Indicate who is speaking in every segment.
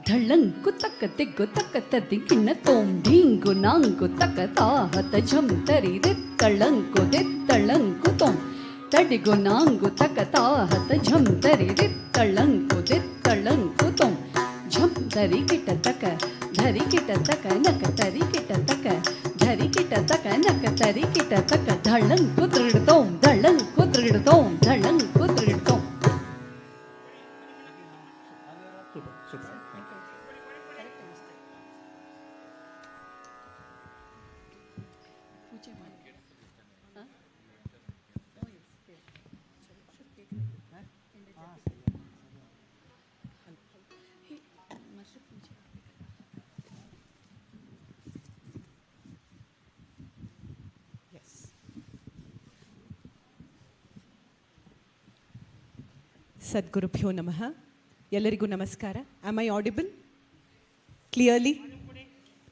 Speaker 1: ಧಳ್ಳಂಕು ತಕ್ಕ ತೆಗ್ಗು ತಕ್ಕ ತದ್ದಿಗಿಣ್ಣ ತೋಂ ಢೀಂಗು ನಾಂಗು ತಕ್ಕ ತಾಹತ ಝಂ ತರಿದೆ ತಳ್ಳಂಕು ದೆತ್ತಳ್ಳಂಕು ತೋಂ ತಡಿಗು ನಾಂಗು ತಕ್ಕ ತಾಹತ ಝಂ ತರಿದೆ ತಳ್ಳಂಕು ದೆತ್ತಳ್ಳಂಕು ತೋಂ ಝಂ ತರಿ ಕಿಟ ತಕ ಧರಿ ಕಿಟ ತಕ ನಕ ತರಿ ಕಿಟ ತಕ ಧರಿ ಕಿಟ ತಕ ನಕ ತರಿ ಕಿಟ ತಕ ಧಳ್ಳಂಕು ತ್ರಿಡ್ತೋಂ ಧಳ್ಳಂಕು ತ್ರಿಡ್ತೋಂ ಧಳ್ಳಂಕು ತ್ರಿಡ್ತೋಂ.
Speaker 2: ಸದ್ಗುರುಭ್ಯೋ ನಮಃ. ಎಲ್ಲರಿಗೂ ನಮಸ್ಕಾರ. Am I audible clearly?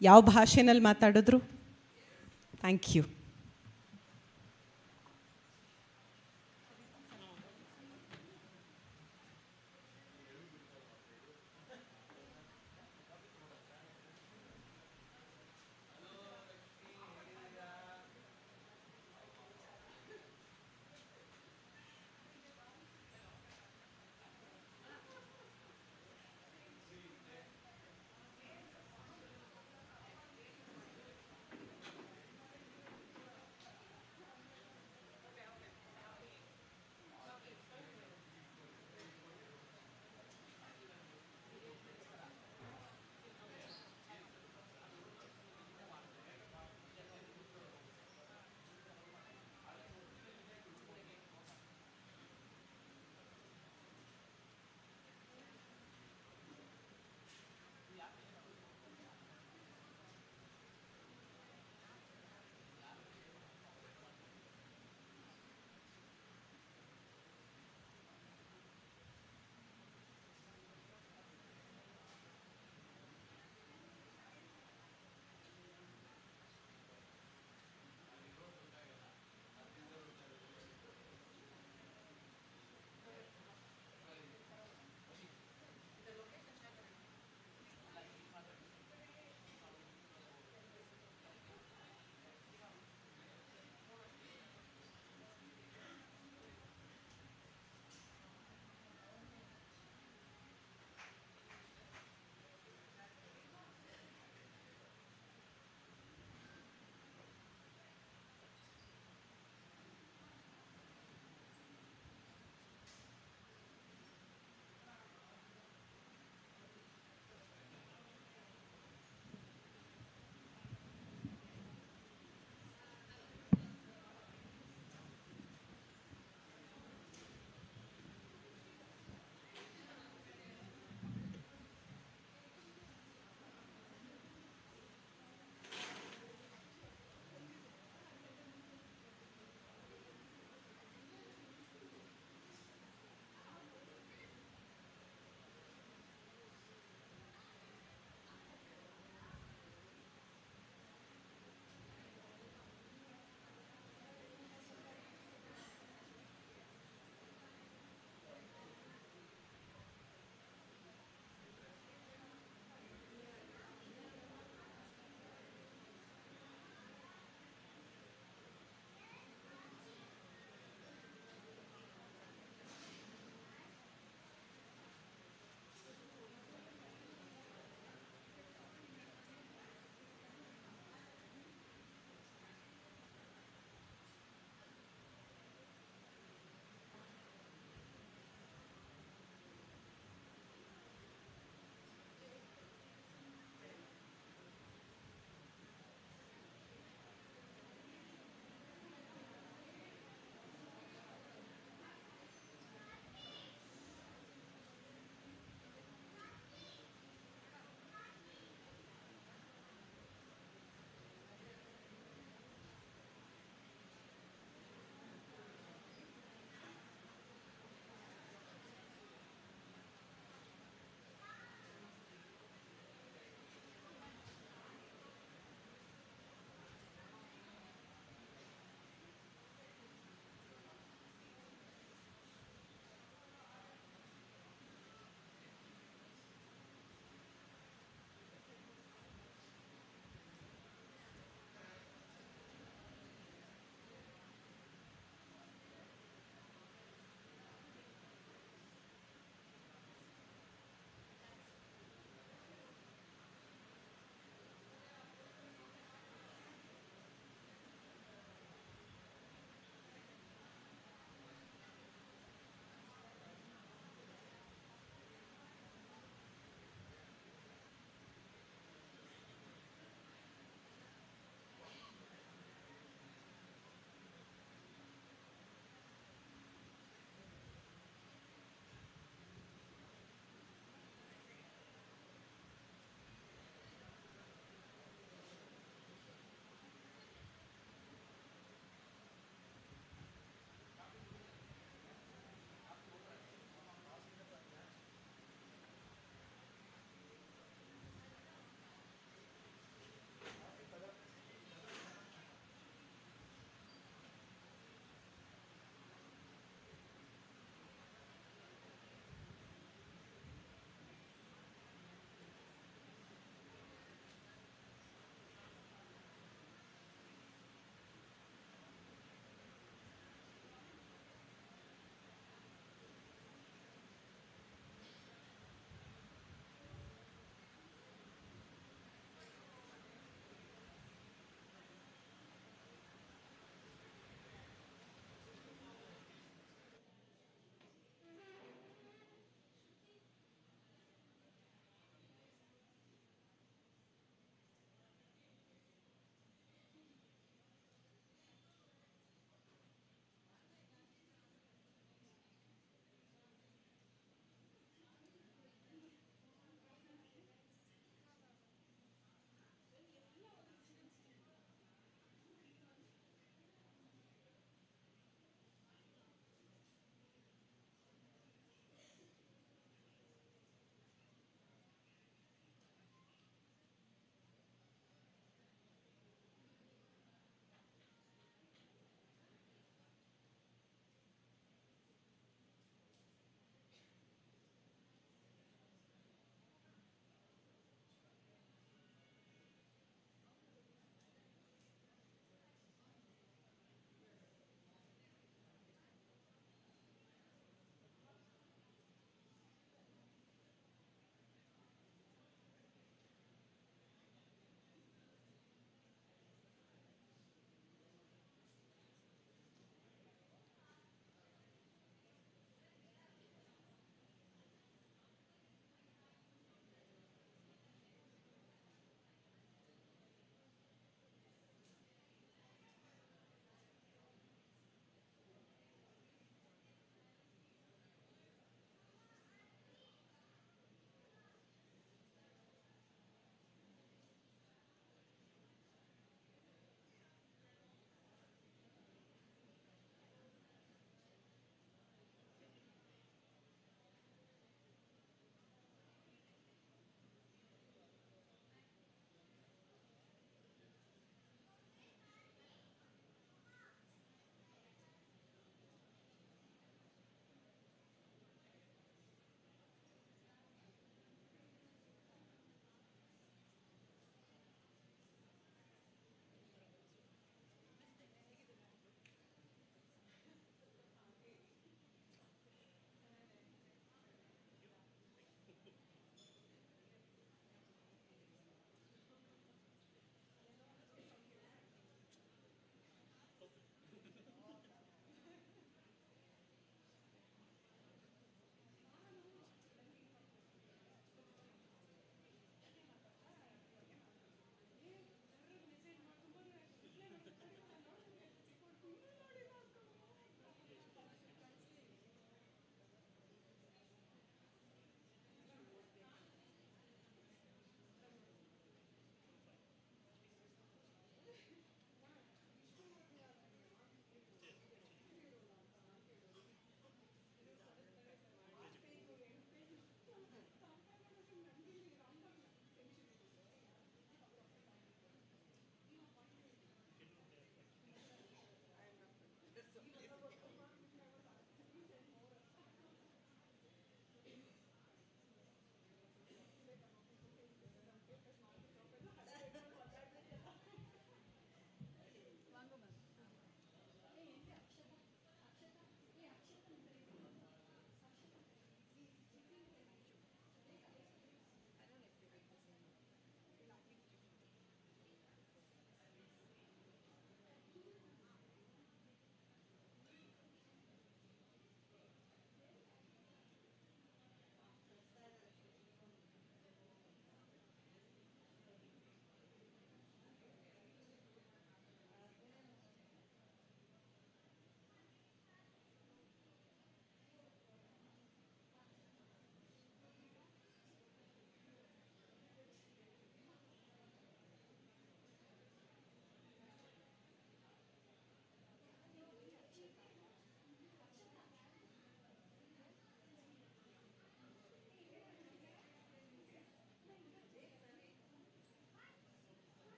Speaker 2: ಯಾವ ಭಾಷೆನಲ್ಲಿ ಮಾತಾಡಿದ್ರು? Thank you.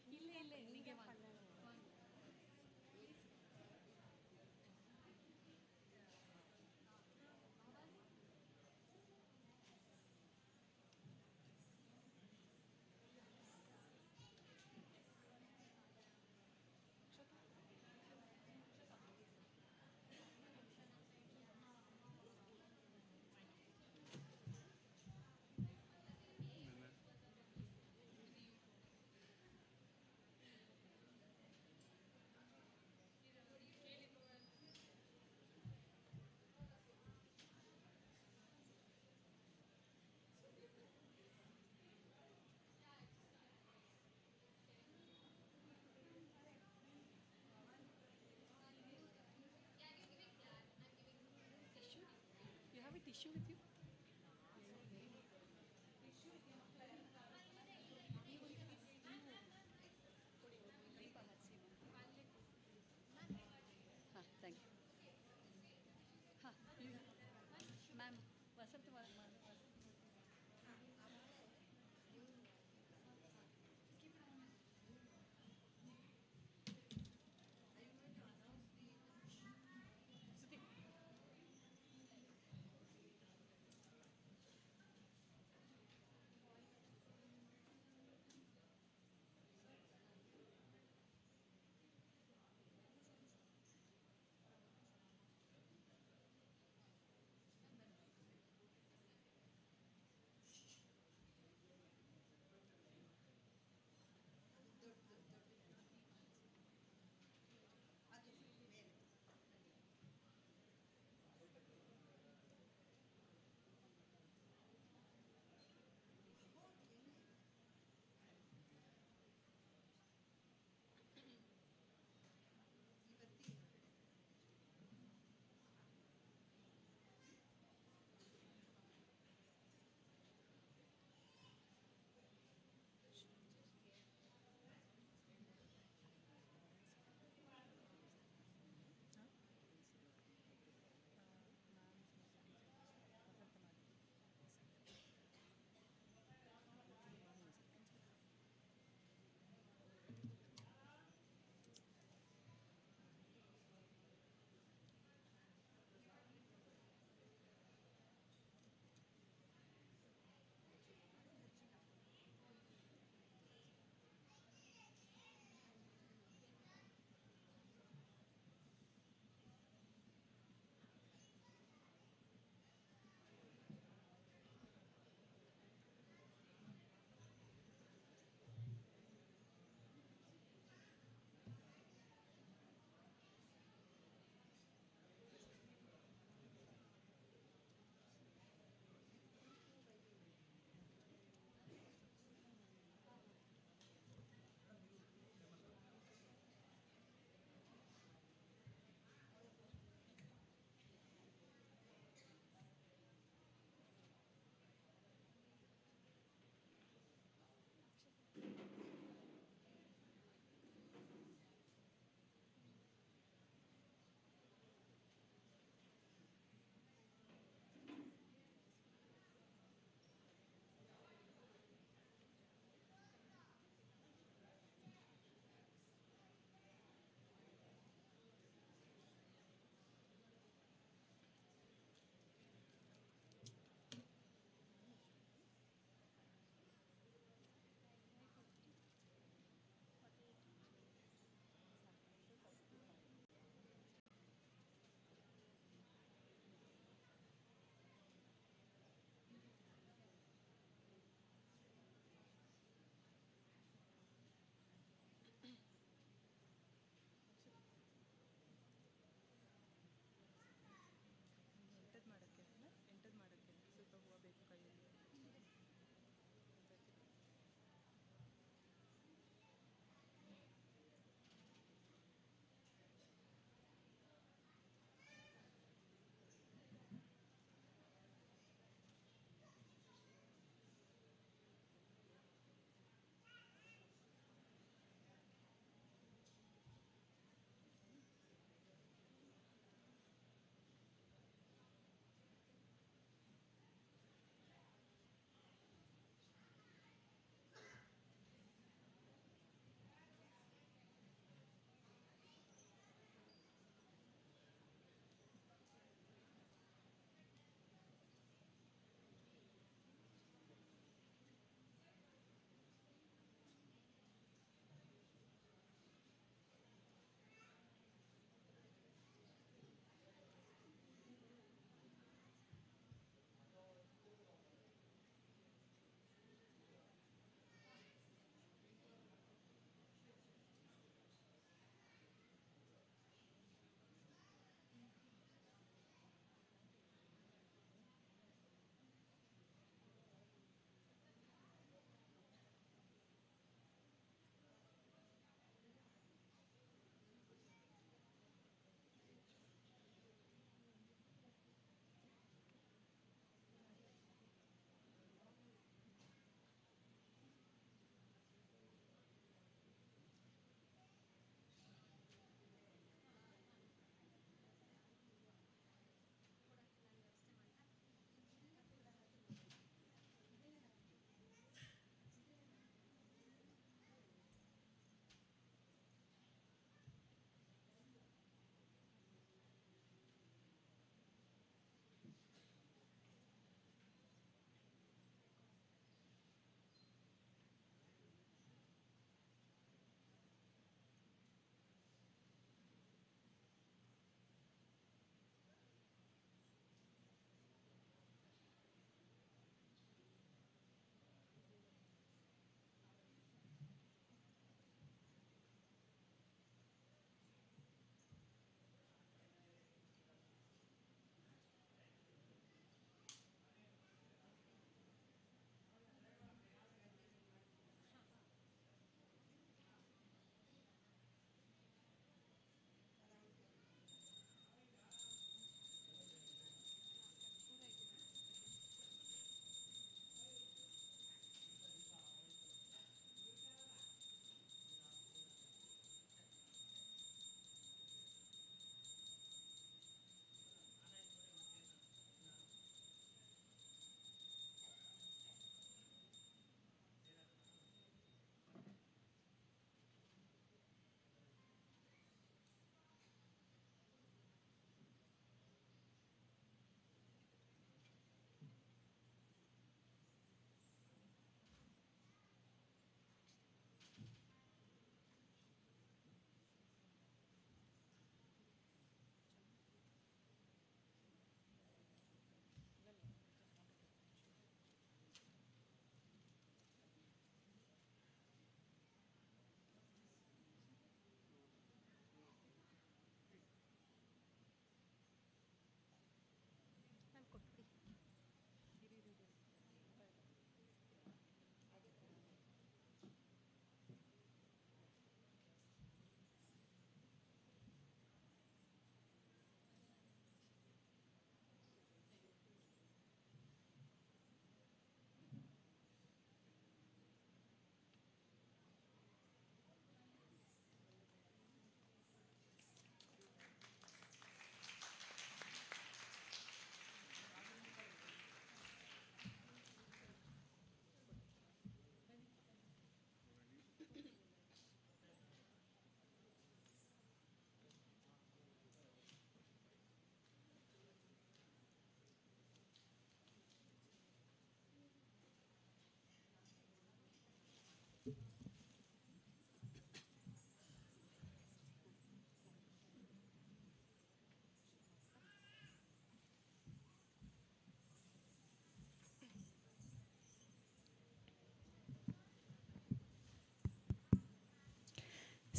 Speaker 1: இல்லை இல்லை நீங்கள் வாங்க. You have a tissue with you? हाँ थैंक यू. हाँ मैम वसंत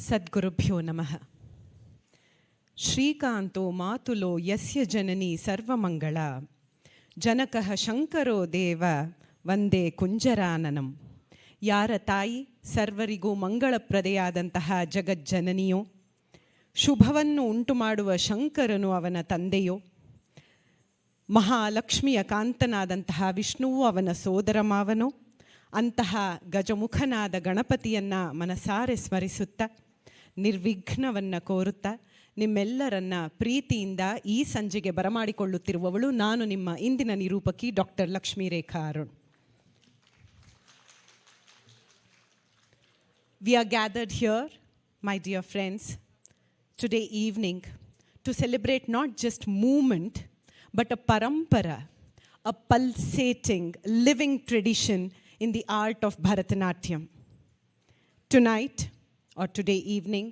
Speaker 2: ಸದ್ಗುರುಭ್ಯೋ ನಮಃ. ಶ್ರೀಕಾಂತೋ ಮಾತುಲೋ ಯಸ್ಯ ಜನನಿ ಸರ್ವಮಂಗಳ ಜನಕಃ ಶಂಕರೋ ದೇವ ವಂದೇ ಕುಂಜರಾನನಂ. ಯಾರ ತಾಯಿ ಸರ್ವರಿಗೂ ಮಂಗಳಪ್ರದೆಯಾದಂತಹ ಜಗಜ್ಜನನಿಯೋ, ಶುಭವನ್ನು ಉಂಟು ಮಾಡುವ ಶಂಕರನು ಅವನ ತಂದೆಯೋ, ಮಹಾಲಕ್ಷ್ಮಿಯ ಕಾಂತನಾದಂತಹ ವಿಷ್ಣುವು ಅವನ ಸೋದರ ಮಾವನೋ, ಅಂತಹ ಗಜಮುಖನಾದ ಗಣಪತಿಯನ್ನು ಮನಸಾರೆ ಸ್ಮರಿಸುತ್ತಾ ನಿರ್ವಿಘ್ನವನ್ನು ಕೋರುತ್ತಾ ನಿಮ್ಮೆಲ್ಲರನ್ನ ಪ್ರೀತಿಯಿಂದ ಈ ಸಂಜೆಗೆ ಬರಮಾಡಿಕೊಳ್ಳುತ್ತಿರುವವಳು ನಾನು ನಿಮ್ಮ ಇಂದಿನ ನಿರೂಪಕಿ doctor Lakshmi Rekha Arun. We are gathered here, my dear friends, today evening to celebrate not just movement but a parampara, a pulsating, living tradition in the art of Bharatanatyam. Tonight, or today evening,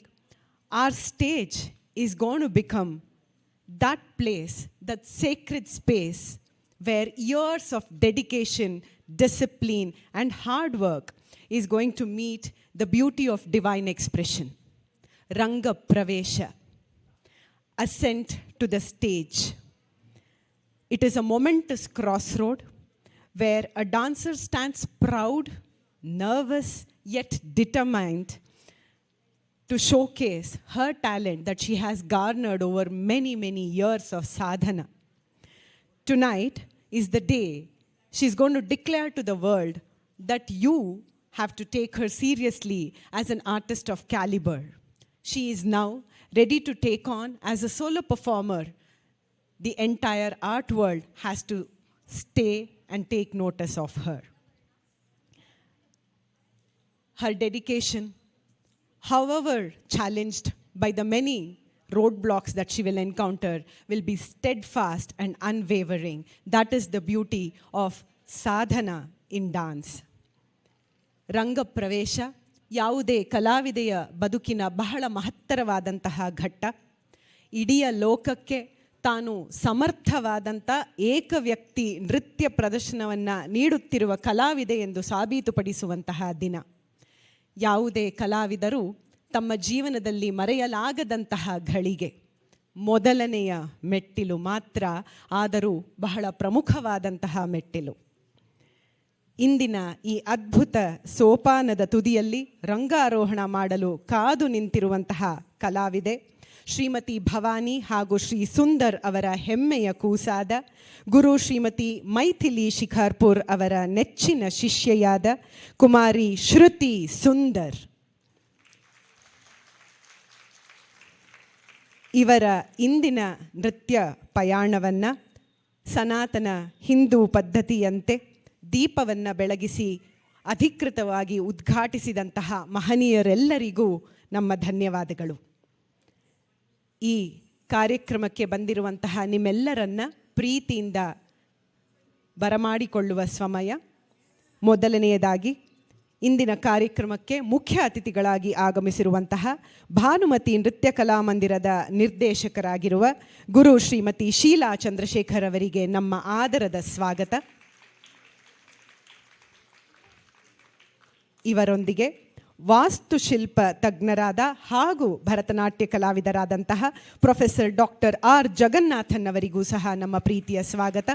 Speaker 2: our stage is going to become that place, that sacred space where years of dedication, discipline, and hard work is going to meet the beauty of divine expression. Ranga Pravesha, ascent to the stage. It is a momentous crossroad where a dancer stands proud, nervous, yet determined to showcase her talent that she has garnered over many, many years of sadhana. Tonight is the day she's going to declare to the world that you have to take her seriously as an artist of caliber. She is now ready to take on as a solo performer. The entire art world has to stay and take notice of her. Her dedication, however challenged by the many roadblocks that she will encounter, will be steadfast and unwavering. That is the beauty of sadhana in dance. Ranga Pravesha ಯಾವುದೇ ಕಲಾವಿದೆಯ ಬದುಕಿನ ಬಹಳ ಮಹತ್ತರವಾದಂತಹ ಘಟ್ಟ. ಇಡೀ ಲೋಕಕ್ಕೆ ತಾನು ಸಮರ್ಥವಾದಂಥ ಏಕ ವ್ಯಕ್ತಿ ನೃತ್ಯ ಪ್ರದರ್ಶನವನ್ನು ನೀಡುತ್ತಿರುವ ಕಲಾವಿದೆ ಎಂದು ಸಾಬೀತುಪಡಿಸುವಂತಹ ದಿನ. ಯಾವುದೇ ಕಲಾವಿದರು ತಮ್ಮ ಜೀವನದಲ್ಲಿ ಮರೆಯಲಾಗದಂತಹ ಘಳಿಗೆ, ಮೊದಲನೆಯ ಮೆಟ್ಟಿಲು ಮಾತ್ರ, ಆದರೂ ಬಹಳ ಪ್ರಮುಖವಾದಂತಹ ಮೆಟ್ಟಿಲು. ಇಂದಿನ ಈ ಅದ್ಭುತ ಸೋಪಾನದ ತುದಿಯಲ್ಲಿ ರಂಗಾರೋಹಣ ಮಾಡಲು ಕಾದು ನಿಂತಿರುವಂತಹ ಕಲಾವಿದೆ ಶ್ರೀಮತಿ ಭವಾನಿ ಹಾಗೂ ಶ್ರೀ ಸುಂದರ್ ಅವರ ಹೆಮ್ಮೆಯ ಕೂಸಾದ ಗುರು ಶ್ರೀಮತಿ ಮೈಥಿಲಿ ಶಿಕಾರ್ಪುರ್ ಅವರ ನೆಚ್ಚಿನ ಶಿಷ್ಯೆಯಾದ ಕುಮಾರಿ ಶ್ರುತಿ ಸುಂದರ್. ಇವರ ಇಂದಿನ ನೃತ್ಯ ಪಯಾಣವನ್ನು ಸನಾತನ ಹಿಂದೂ ಪದ್ಧತಿಯಂತೆ ದೀಪವನ್ನು ಬೆಳಗಿಸಿ ಅಧಿಕೃತವಾಗಿ ಉದ್ಘಾಟಿಸಿದಂತಹ ಮಹನೀಯರೆಲ್ಲರಿಗೂ ನಮ್ಮ ಧನ್ಯವಾದಗಳು. ಈ ಕಾರ್ಯಕ್ರಮಕ್ಕೆ ಬಂದಿರುವಂತಹ ನಿಮ್ಮೆಲ್ಲರನ್ನ ಪ್ರೀತಿಯಿಂದ ಬರಮಾಡಿಕೊಳ್ಳುವ ಸಮಯ. ಮೊದಲನೆಯದಾಗಿ ಇಂದಿನ ಕಾರ್ಯಕ್ರಮಕ್ಕೆ ಮುಖ್ಯ ಅತಿಥಿಗಳಾಗಿ ಆಗಮಿಸಿರುವಂತಹ ಭಾನುಮತಿ ನೃತ್ಯ ಕಲಾಮಂದಿರದ ನಿರ್ದೇಶಕರಾಗಿರುವ ಗುರು ಶ್ರೀಮತಿ ಶೀಲಾ ಚಂದ್ರಶೇಖರ್ ಅವರಿಗೆ ನಮ್ಮ ಆದರದ ಸ್ವಾಗತ. ಇವರೊಂದಿಗೆ ವಾಸ್ತುಶಿಲ್ಪ ತಜ್ಞರಾದ ಹಾಗೂ ಭರತನಾಟ್ಯ ಕಲಾವಿದರಾದಂತಹ ಪ್ರೊಫೆಸರ್ ಡಾಕ್ಟರ್ ಆರ್ ಜಗನ್ನಾಥನ್ ಅವರಿಗೂ ಸಹ ನಮ್ಮ ಪ್ರೀತಿಯ ಸ್ವಾಗತ.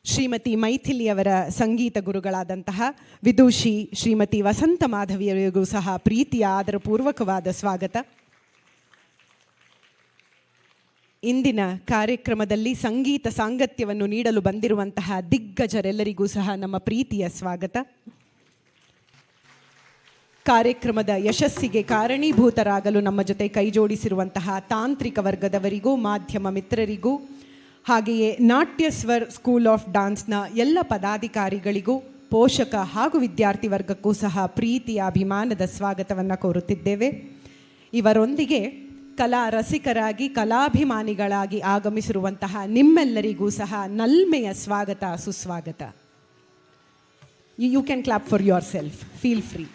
Speaker 2: ಶ್ರೀಮತಿ ಮೈಥಿಲಿ ಅವರ ಸಂಗೀತ ಗುರುಗಳಾದಂತಹ ವಿದೂಷಿ ಶ್ರೀಮತಿ ವಸಂತ ಮಾಧವಿಯವರಿಗೂ ಸಹ ಪ್ರೀತಿಯ ಆದರಪೂರ್ವಕವಾದ ಸ್ವಾಗತ. ಇಂದಿನ ಕಾರ್ಯಕ್ರಮದಲ್ಲಿ ಸಂಗೀತ ಸಾಂಗತ್ಯವನ್ನು ನೀಡಲು ಬಂದಿರುವಂತಹ ದಿಗ್ಗಜರೆಲ್ಲರಿಗೂ ಸಹ ನಮ್ಮ ಪ್ರೀತಿಯ ಸ್ವಾಗತ. ಕಾರ್ಯಕ್ರಮದ ಯಶಸ್ಸಿಗೆ ಕಾರಣೀಭೂತರಾಗಲು ನಮ್ಮ ಜೊತೆ ಕೈಜೋಡಿಸಿರುವಂತಹ ತಾಂತ್ರಿಕ ವರ್ಗದವರಿಗೂ, ಮಾಧ್ಯಮ ಮಿತ್ರರಿಗೂ, ಹಾಗೆಯೇ ನಾಟ್ಯಸ್ವರ್ ಸ್ಕೂಲ್ ಆಫ್ ಡಾನ್ಸ್ನ ಎಲ್ಲ ಪದಾಧಿಕಾರಿಗಳಿಗೂ, ಪೋಷಕ ಹಾಗೂ ವಿದ್ಯಾರ್ಥಿ ವರ್ಗಕ್ಕೂ ಸಹ ಪ್ರೀತಿಯ ಅಭಿಮಾನದ ಸ್ವಾಗತವನ್ನು ಕೋರುತ್ತಿದ್ದೇವೆ. ಇವರೊಂದಿಗೆ ಕಲಾ ರಸಿಕರಾಗಿ ಕಲಾಭಿಮಾನಿಗಳಾಗಿ ಆಗಮಿಸಿರುವಂತಹ ನಿಮ್ಮೆಲ್ಲರಿಗೂ ಸಹ ನಲ್ಮೆಯ ಸ್ವಾಗತ, ಸುಸ್ವಾಗತ. You can clap for yourself, feel free.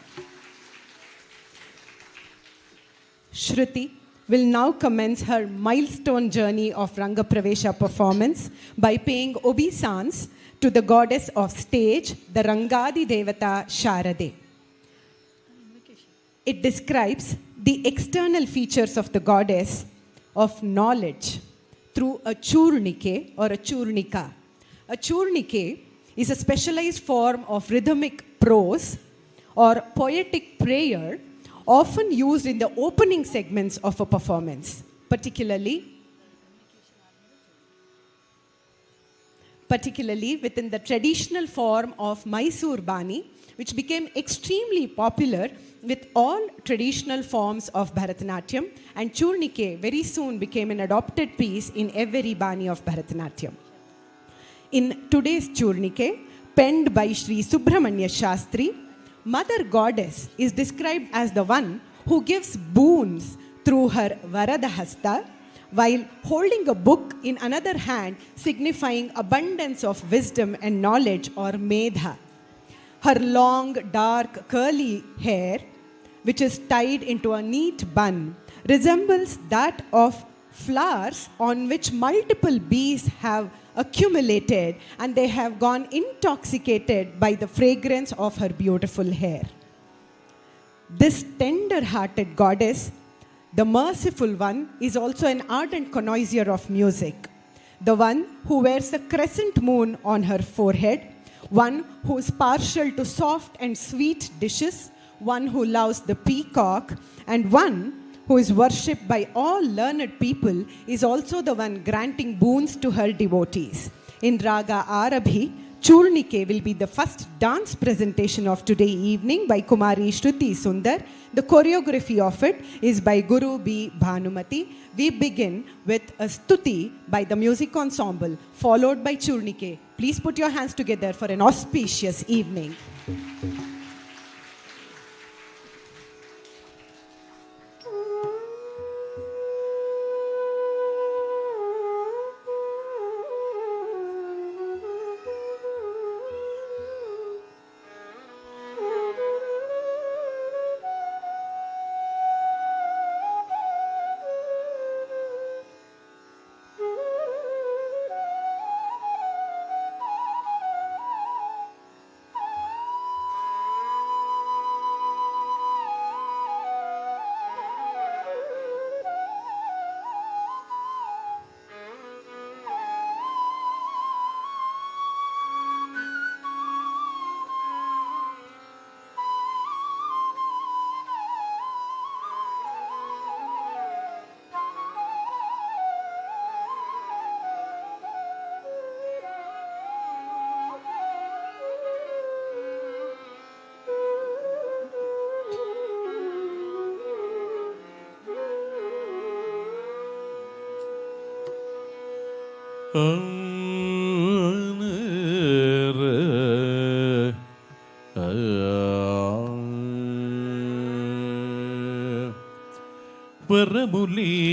Speaker 2: Shruti will now commence her milestone journey of Ranga Pravesha performance by paying obeisance to the goddess of stage, the Rangadi Devata Sharade. It describes the external features of the goddess of knowledge through a churnike or a churnika. A churnike is a specialized form of rhythmic prose or poetic prayer often used in the opening segments of a performance, particularly within the traditional form of Mysore Bani, which became extremely popular with all traditional forms of Bharatanatyam, and Churnike very soon became an adopted piece in every Bani of Bharatanatyam. In today's Churnike, penned by Shri Subramanya Shastri, Mother Goddess is described as the one who gives boons through her Varadahasta, while holding a book in another hand, signifying abundance of wisdom and knowledge, or medha. Her long, dark, curly hair, which is tied into a neat bun, resembles that of flowers on which multiple bees have accumulated, and they have gone intoxicated by the fragrance of her beautiful hair. This tender-hearted goddess, the merciful one, is also an ardent connoisseur of music. The one who wears a crescent moon on her forehead, one who is partial to soft and sweet dishes, one who loves the peacock, and one who is worshipped by all learned people, is also the one granting boons to her devotees. In Raga Arabhi, Churnike will be the first dance presentation of today evening by Kumari Shruthi Sunder. The choreography of it is by Guru B. Bhanumati. We begin with a stuti by the music ensemble, followed by Churnike. Please put your hands together for an auspicious evening.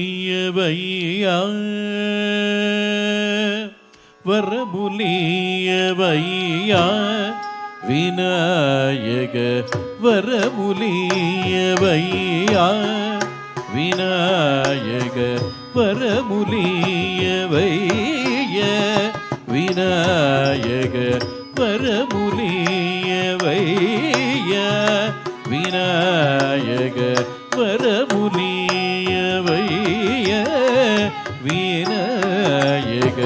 Speaker 3: வரமுலியவையா வரமுலியவையா விநாயக வரமுலியவையா விநாயக வரமுலியவைய விநாயக வரமுலியவைய விநாயக வரமுலியவைய விநாயக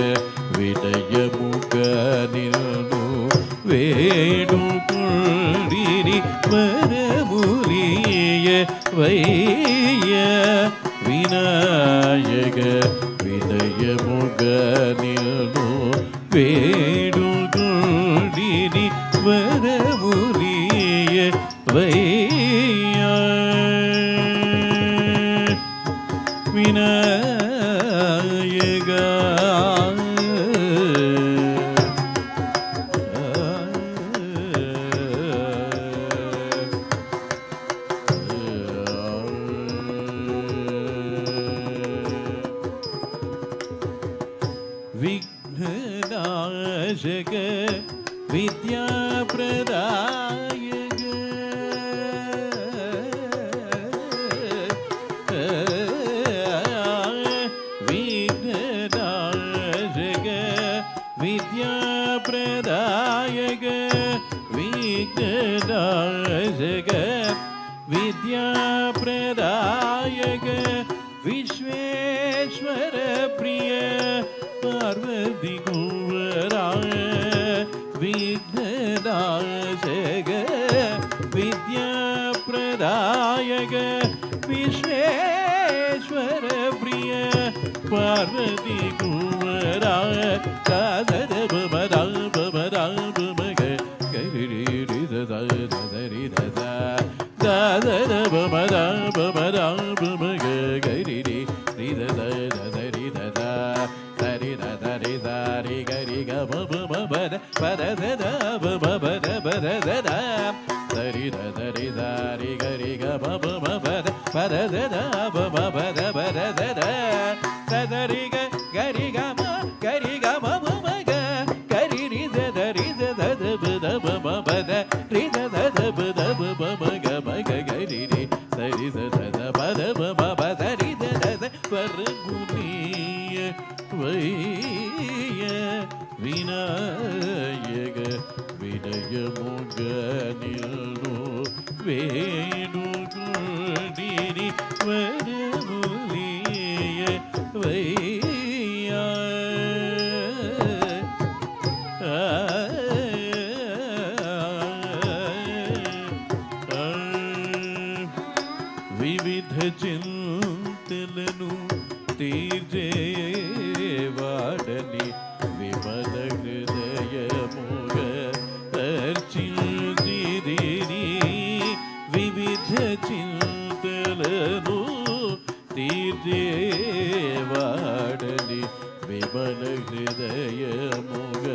Speaker 3: விடயமுகனிலோ வேடும் கொள்ளினி வரமுலிய வைய விநாயக விடயமுகனிலோ வேடும் கொள்ளினி வரமுலிய வைய விநாயக விக்னநாசக வித்யாப்ரதாயக விக்னநாசக வித்யாப்ரதாயக விக்னநாசக வித்யாப்ரதாயக विद्याप्रदायक विश्वेश्वर प्रिय पार्वती कुंवराय विघ्ननाशक विद्याप्रदायक विश्वेश्वर प्रिय पार्वती कुंवराय दादर बमरा बमरा बमग गरी दादर दादा दादर बमरा बमरा बमग गरी दादरी दादा सरि दादरी सारी गरी ग बम बद पद दा बम बद बद दा सरि दादरी सारी गरी ग बम बद पद दा बम बद बद दा सदरी ग गरी ग म गरी ग म म ग गरी रि दरी द ब बद रि द ब ब म ग म ग गरी रि सरि द पद ब ब सरि द परगुनीय वैय विनायक विनय मुगनिल्नु वेणुगुंडिनि वरमुलिय वैय विविध चिंतలను తీర్చేవాడని విమల హృదయముగ అర్చించిదిని వివిధ చింతలను తీర్చేవాడని విమల హృదయముగ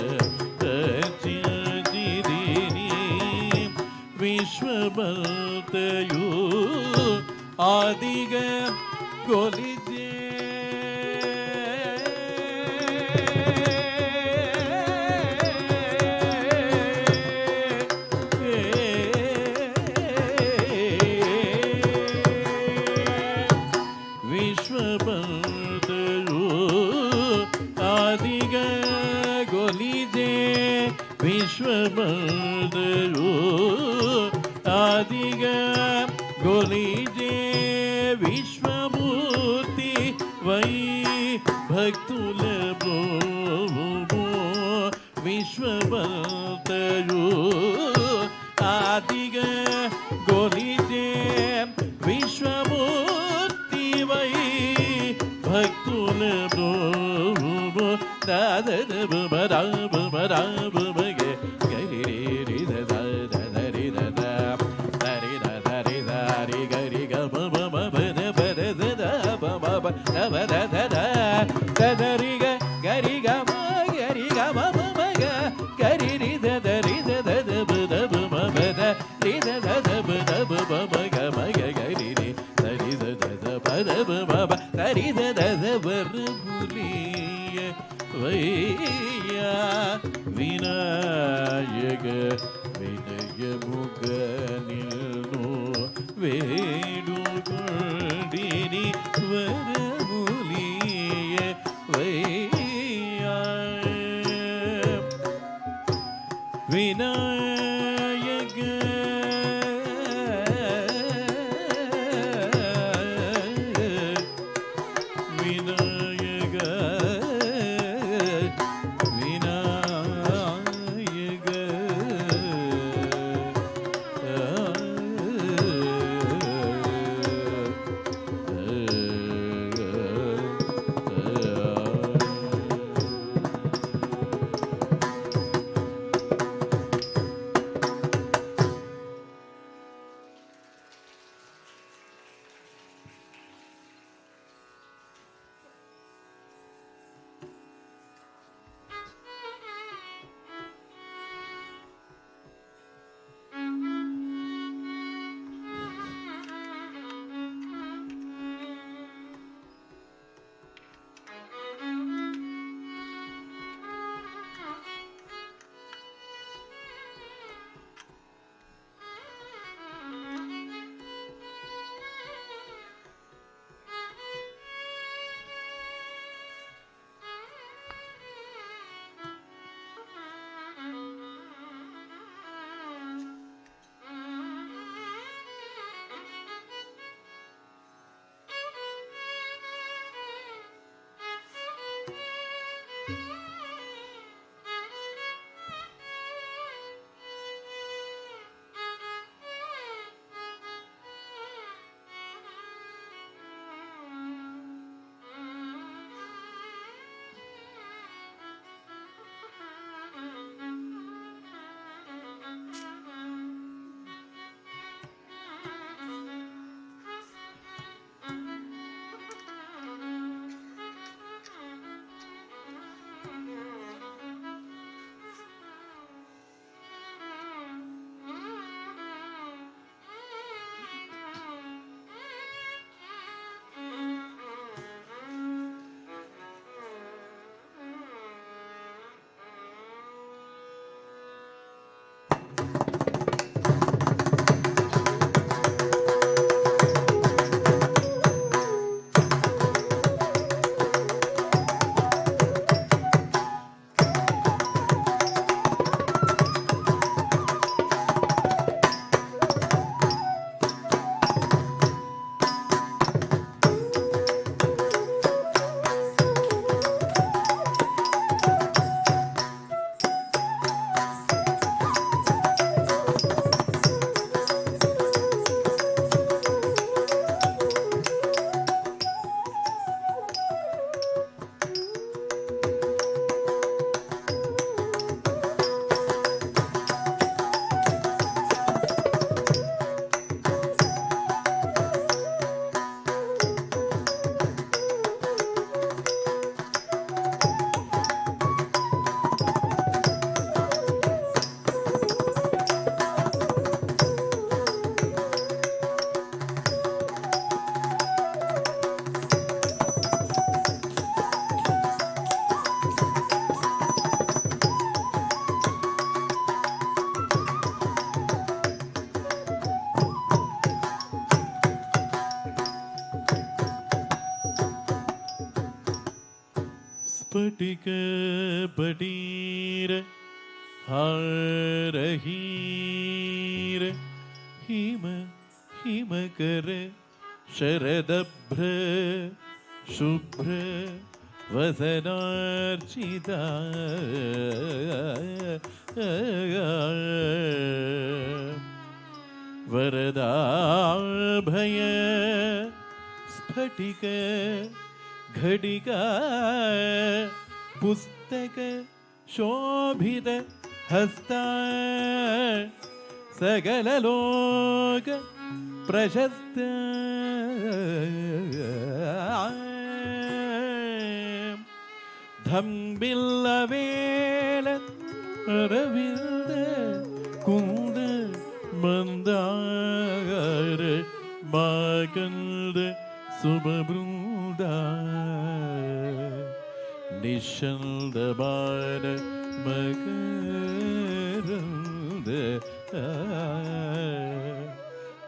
Speaker 3: అర్చించిదిని విశ్వమంతయు ఆదిగా కొలిచే విశ్వమంతయు ఆదిగా కొలిచే విశ్వమంతయు ఆదిగా కొలిచే విశ్వమూర్తి వై భక్తుల విశ్వమంతయు ఆదిగా కొలిచే విశ్వమూర్తి వై భక్తుల దాదర బమరా బమరా బమగే గరి రి దరి దరి దరి దరి గరి గ బమ బద బద ద బమ బద ద దరి గ గరి గ మ గరి గ మ మ గ గరి రి దరి ద బద బమ బద రి ద బద బమ గ మ గ గరి రి దరి ద బద బమ దరి ద వరములియ వయ్య వినాయక వినయ ముగనిల్ను వేణుగొండిని వరములియ వయ్య వినాయక पटीर हारहीर हिम हिमकर शरदभ्र शुभ्र वसनार्चिता वरदाभय स्फटिक घटिका पुस्तक शोभित हस्ता सकललोक प्रशस्त धम्बिल्लवेल अरविंद कुंद मंदार माकंद सुबवृंदा निशंद बाण मकरंद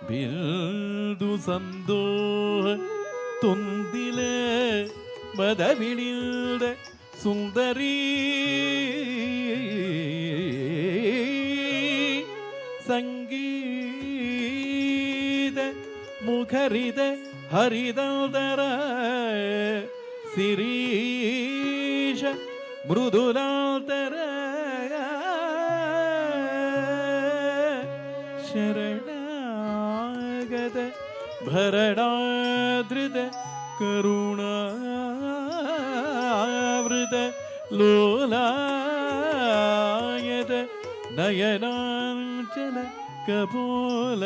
Speaker 3: बिंदु संदोह तुंदिले मदविनिल्द सुंदरी संगीत मुखरित हरिदर शिरीष मृदुलातर शरणागत भरणादृत करुणावृत लोलायत नयनांचल कपोल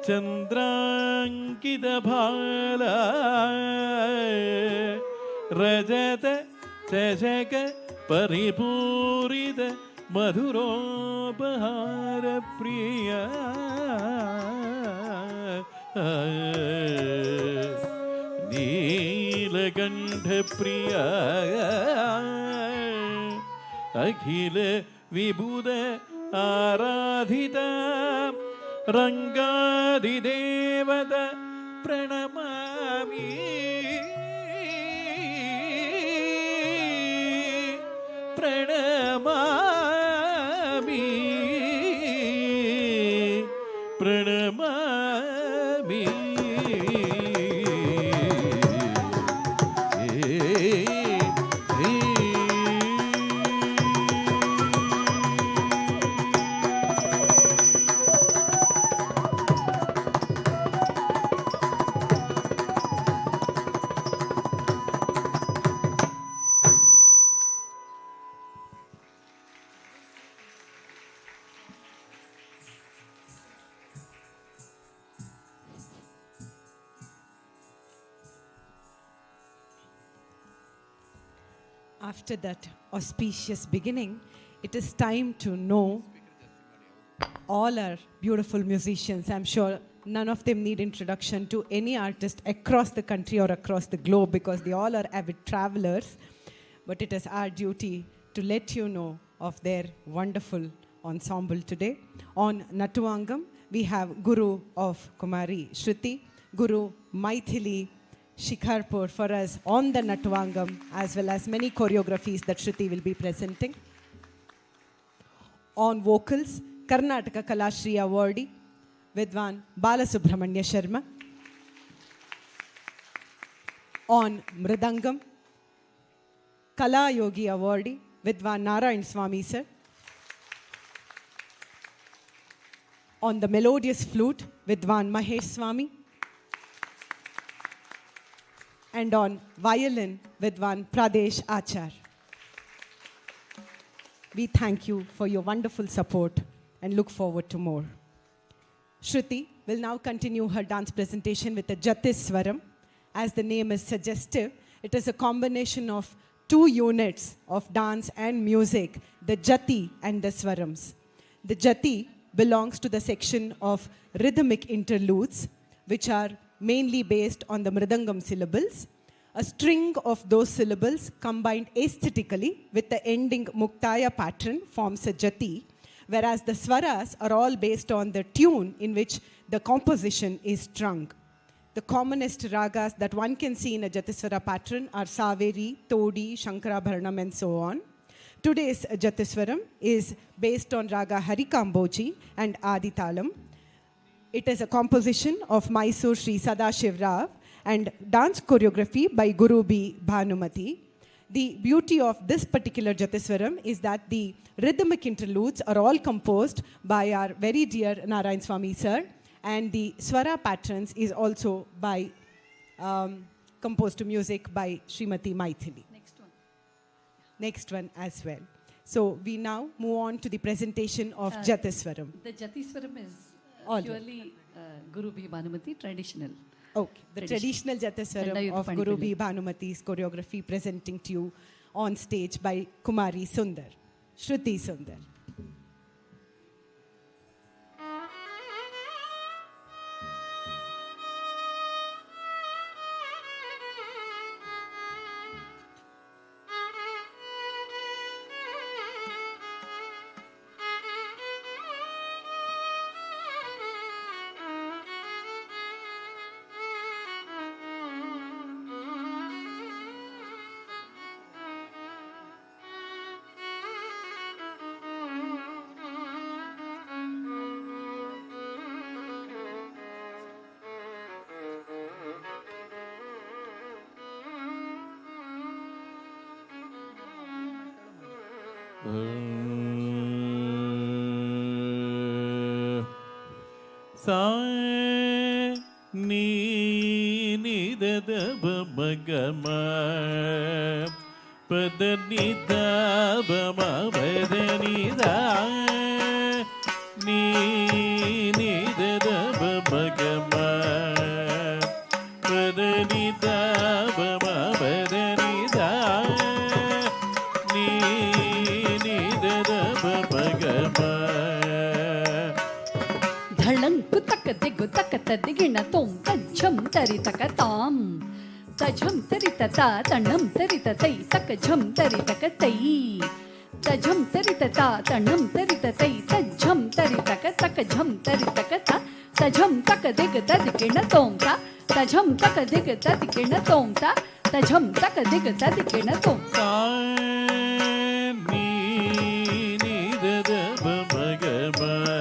Speaker 3: चंद्रांकित भाल रजत चषक परिपूरित मधुरोपहार प्रिय नीलकंठ प्रिय अखिल विबुध आराधिता रंगादिदेवत प्रणमामि प्रणमामि प्रणमामि
Speaker 2: After that auspicious beginning, it is time to know all our beautiful musicians. I'm sure none of them need introduction to any artist across the country or across the globe because they all are avid travelers. But it is our duty to let you know of their wonderful ensemble today. On Natuvangam, we have Guru of Kumari Shruthi, Guru Mythily, Shikarpur for us on the Natuvangam, as well as many choreographies that Shruti will be presenting. On vocals, Karnataka Kalashri Awardee, Vidwan Balasubramanya Sharma. On Mridangam, Kala Yogi Awardee, Vidwan Narayan Swami sir. On the melodious flute, Vidwan Mahesh Swami. And on violin, Vidwan Pradesh Achar. We thank you for your wonderful support and look forward to more. Shruti will now continue her dance presentation with a Jatiswaram. As the name is suggestive, it is a combination of two units of dance and music, the Jati and the Swarams. The Jati belongs to the section of rhythmic interludes, which are mainly based on the Mridangam syllables. A string of those syllables combined aesthetically with the ending Muktaya pattern forms a Jati, whereas the Swaras are all based on the tune in which the composition is strung. The commonest ragas that one can see in a Jatiswara pattern are Saveri, Todi, Shankarabharanam and so on. Today's Jatiswaram is based on Raga Harikamboji and Aditalam. It is a composition of Mysore Shri Sadashiv Rao and dance choreography by Guru B. Bhanumati. The beauty of this particular Jatiswaram is that the rhythmic interludes are all composed by our very dear Narayan Swami sir, and the Swara patterns is also by composed to music by Srimati Mythily. Next one as well. So we now move on to the presentation of Jatiswaram.
Speaker 1: The Jatiswaram is
Speaker 2: All
Speaker 1: purely Guru B. Bhanumati, traditional.
Speaker 2: Okay, the traditional Jatiswaram of Guru B. Bhanumati's choreography presenting to you on stage by Kumari Sundar, Shruthi Sunder.
Speaker 3: Sa ni ni da da ba ma ga ma pa da ni da ba ma ba da ni da ni ni da da ba ma ga ma pa da ni da ba ma ba da ni da ni ni da da ba ma ga ma.
Speaker 1: Digu takata digina tom tajam tari takatam tajam tari tata tanam tari tatai takajam tari takatai tajam tari tata tanam tari tatai tajam tari takajam tari takata tajam takadig tadigina tom ta tajam takadig tadigina tom ta tajam takadig tadigina tom
Speaker 3: sa ni ni da da ba ma ga ma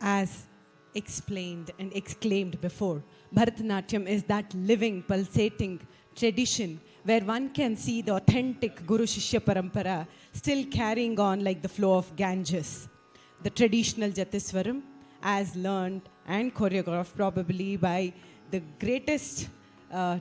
Speaker 2: As explained and exclaimed before, Bharatanatyam is that living, pulsating tradition where one can see the authentic Guru-Shishya Parampara still carrying on like the flow of Ganges. The traditional Jatiswaram, as learned and choreographed probably by the greatest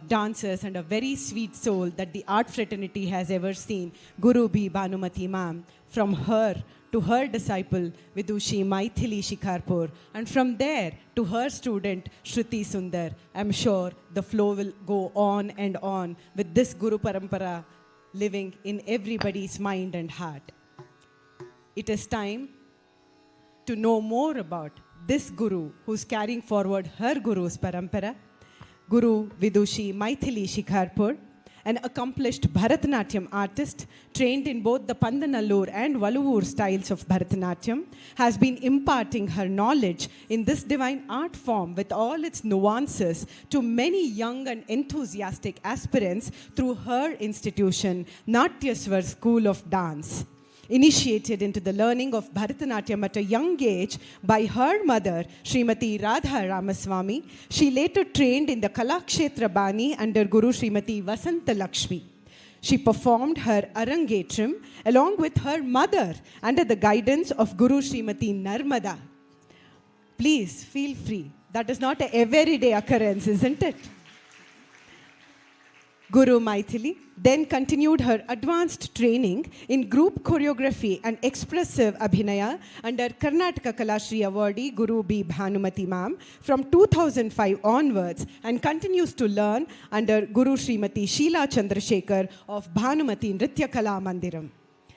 Speaker 2: dancers and a very sweet soul that the art fraternity has ever seen, Guru B. Bhanumati Ma'am, from her to her disciple Vidushi Mythily Shikarpur, and from there to her student Shruthi Sunder. I'm sure the flow will go on and on with this Guru Parampara living in everybody's mind and heart. It is time to know more about this Guru who's carrying forward her Guru's Parampara, Guru Vidushi Mythily Shikarpur, an accomplished Bharatanatyam artist trained in both the Pandanallur and Valuvur styles of Bharatanatyam, has been imparting her knowledge in this divine art form with all its nuances to many young and enthusiastic aspirants through her institution, NATYASWAR School of Dance. Initiated into the learning of Bharatanatyam at a young age by her mother, Srimati Radha Ramaswamy, she later trained in the Kalakshetra Bani under Guru Srimati Vasanta Lakshmi. She performed her Arangetram along with her mother under the guidance of Guru Srimati Narmada. Please feel free. That is not an everyday occurrence, isn't it? Guru Mythily then continued her advanced training in group choreography and expressive abhinaya under Karnataka Kalashri awardee Guru B. Bhanumati Ma'am from 2005 onwards, and continues to learn under Guru Srimati Sheila Chandrasekhar of Bhanumati Nritya Kala Mandiram.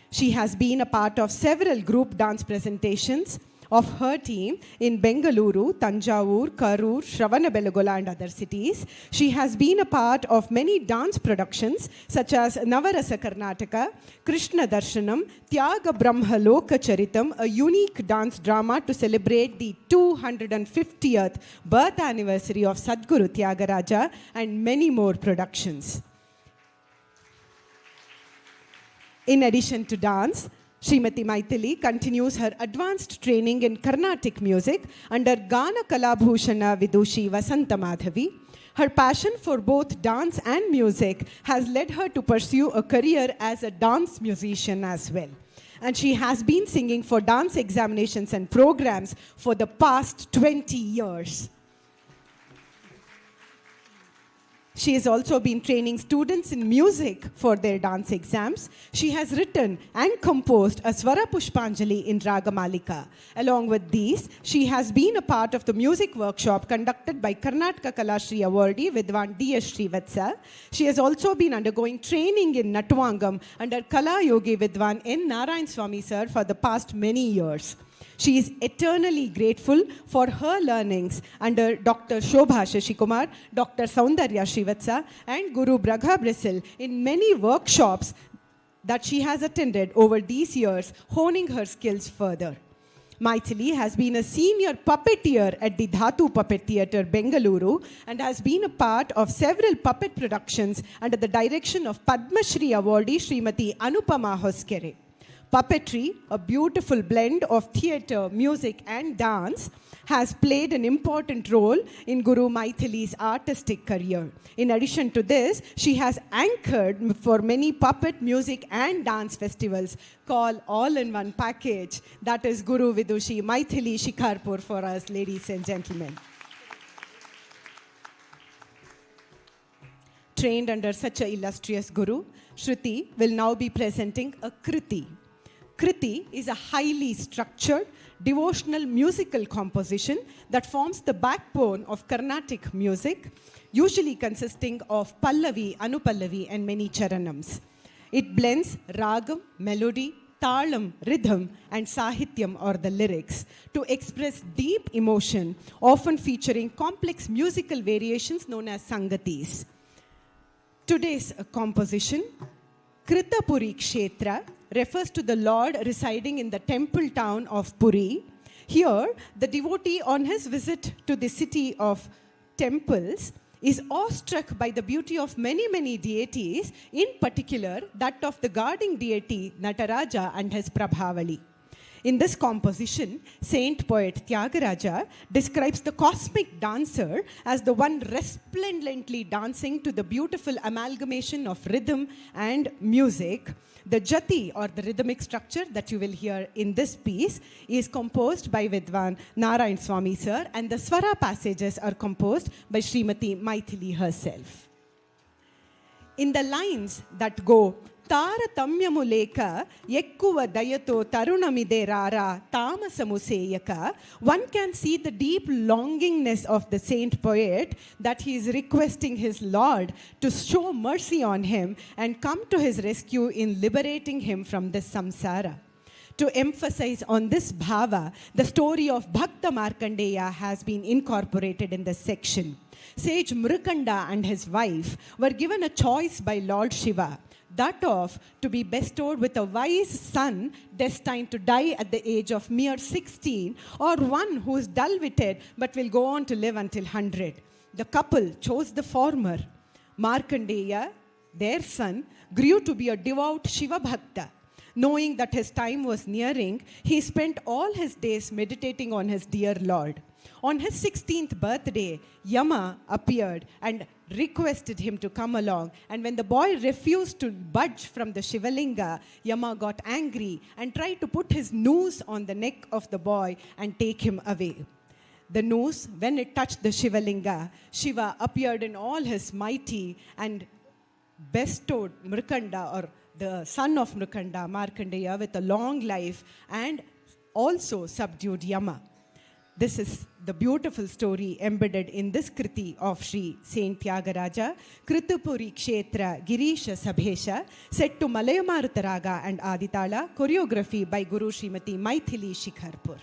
Speaker 2: She has been a part of several group dance presentations of her team in Bengaluru, Tanjavur, Karur, Shravanabelagola and other cities. She has been a part of many dance productions such as Navarasa Karnataka, Krishna Darshanam, Tyaga Brahma Loka Charitam, a unique dance drama to celebrate the 250th birth anniversary of Sadguru Tyagaraja, and many more productions. In addition to dance, Srimati Mythily continues her advanced training in Carnatic music under Gana Kalabhushana Vidushi Vasanta Madhavi. Her passion for both dance and music has led her to pursue a career as a dance musician as well. And she has been singing for dance examinations and programs for the past 20 years. She has also been training students in music for their dance exams. She has written and composed a Swara Pushpanjali in Ragamalika. Along with these, she has been a part of the music workshop conducted by Karnataka Kalashri awardee Vidwan D.S. Srivatsa. She has also been undergoing training in Natvangam under Kala Yogi Vidwan N. Narayan Swami sir for the past many years. She is eternally grateful for her learnings under Dr. Shobha Shashikumar, Dr. Saundarya Srivatsa, and Guru Bragha Brissil in many workshops that she has attended over these years, honing her skills further. Mythily has been a senior puppeteer at the Dhatu Puppet Theatre, Bengaluru, and has been a part of several puppet productions under the direction of Padma Shri awardee Srimati Anupama Hoskere. Puppetry, a beautiful blend of theatre, music and dance, has played an important role in Guru Mythily's artistic career. In addition to this, she has anchored for many puppet, music and dance festivals called all in one package. That is Guru Vidushi Mythily Shikarpur for us, ladies and gentlemen. Trained under such an illustrious Guru, Shruthi will now be presenting a kriti. Kriti is a highly structured, devotional musical composition that forms the backbone of Carnatic music, usually consisting of Pallavi, Anupallavi, and many charanams. It blends ragam, melody, talam, rhythm, and sahityam or the lyrics to express deep emotion, often featuring complex musical variations known as sangatis. Today's composition, Kritapuri Kshetra, refers to the Lord residing in the temple town of Puri. Here, the devotee on his visit to the city of temples is awestruck by the beauty of many, many deities, in particular that of the guarding deity Nataraja and his Prabhavali. In this composition, Saint poet Tyagaraja describes the cosmic dancer as the one resplendently dancing to the beautiful amalgamation of rhythm and music. The jati, or the rhythmic structure that you will hear in this piece, is composed by Vidwan Narayan Swami sir, and the swara passages are composed by Srimati Mythily herself. In the lines that go, Taratamyamu leka ekkuva dayato tarunamide rara tamasamu seyaka, one can see the deep longingness of the saint poet that he is requesting his Lord to show mercy on him and come to his rescue in liberating him from this samsara. To emphasize on this bhava, the story of Bhakta Markandeya has been incorporated in this section. Sage Mrukanda and his wife were given a choice by Lord Shiva, that of to be bestowed with a wise son destined to die at the age of mere 16, or one who is dull-witted but will go on to live until 100. The couple chose the former. Markandeya, their son, grew to be a devout Shiva Bhakta. Knowing that his time was nearing, he spent all his days meditating on his dear Lord. On his 16th birthday, Yama appeared and requested him to come along. And when the boy refused to budge from the Shivalinga, Yama got angry and tried to put his noose on the neck of the boy and take him away. The noose, when it touched the Shivalinga, Shiva appeared in all his mighty and bestowed Mrikanda, or the son of Mrikanda, Markandeya, with a long life, and also subdued Yama. This is the beautiful story embedded in this kriti of Shri Saint Tyagaraja, Kritipuri Kshetra Girisha Sabhesha, set to Malayamarutha Raga and Aditala, choreography by Guru Srimati Mythily Shikarpur.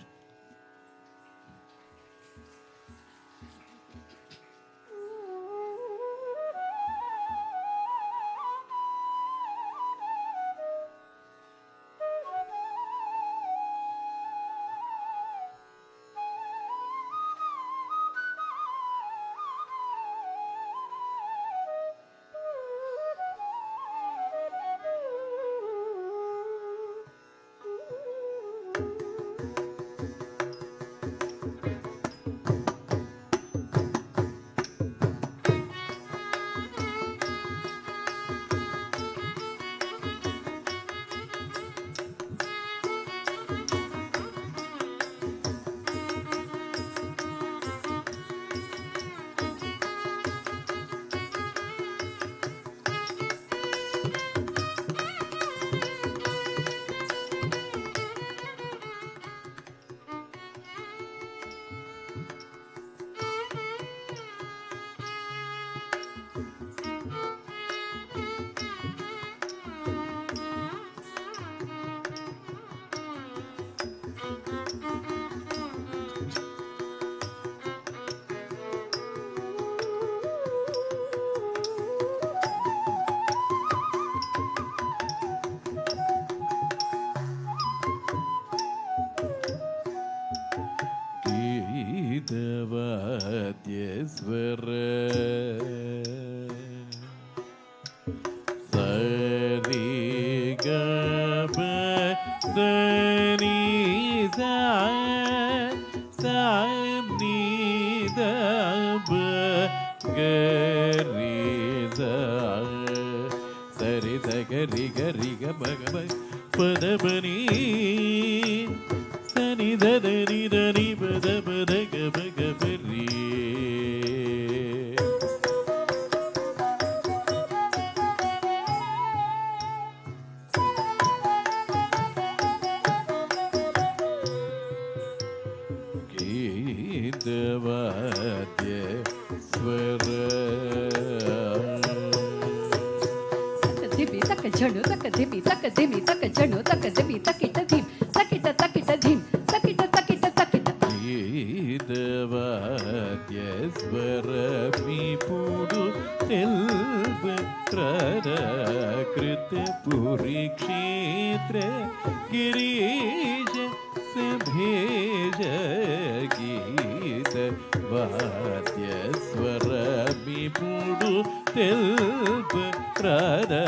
Speaker 3: NATYASWAR Sari Gaba Dani Sa Samni Daba Gari Sa Sari Sagari Gari Gaba Gaba Padabani Sani Dadani Dani Padabada Gaba Gabari NATYASWAR
Speaker 1: Dibi taka jhanu taka dibi taka dimi taka jhanu taka dibi takita dim takita takita dim takita takita takita
Speaker 3: NATYASWAR Vipudu Telva Prada Kritipuri Kshetra Girisha Sabhesha Gita NATYASWAR Vipudu Telva Prada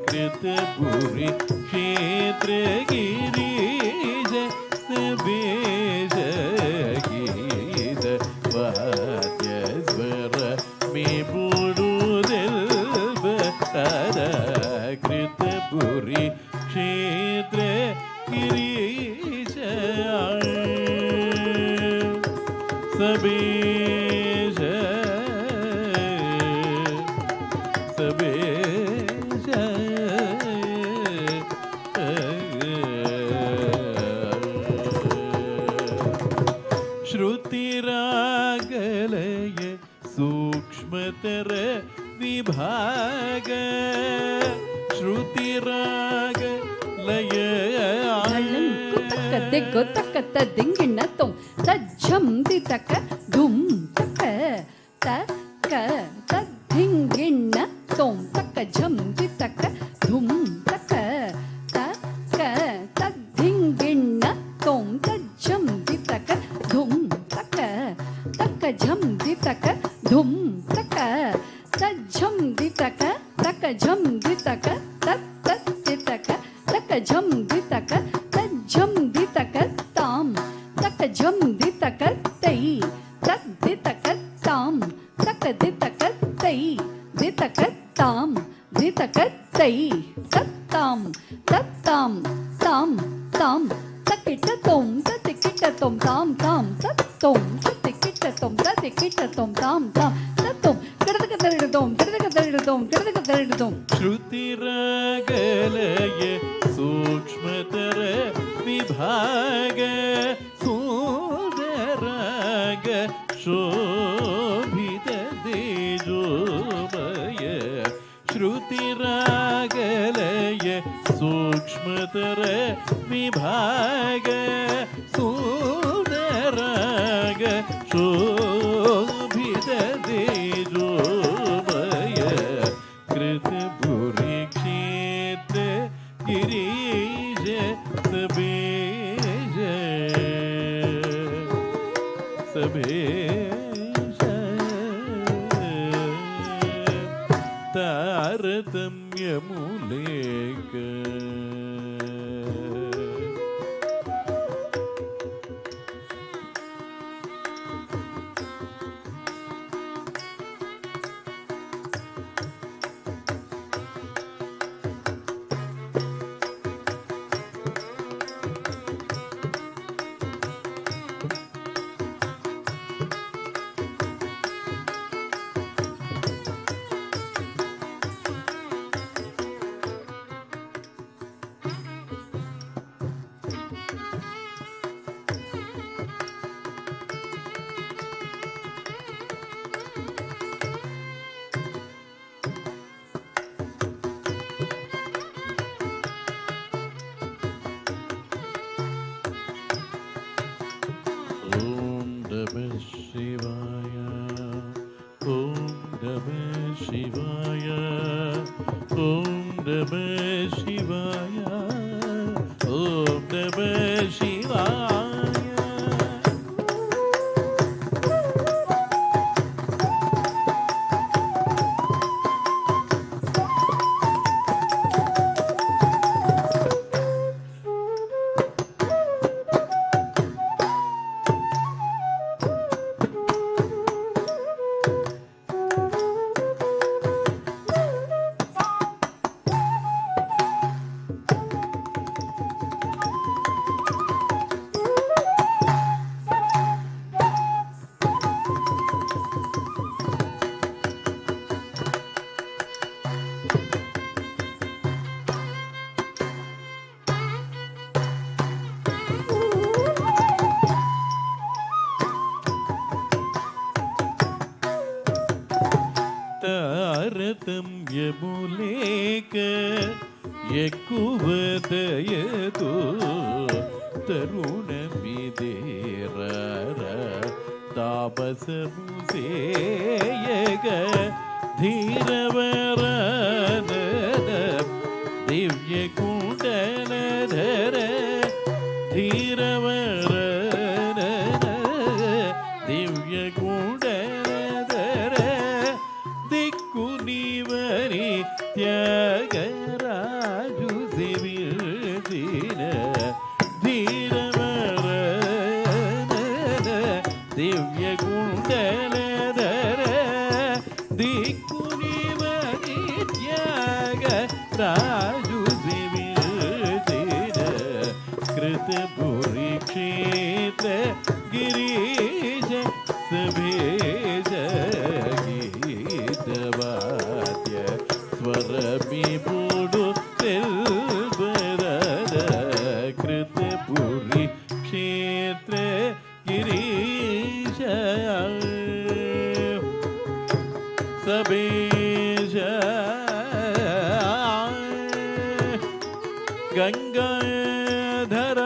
Speaker 3: Kritipuri Kshetra Girisha Sabhesha Gita NATYASWAR Vipudu Telva Prada Kritipuri Kshetra Girisha Sabhesha Sabhesha Shruti Ragalaya Sukshmatara Vibhaga Shruti Ragalaya
Speaker 1: Dhalanku taka deggo taka ta dingina tom tajham di taka dhum taka taka ta dingina tom taka jham di taka dhum taka taka ta dingina tom tajham di taka dhum taka taka jham di taka dhum taka tajham di taka taka jham di taka tat tat di taka taka jham di taka tajham di taka tam taka jham di taka tai tom tam tam tatom tatikita tom tam tam tatom kadadakadaridom kadadakadaridom
Speaker 3: Shruti ragalaye sukshmatara vibhaga sundaraga shobhita dejomaya Shruti ragalaye sukshmatara vibhaga sundaraga shobhita dejomaya kriti bhuri kshetra girija sabeja तारतम्यमुलेक ತಾರತಮ್ಯಮುಲೇಕ ఎక్కువదయతో తరుణమిదేరర తాపసము సేయగ ధీరవరన దివ్య కుండలధర ధీరవరన దివ్య కుండలధర దిక్కు నీవరి త్యాగరాజు శివిర్జిన ధీరవరన దివ్య కుండలధర దిక్కు నీవరి త్యాగరాజు శివిర్జిన కృతభురి క్షేత్ర గిరీశ సభేజ గీతవాద్య స్వరమిపుడు తెల్బరద కృతభురి క్షేత్ర గిరీశ సభేజ Gangadhara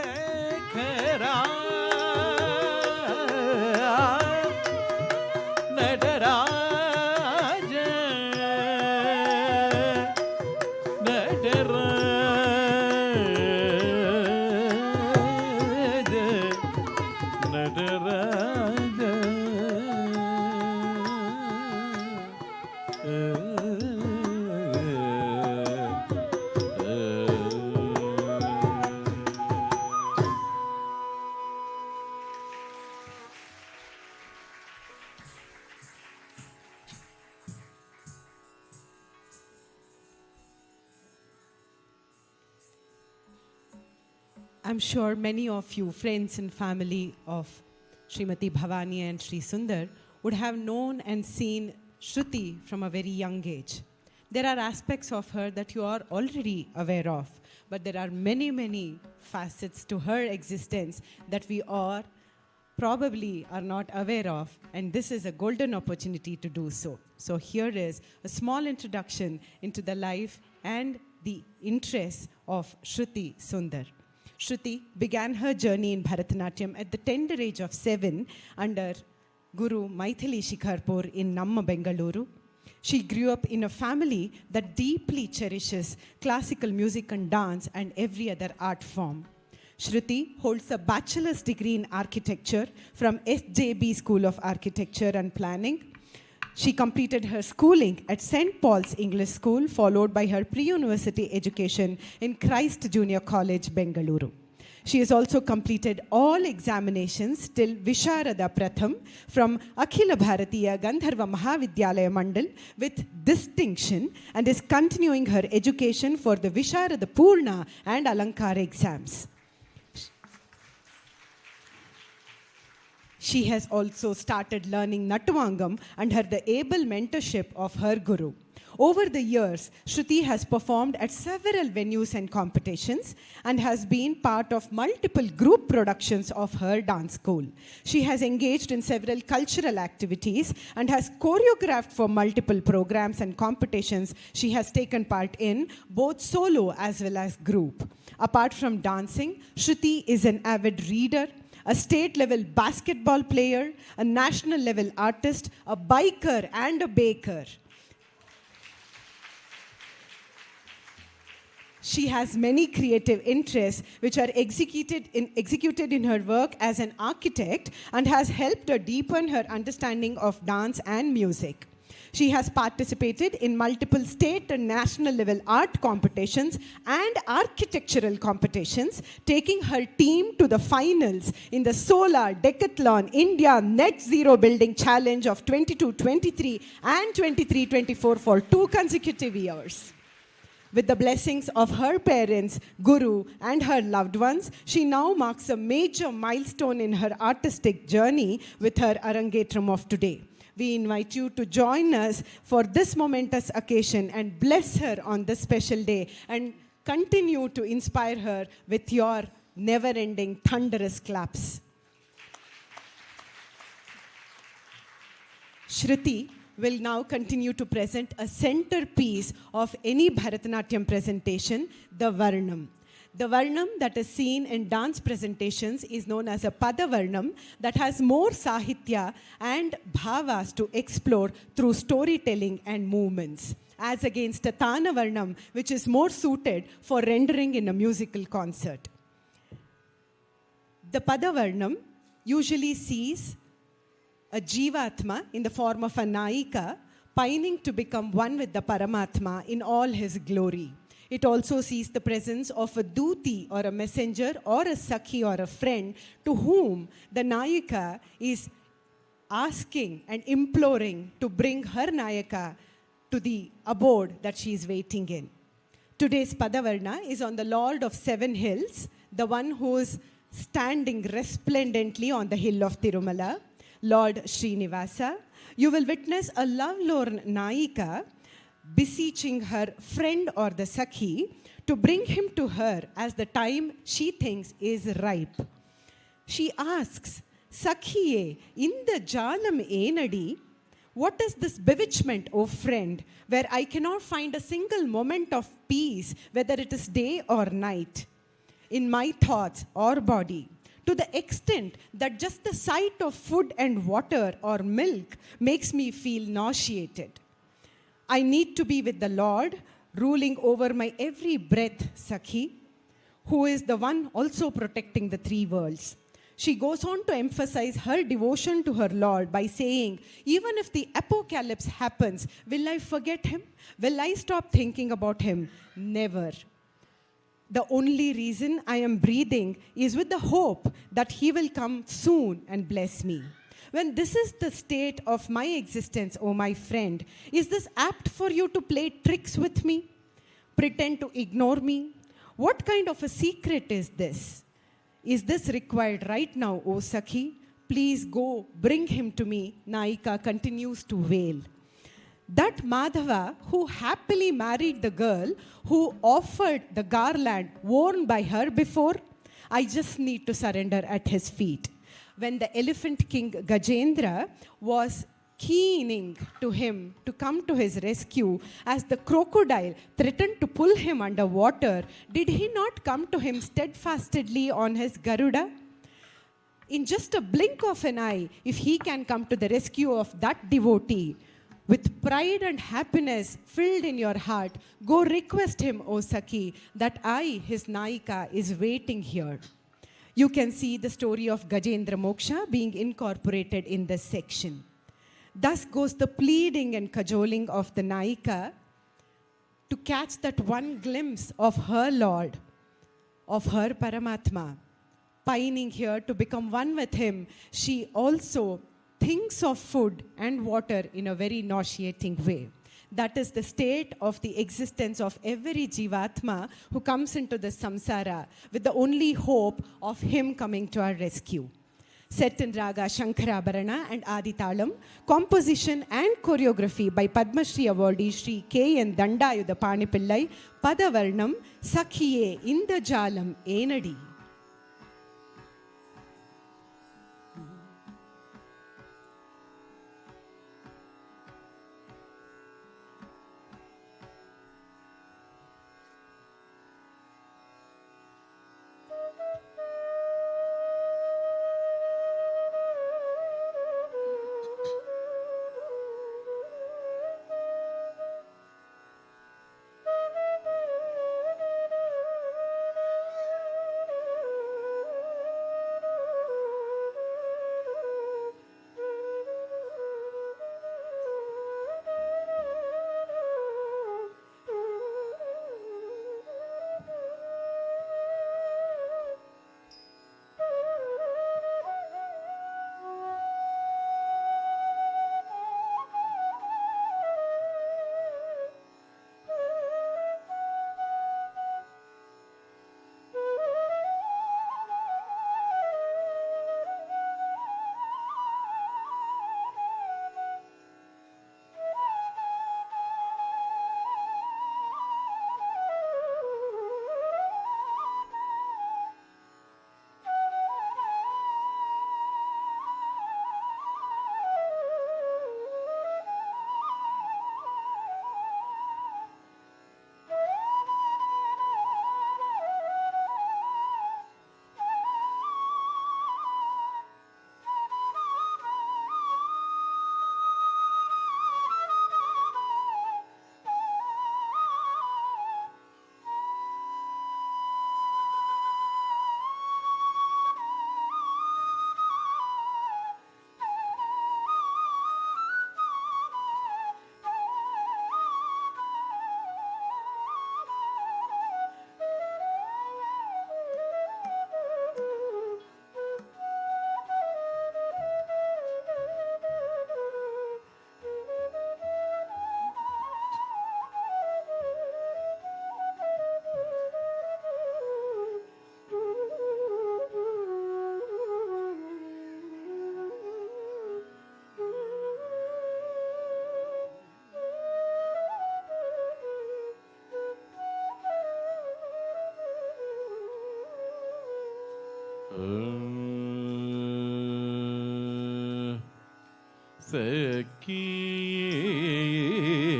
Speaker 3: శశిశేఖరా Nataraja Nataraja Nataraja
Speaker 2: I'm sure many of you, friends and family of Srimati Bhavani and Shri Sundar, would have known and seen Shruthi from a very young age. There are aspects of her that you are already aware of, but there are many, many facets to her existence that we are probably are not aware of, and this is a golden opportunity to do so. So here is a small introduction into the life and the interests of Shruthi Sunder. Shruthi began her journey in Bharatanatyam at the tender age of 7 under Guru Mythily Shikarpur in Namma, Bengaluru. She grew up in a family that deeply cherishes classical music and dance and every other art form. Shruthi holds a bachelor's degree in architecture from SJB School of Architecture and Planning. She completed her schooling at St. Paul's English School, followed by her pre-university education in Christ Junior College, Bengaluru. She has also completed all examinations till Visharada Pratham from Akhila Bharatiya Gandharva Mahavidyalaya Mandal with distinction and is continuing her education for the Visharada Purna and Alankara exams. She has also started learning Natvangam under the able mentorship of her guru. Over the years, Shruthi has performed at several venues and competitions and has been part of multiple group productions of her dance school. She has engaged in several cultural activities and has choreographed for multiple programs and competitions she has taken part in, both solo as well as group. Apart from dancing, Shruthi is an avid reader, a state-level basketball player, a national-level artist, a biker, and a baker. She has many creative interests which are executed in her work as an architect and has helped her deepen her understanding of dance and music. She has participated in multiple state and national level art competitions and architectural competitions, taking her team to the finals in the Solar Decathlon India Net Zero Building Challenge of 22-23 and 23-24 for 2 consecutive years. With the blessings of her parents, Guru, and her loved ones, she now marks a major milestone in her artistic journey with her Arangetram of today. We invite you to join us for this momentous occasion and bless her on this special day and continue to inspire her with your never-ending thunderous claps. Shruthi will now continue to present a centerpiece of any Bharatanatyam presentation, the varnam. The varnam that is seen in dance presentations is known as a pada varnam that has more sahitya and bhavas to explore through storytelling and movements, as against a tana varnam which is more suited for rendering in a musical concert. The pada varnam usually sees a jivatma in the form of a naika pining to become one with the Paramatma in all his glory. It also sees the presence of a duti or a messenger or a sakhi or a friend to whom the Nayika is asking and imploring to bring her Nayaka to the abode that she is waiting in. Today's Padavarna is on the Lord of 7 hills, the one who is standing resplendently on the hill of Tirumala, Lord Srinivasa. You will witness a lovelorn Nayika beseeching her friend or the Sakhi to bring him to her as the time she thinks is ripe. She asks, Sakhiye, inda jalam enadi, what is this bewitchment, O friend, where I cannot find a single moment of peace, whether it is day or night, in my thoughts or body, to the extent that just the sight of food and water or milk makes me feel nauseated. I need to be with the Lord, ruling over my every breath, Sakhi, who is the one also protecting the 3 worlds. She goes on to emphasize her devotion to her Lord by saying, even if the apocalypse happens, will I forget him? Will I stop thinking about him? Never. The only reason I am breathing is with the hope that he will come soon and bless me. When this is the state of my existence, O my friend, is this apt for you to play tricks with me? Pretend to ignore me? What kind of a secret is this? Is this required right now, O Sakhi? Please go, bring him to me. Naika continues to wail. That Madhava, who happily married the girl who offered the garland worn by her before, I just need to surrender at his feet. When the elephant king Gajendra was keening to him to come to his rescue as the crocodile threatened to pull him under water, did he not come to him steadfastly on his Garuda? In just a blink of an eye, if he can come to the rescue of that devotee, with pride and happiness filled in your heart, go request him, O Sakhi, that I, his Naika, is waiting here. You can see the story of Gajendra Moksha being incorporated in this section. Thus goes the pleading and cajoling of the Naika to catch that one glimpse of her Lord, of her Paramatma. Pining here to become one with him, she also thinks of food and water in a very nauseating way. That is the state of the existence of every Jivatma who comes into the samsara with the only hope of him coming to our rescue. Set in Raga Shankarabharana and Aditalam, composition and choreography by Padma Shri awardee Shri K. N. Dandayuda Panipillai, Padavarnam, Sakhiye Indajalam Enadi.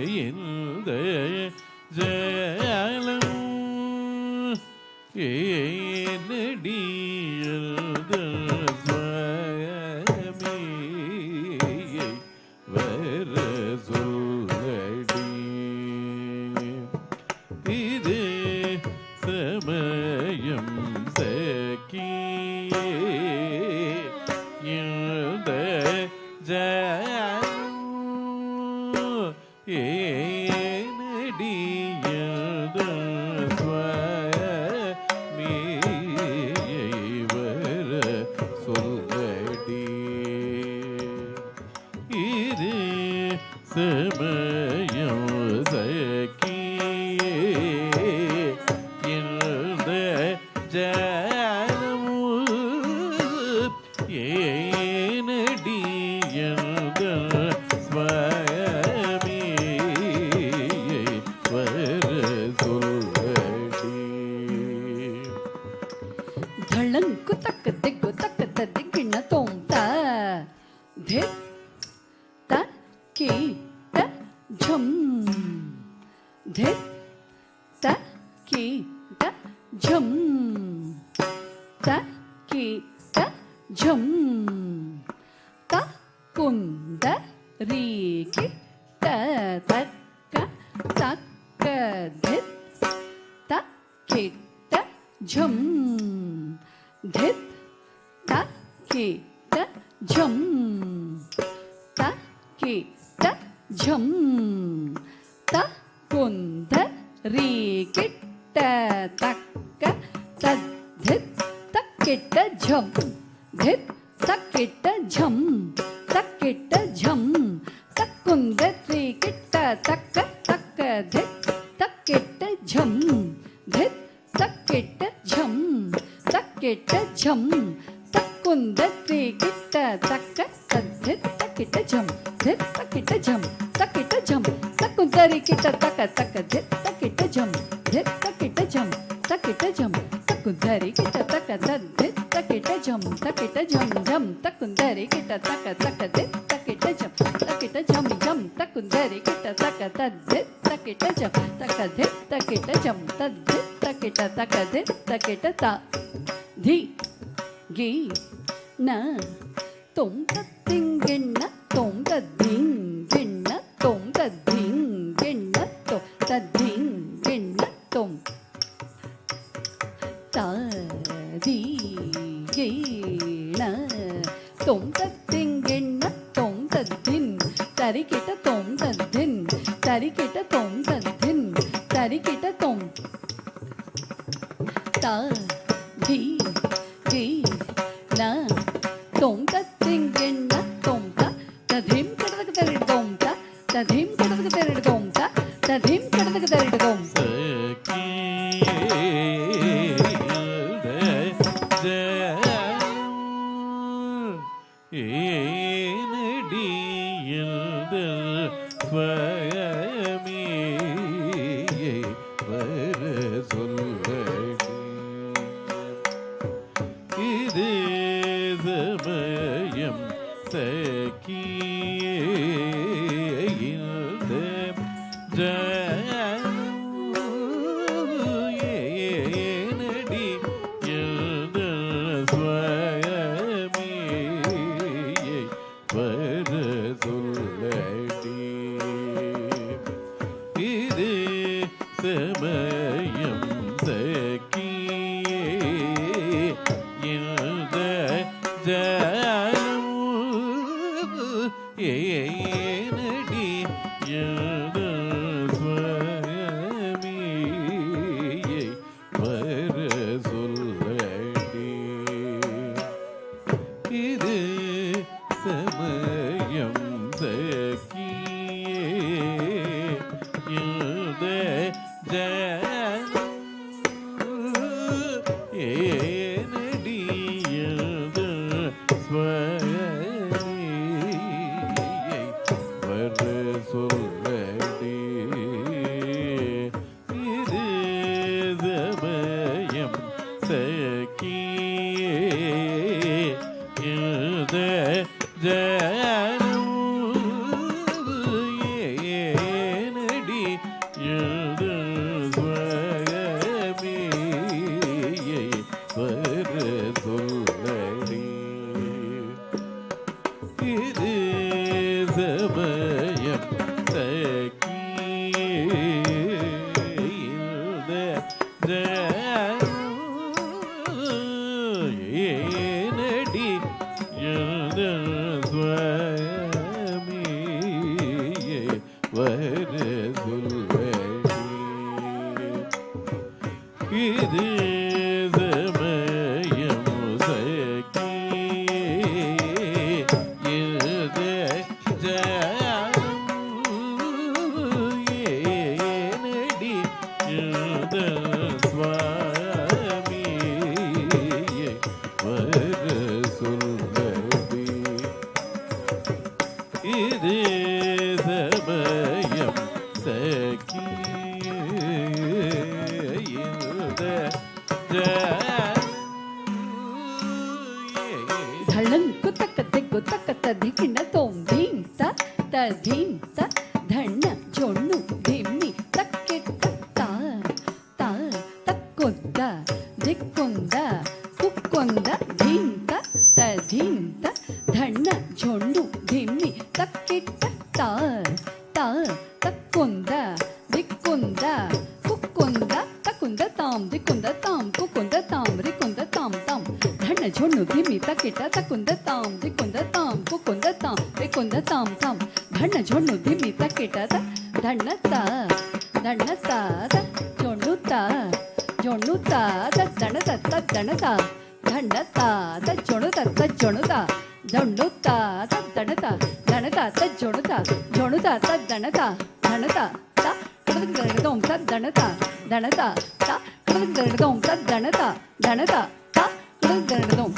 Speaker 3: Sakhiinde jalam enadiyalda swami varasuladi ide samayam sakhiinde jalam enadiyalda swami varasuladi ide samayam sakhiinde
Speaker 1: தளங்கு தக்க திக்கு தக்க திக்கின தோம் த தி த கி த ஜம் தி த கி த ஜம் த கி த ஜம் த குந்த ரீ கி த தக்க தக்க தித் த கி த ஜம் தித் த கி த ஜம் த கி த ஜம் த குந்த ரீ கிட்ட தக்க தத்தித் தக்கிட்ட ஜம் தித் தக்கிட்ட ஜம் தக்கிட்ட ஜம் தக்குந்த ரீ கிட்ட தக்க தக்க தித் தக்கிட்ட ஜம் தித் தக்கிட்ட ஜம் தக்கிட்ட ஜம் தக்குந்த ரீ கிட்ட தக்க தத்தித் தக்கிட்ட ஜம் தித் தக்கிட்ட ஜம் தக்கிட்ட ஜம் தக்குந்த ரீ கிட்ட தக்க தக்க தித் தக்கிட்ட ஜம் தித் தக்கிட்ட ஜம் தக்கிட்ட ஜம் தக்குந்தரி கிட்ட தக்க தத்தித் தக்கிட்ட ஜம் தக்கிட்ட ஜம் ஜம் தக்குந்தரி கிட்ட தக்க தக்க தித் தக்கிட்ட ஜம் தக்கிட்ட ஜம் ஜம் தக்குந்தரி கிட்ட தக்க தத்தித் தக்கிட்ட ஜம் தக்க தித் தக்கிட்ட ஜம் தத்தித் தக்கிட்ட தக்க தித் தக்கிட்ட த தி கி ந தொம் தத்திங்கிண்ண தொம் தத்திங்கிண்ண தொம் தத்திங்கிண்ண தொம் தத்திங்கிண்ண தொம் த தி கி ந தொம் தத்திங்கிண்ண தொம் தத்தின் தரிக்கிட்ட தொம் தத்தின் தரிக்கிட்ட தொம் தத்தின் தரிக்கிட்ட தொம் த தி கி ந தொம் தத்திங்கிண்ண தொம் த ததிம் கிடதுக்கு தரிடு தொம் த ததிம் கிடதுக்கு தரிடு தொம் த ததிம் கிடதுக்கு தரிடு தொம் ದಿಕ್ಕುಂದ ಕುಕ್ಕೊಂದ ಧಿಂತ ಧಿಂತ ಧಣ್ಣ ಜೊಂಡು ಧಿಮ್ಮಿ ತಕ್ಕಿಟ್ಟ ತ ತಕ್ಕೊಂದ ದಿಕ್ಕುಂದ ಕುಕ್ಕೊಂದ ತಕುಂದ ತಾಮ್ ದಿಕ್ಕುಂದ ತಾಮ್ ಕುಕ್ಕೊಂದ ತಾಮ್ ರಿಕುಂದ ತಾಮ್ ತಾಮ್ ಧಣ್ಣ ಜೊಂಡು ಧಿಮ್ಮಿ ತಕ್ಕಿಟ್ಟ ತಕುಂದ ತಾಮ್ ದಿಕ್ಕುಂದ ತಾಮ್ ಕುಕ್ಕೊಂದ ತಾಮ್ ರಿಕುಂದ ತಾಮ್ ತಾಮ್ ಧಣ್ಣ ಜೊಂಡು ಧಿಮ್ಮಿ ತಕ್ಕಿಟ್ಟ ಧಣ್ಣ ತ ಜೊಂಡು ತ ದಣ ದಣತ ದಂಡ ಜೊಣುತ ಜೊಣುತ ದೊಂಡುತ್ತ ದಣತ ದಣತ ಜೊಣುತ ದಣತ ದಣತ ದಣದೋಂ ದಣತ ದಣತ ದಣದೋಂ ದಣತ ದಣತ ದಣದೋಂ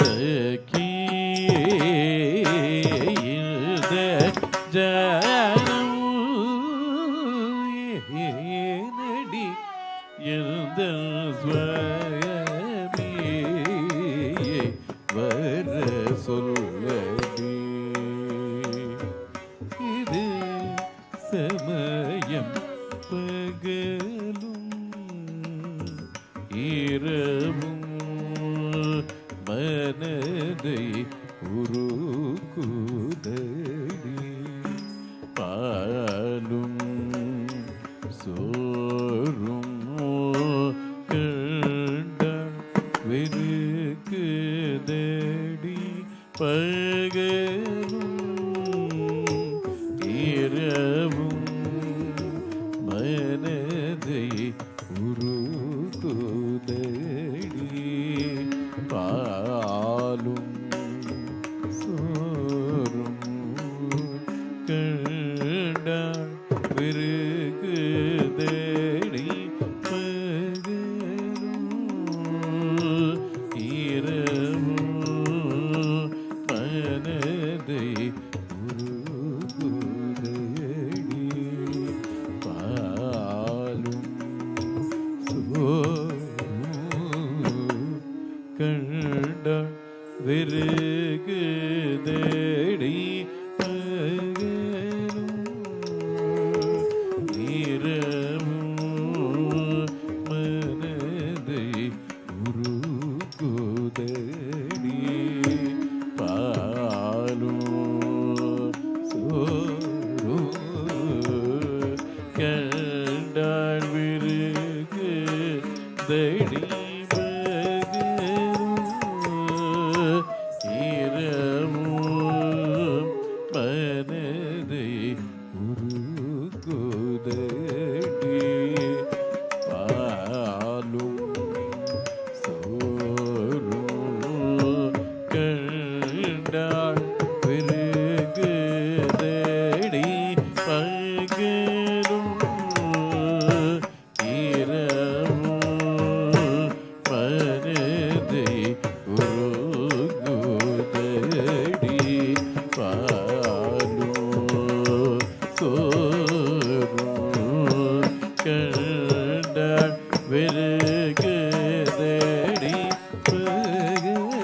Speaker 3: சமயம் பகலும் இரவும் மனதை உருக்குதடி பாலும் சோறும் கண்டால் வெறுக்குதடி பகலும் இரவும் மனதை உருக்குதடி பாலும் சோறும் கண்டால் வெறுக்குதடி பகலும் இரவும் மனதை உருகுதடி பாலும் சோறும் கண்டால் வெறுகுதடி பகலும் இரவும் மனதை உருகுதடி பாலும் சோறும் கண்டால் வெறுகுதடி பகலும் இரவும் மனதை உருகுதடி பாலும் சோறும் கண்டால் வெறுகுதடி பகலும் இரவும் மனதை உருகுதடி பாலும் சோறும் கண்டால் வெறுகுதடி பகலும்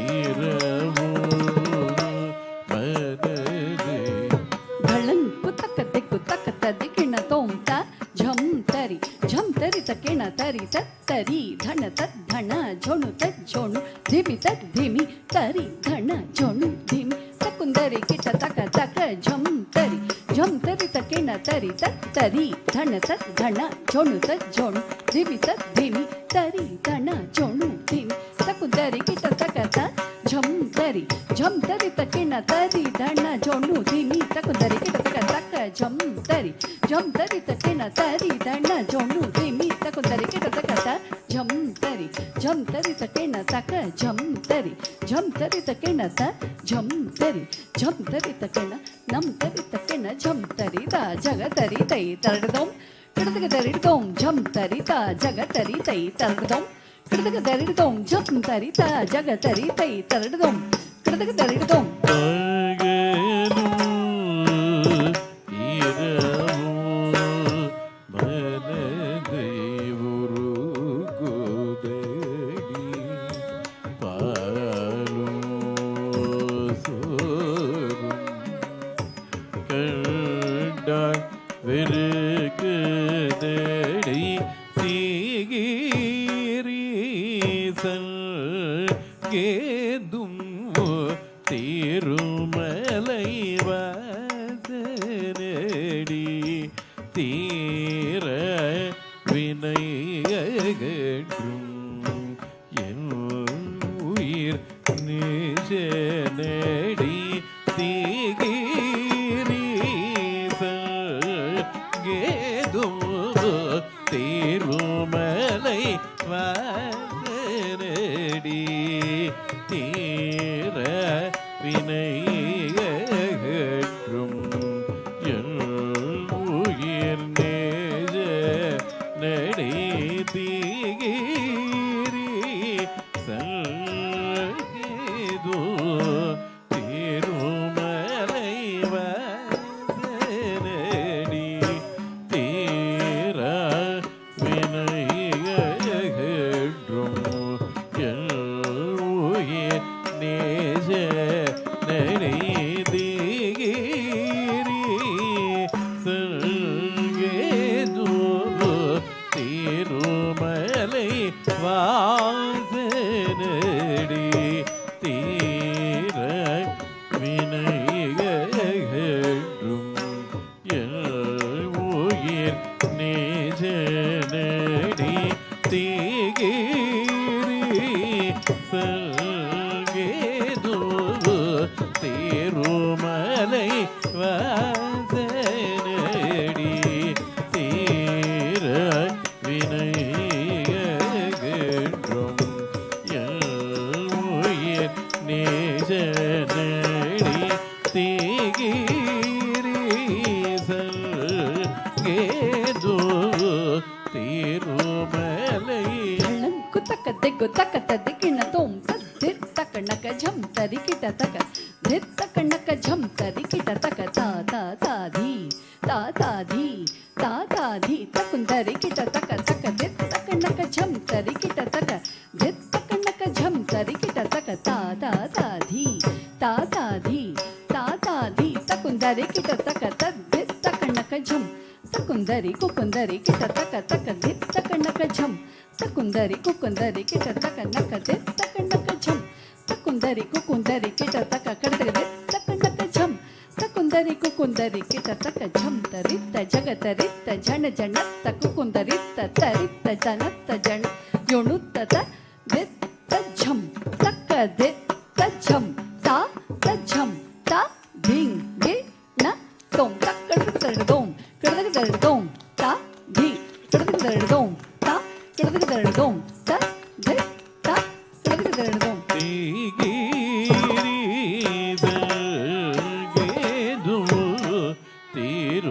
Speaker 3: இரவும் மனதை
Speaker 1: ಗಳಂಕು ತಕ್ಕ ದಿಕ್ಕಿಣ ತೋಂತ ಝಂ ತರಿ ತಕ್ಕಿಣ ತರಿ ತರಿ ಧಣ ಧಣ ಜೊಣು ಜೊಣು ಧಿಮಿ ತರಿ ಧಣ ಜೊಣು ಧಿಮಿ ತಕ್ಕುಂದರಿ ಕಿಟ ತಕ ಝಂ ತರಿ ತಕ್ಕಿಣ ತರಿ ತರಿ ಧಣ ಜೊಣು ಜೊಣು ಧಿಮಿ ತರಿ ಧಣ ಜೊಣು ಧಿಮಿ ತಕ್ಕುಂದರಿ ಕಿಟ ತಕ ಝಂ ತರಿ ತಕ್ಕಿಣ ತರಿ ಧಣ ಜೊಣು ಧಿಮಿ ತಕ್ಕುಂದರಿ ಕಿಟ ತಕ ಝಂ ತರಿ ತಕ್ಕಿಣ ತರಿ ಧಣ ಜೊಣು ಧಿಮಿ ತಕ್ಕುಂದರಿ ಕಿಟ ತಕ ಝಂ ತರಿ ತಕ್ಕಿಣ ತಕ ಝಂ ತರಿ ತಕ್ಕಿಣ ಝಂ ತರಿ ತಕ್ಕಿಣ ನಮ್ ತರಿ ತಕ್ಕಿಣ ಝಂ ತರಿ ತ ಜಗ ತರಿ ತೈ ತರಡದೋಂ ಕಿಡತಕ ತರಿಡದೋಂ ಝಂ ತರಿ ತ ಜಗ ತರಿ ತೈ ತರಡದೋಂ ಕಿಡತಕ ತರಿಡದೋಂ ಝಂ ತರಿ ತ ಜಗ ತರಿ ತೈ ತರಡದೋಂ ಕಿಡತಕ ತರಿಡದೋಂ
Speaker 3: வெறுகுதடி சீ வினையகற்றும் என் உயிர் நிஜ நடி தீகீரீசேதும் திருமலை வாசனடி தீர வினையகற்றும் என் உயிர் நேஜ நடி தீகீரி சங்கேது திருமலை வாசனடி தீர வினையகற்றும் என் உயிர் நேஜ நடி தீகீரி சங்கேது திருமலை வாசனடி தீர வினையகற்றும் என் உயிர் நிஜ நடி தீகீரி சங்கேது திருமலை வாசனடி தீர வினையகற்றும் என் உயிர் நிஜ நடி தீகீரி சங்கேது திருமலை
Speaker 1: குத்தக்க தெக்கு தக்கத்த திக்கின தோம் தித்த கண்ணக்க ஜம் தரி கிட்ட தக்க தித்த கண்ணக்க ஜம் தரி கிட்ட தக்க தா தா தாதி தா தாதி தா தாதி தக்குந்தரி கிட்ட தக்க தக்க தித்த கண்ணக்க ஜம் தரி கிட்ட தக்க தித்த கண்ணக்க ஜம் தரி கிட்ட தக்க தா தா தாதி தா தாதி தா தாதி தக்குந்தரி கிட்ட தக்க தித்த கண்ணக்க ஜம் தக்குந்தரி குக்குந்தரி கிட்ட தக்க தக்க தித்த கண்ணக்க ஜம் தக்குந்தரி குக்குந்தரி கிட்ட தக்க நக்க தித்த கண்ணக்க ஜம் தக்குந்தரி குக்குந்தரி கிட்ட தக்க கடதரி தித்த கண்ணக்க ஜம் தக்குந்தரி குக்குந்தரி கிட்ட தக்க ஜம் தரித்த ಜಗತರಿತ್ತ ಜನ ಜಣತ್ತ ಕುಕುಂದರಿತ್ತ ತರಿತ್ತ ಜನತ್ತ ಜಣ ಯೊಣುತ್ತ ದಿತ್ತ ಝಂ ತಕ್ಕ ದಿತ್ತ ಝಂ ತಾ ತ ಝಂ ತಾ ಧಿಂಗ್ ಗೆ ನ ತೋಂ ತಕ್ಕಡ ತರಡೋಂ ಕಡದಗ ತರಡೋಂ ತಾ ಧಿ ಕಡದಗ ತರಡೋಂ ತಾ ಕಡದಗ ತರಡೋಂ ತ ಧಿ ತಾ ಕಡದಗ ತರಡೋಂ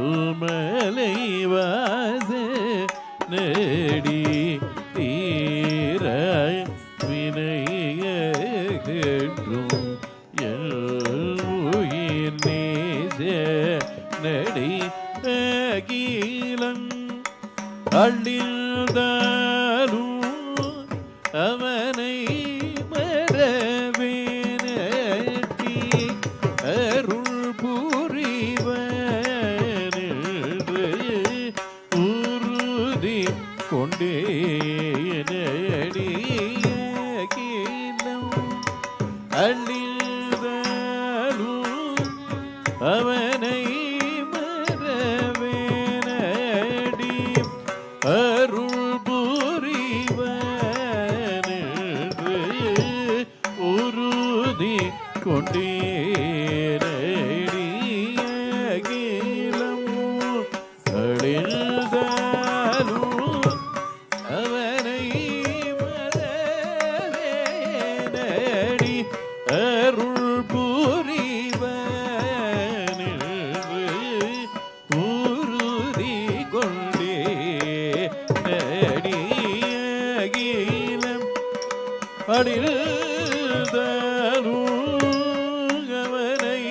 Speaker 3: திருமலை வாசனடி தீர வினையகற்றும் என் உயிர் நேச நடி அகிலம் அள்ளில்தாரும் அவனை மறவேனட்டி அருள் புரிவனென்று உறுதி கொண்டேனடி அகிலம் அள்ளில்தாரும் அவனை மறவேனடி அருள் புரிவனென்று உறுதி கொண்டேனடி அகிலம் அழிந்தாலும் அவனை மறவேனடி அருள் புரிவனென்று உறுதி கொண்டேனடி அகிலம் அழிந்தாலும் அவனை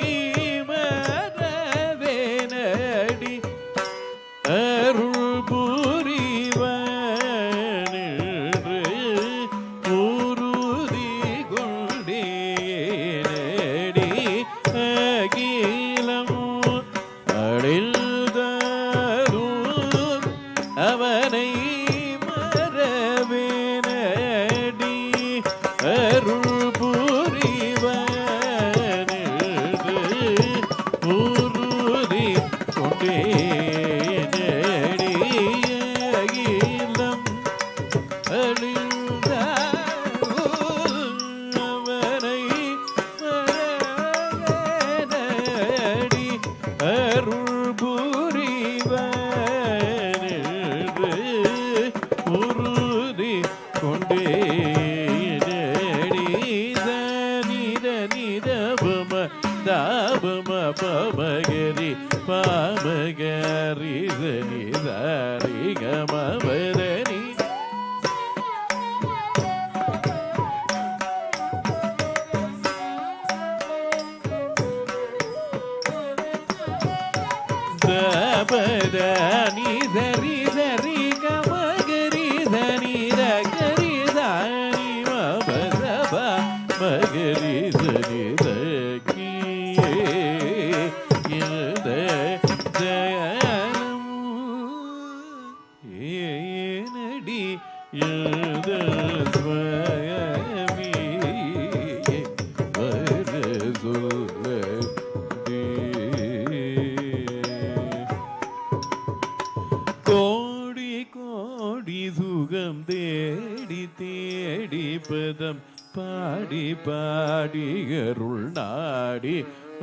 Speaker 3: மறவேனடி அருள் புரிவனென்று உறுதி கொண்டேனடி அகிலம் அழிந்தாலும் அவனை மறவேனடி அருள் கோடி கோடி சுகம் தேடி தேடி பதம் பாடி பாடி அருள் நாடி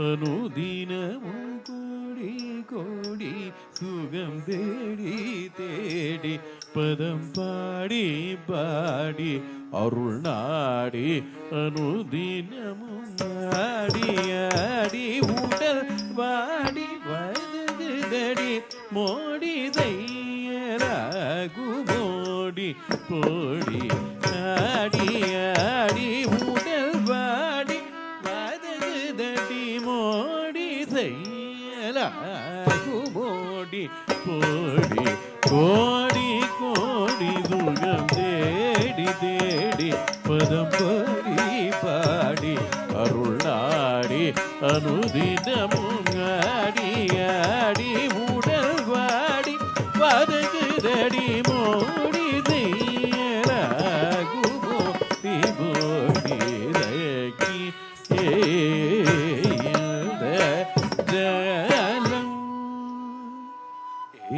Speaker 3: அனுதினமும் கோடி கோடி சுகம் தேடி தேடி பதம் பாடி பாடி அருள் நாடி அனுதினமும் ஆடி ஆடி உடல் வாடி வருகுதடி மோடி தையராகு மோடி போடி ஆடி ஆடி உடல் வாடி வருகுதடி மோடி தையராகு மோடி போடி கோடி கோடி துகம் தேடி தேடி பதம் பாடி பாடி அருள் நாடி அனுதினமும் ஆடி ஆடி உடல் வாடி பதகுதடி மோடி செய்யராகு மோடி போடி ரகி ஜலம்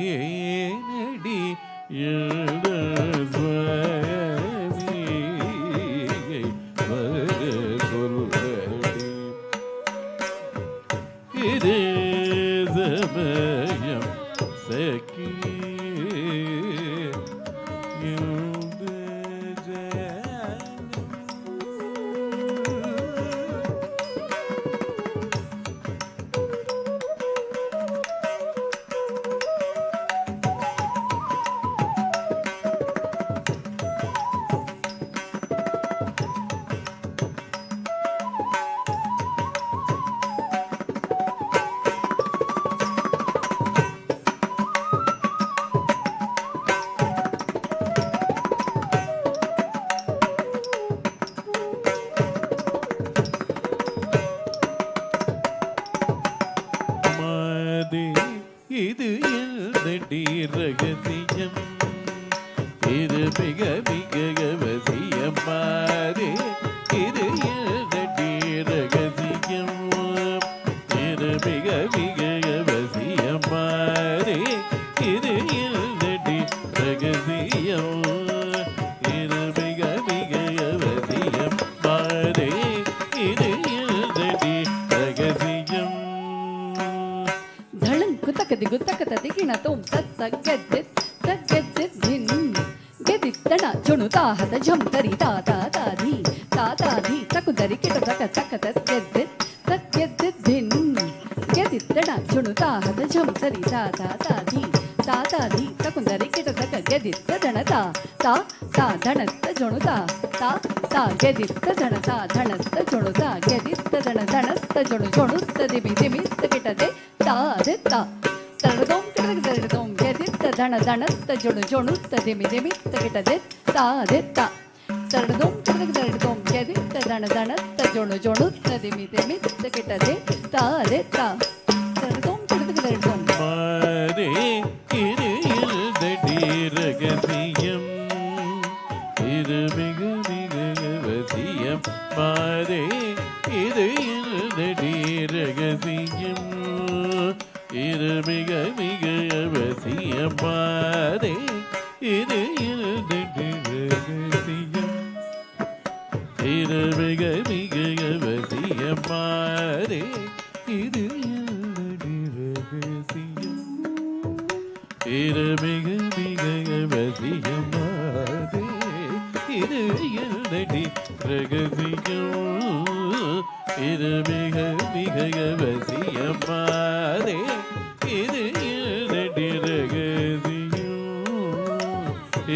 Speaker 3: ஏனடி இது சமயம் சகி இது எல்தடி ரகசியம் இது மிக மிக அவசியம் மாறே இது எல்தடி ரகசியம் இது மிக மிக அவசியம் மாறே இது எல்தடி ரகசியம் இது மிக மிக அவசியம் மாறே இது எல்தடி ரகசியம்
Speaker 1: குத்தக்கதி குத்தக்கத திகிண தோம் தத்த கெத்தித் தக்கெத்தித் தின் கெதித்தன ಜುಣು ತಾಹತ ಝಂ ತರಿ ತಾತಾದಿ ತಾತಾದಿ ತಕುದರಿ ಕಿಟ ತಕ ತಕ ತಕ್ಕೆದ್ದೆ ಧಿನ್ ಗೆದಿತ್ತಡ ಜುಣು ತಾಹತ ಝಂ ತರಿ ತಾತಾದಿ ತಾತಾದಿ ತಕುದರಿ ಕಿಟ ತಕ ಗೆದಿತ್ತ ದಣತ ತಾ ತಾ ದಣತ್ತ ಜುಣು ತಾ ತಾ ಗೆದಿತ್ತ ದಣತ ದಣತ್ತ ಜುಣು ತಾ ಗೆದಿತ್ತ ದಣ ದಣತ್ತ ಜುಣು ಜುಣುತ್ತ ದಿಮಿ ದಿಮಿತ್ತ ಕಿಟದೆ ತಾದೆ ತಾ ತರದೋಂ ಕಿಟದೋಂ ಗೆದಿತ್ತ ದಣ ದಣತ್ತ ಜುಣು ಜುಣುತ್ತ ದಿಮಿ ದಿಮಿತ್ತ ಕಿಟದೆ ತಾದೆ ತಾ ತರದೋಂ ಕಿಟದೋಂ ಗೆದಿತ್ತ ದಣ ದಣತ್ತ ಜುಣು ಜುಣುತ್ತ ದಿಮಿ ದಿಮಿತ್ತ ಕಿಟದೆ ತಾದೆ ತಾ ತರದೋಂ ಕಿಟದೋಂ
Speaker 3: மாறே இது எல்தடி ரகசியம் இது மிக மிக அவசியம் மாறே இது எல்தடி ரகசியம் இது மிக மிக அவசியம் மாறே இது எல்தடி ரகசியம் இது மிக மிக அவசியம் மாறே இது எல்தடி ரகசியம் இது மிக மிக அவசியம் மாறே இது எல்தடி ரகசியம் இது மிக மிக அவசியம் மாறே இது எல்தடி ரகசியம்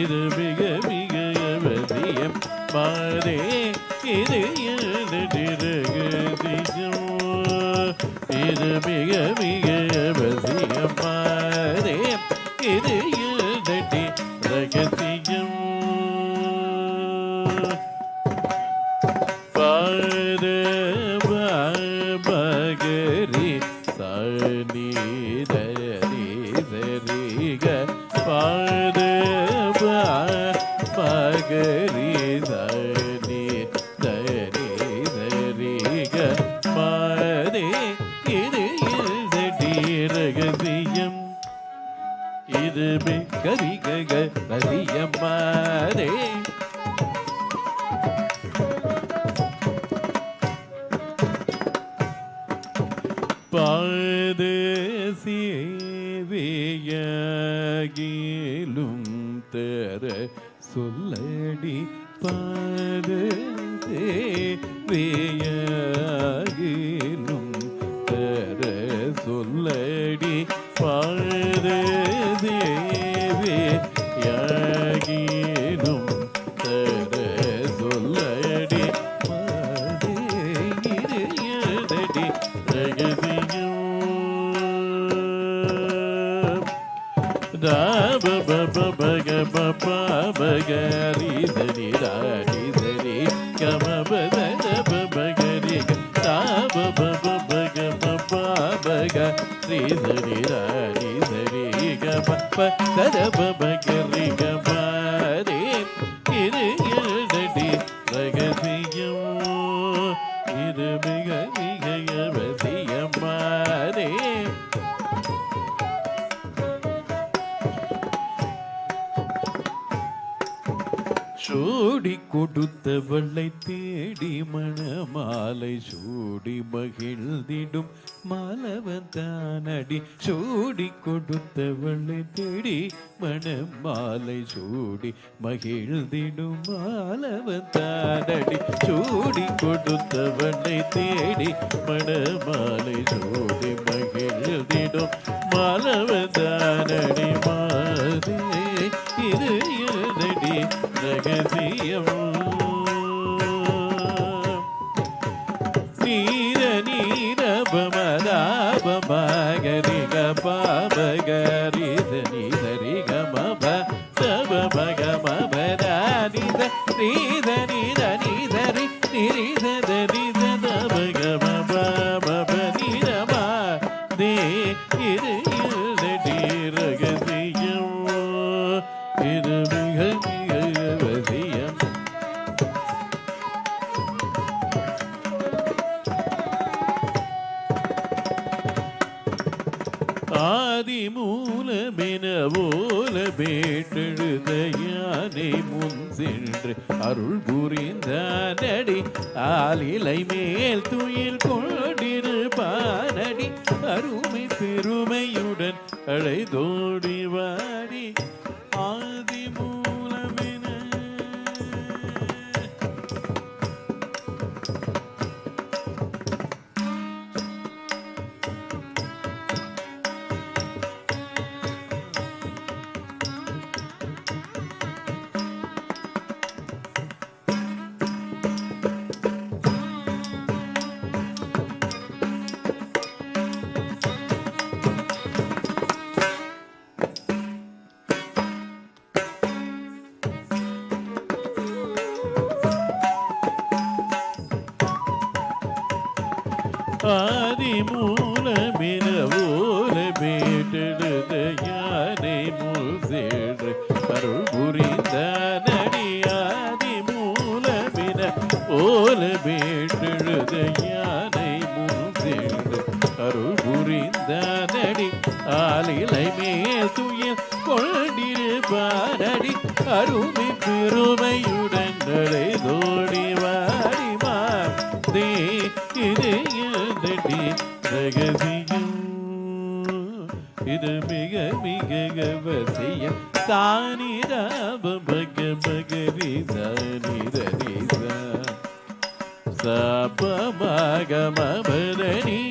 Speaker 3: இது மிக மிக அவசியம் மாறே இது எல்தடி ரகசியம் இது மிக மிக அவசியம் மாறே இது எல்தடி ரகசியம் மகரி சனி தரி சரிக பாத கரி சரி சரி சரி க மாதே இது சடி ரகசியம் இது கரி கக ரசியம் மாதே பாத சேவையாகிலும் தர சொல்லடி பாத சேவையாகிலும் தர சொல்லடி பாத சேவையாகிலும் தர சொல்லடி பாதே இருதடி ரகசியம் da ba ba ba ba ga ba ba ba ga ri da ri da ri da ri ga ma ba da da ba ba ga ri ga da ba ba ba ba ga ba ba ba ga ri da ri da ri da ri ga ba ba da da ba ba ga ri ga ba ri iru irudadi ragasiyam iru miga miga yavasiyamare சூடி கொடுத்தவளை தேடி மணமாலை சூடி மகிழ்ந்திடும் மாலவன் தானடி சூடி கொடுத்தவளை தேடி மணமாலை சூடி மகிழ்ந்திடும் மாலவன் தானடி சூடி கொடுத்தவளை தேடி மணமாலை சூடி மகிழ்ந்திடும் மாலவன் தானடி மாதே இது இருதடி ரகசியம் நீர நீர பமதா பமகரி கபாபகரி தனி தரி கமப தப பகமபதா நித நீத நீத நீதரி நிரித தரி தப கமப பப நீரமா தே இரு இருதடி ரகசியம் இரு மிக அவசியம் ஆதி மூலமென ஓல பேட்டெழுத யானை முன் சென்று அருள் புரிந்தானடி ஆலிலை மேல் துயில் கொண்டிருப்பானடி அருமை பெருமையுடன் அழைதோடி வாடி ஆதி மூலமென ஆதி மூலமென ஓல பேட்டெழுத யானை முள் சேன்று அருள் புரிந்தானடி ஆதி மூலமென ஓல பேட்டெழுத யானை முள் சேன்று அருள் புரிந்தானடி ஆலிலை மேல் துயில் கொண்டிருப்பானடி அருமை பெருமையுடன் அழைதோடி வாடி மாதே இது இருதடி ரகசியம் இது மிக மிக அவசியம் தானிரா பக பகரி தானிரரி சப மக மபரணி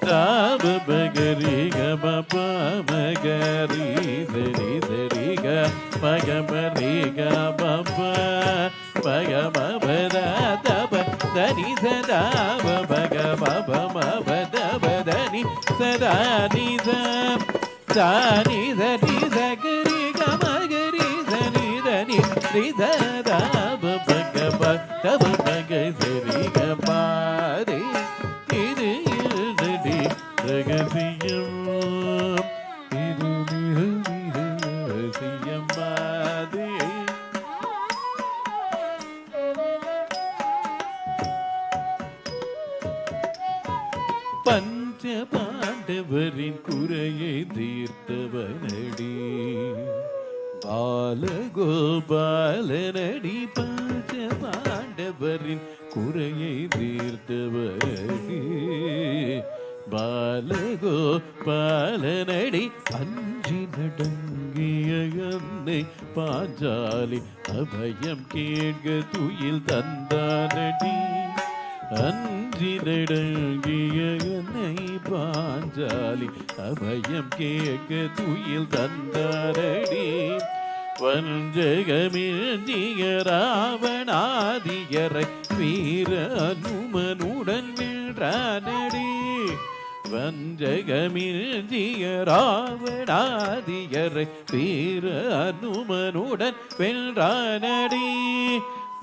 Speaker 3: தாப பகரி கம பமகரி சரி சரி க பகமரி கம பகமபத தப தனி சதாப பகமபமபதபதனி சதா நித தானி சரி சகரி கமகரி சனி தனி ரிததாப பகம தப பக சரி கமாரி இது இருதடி பஞ்ச பாண்டவரின் குறையை தீர்த்தவனடி பாலகோபாலனடி பஞ்ச பாண்டவரின் குறையை தீர்த்தவனடி பாலகோபாலனடி அஞ்சி நடங்கிய என்னை பாஞ்சாலி அபயம் கேட்க துயில் தந்தானடி அஞ்சி நடங்கிய என்னை பாஞ்சாலி அபயம் கேட்க துயில் தந்தானடி வஞ்சகமிழ்ந்திய ராவணாதியரை வீர அனுமனுடன் வென்றானடி வஞ்சகமிழ்ந்திய ராவணாதியரை வீர அனுமனுடன் வென்றானடி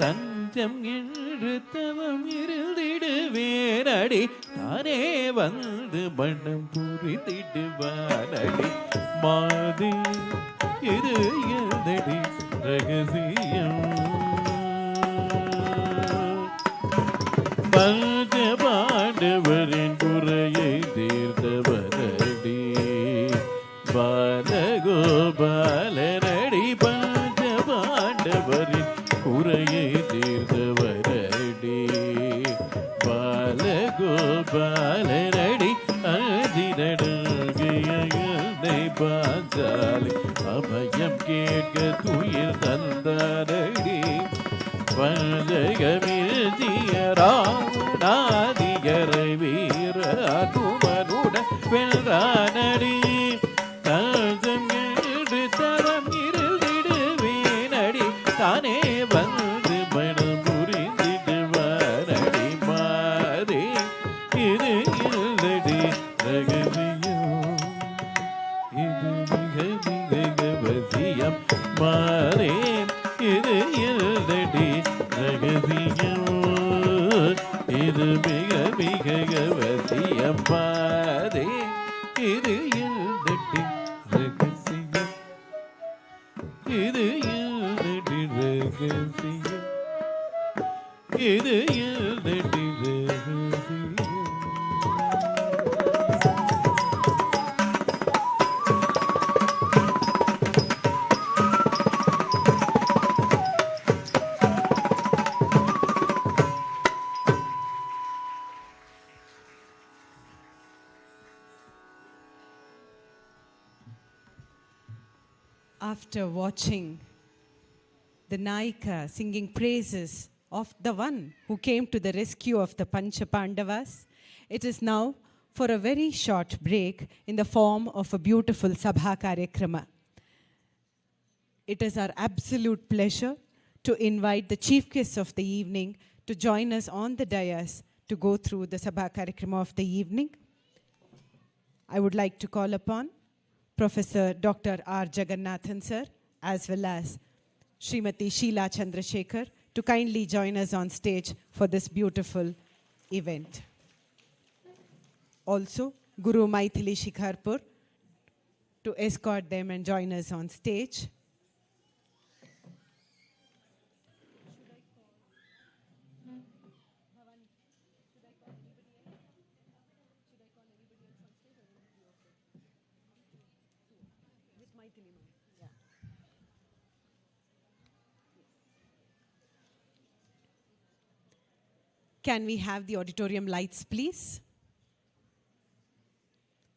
Speaker 3: தஞ்சம் என்று தவம் இருந்திடுவேனடி தானே வந்து மனம் புரிந்திடுவானடி மாதி இது எதடி ரகசியம் பஞ்ச பாண்டவரின் குறையை தீர்த்தவரடி பாலகோபாலனடி பஞ்ச பாண்டவரின் குறையை தீர்த்தவரடி பாலகோபாலனடி அதிரடங்கிய பாஞ்சாலி அபயம் கேட்க துயில் தந்தாரடி வஞ்சகமிழ்ந்திய ராவணாதியரை வீர அனுமனுடன் வென்றானடி தஞ்சம் என்று தரம் இருந்திடுவேனடி தானே வந்து மனம் புரிந்திடுவானடி மாதே இது இல்லடி ரகசியம் இது மிக மிக அவசியம் மாறே இது இல்லடி ரகசியம் இது மிக மிக அவசியம் மாறே இது இல்லடி ரகசியம் இது இல்லடி ரகசியம் இது இல்லடி ரகசியம்.
Speaker 2: After watching the Nayika singing praises of the one who came to the rescue of the Pancha Pandavas, it is now for a very short break in the form of a beautiful Sabha Karyakrama. It is our absolute pleasure to invite the chief guests of the evening to join us on the dais to go through the Sabha Karyakrama of the evening. I would like to call upon Professor Dr. R. Jagannathan sir, as well as Srimati Sheila Chandrasekhar, to kindly join us on stage for this beautiful event. Also, Guru Mythily Shikarpur to escort them and join us on stage. Can we have the auditorium lights, please?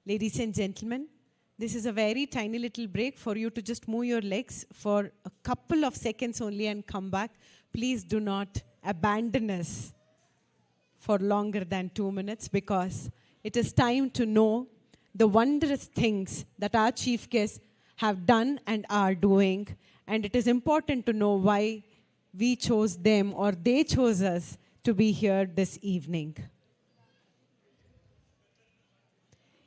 Speaker 2: Ladies and gentlemen, this is a very tiny little break for you to just move your legs for a couple of seconds only and come back. Please do not abandon us for longer than 2 minutes, because it is time to know the wondrous things that our chief guests have done and are doing. And it is important to know why we chose them or they chose us to be here this evening.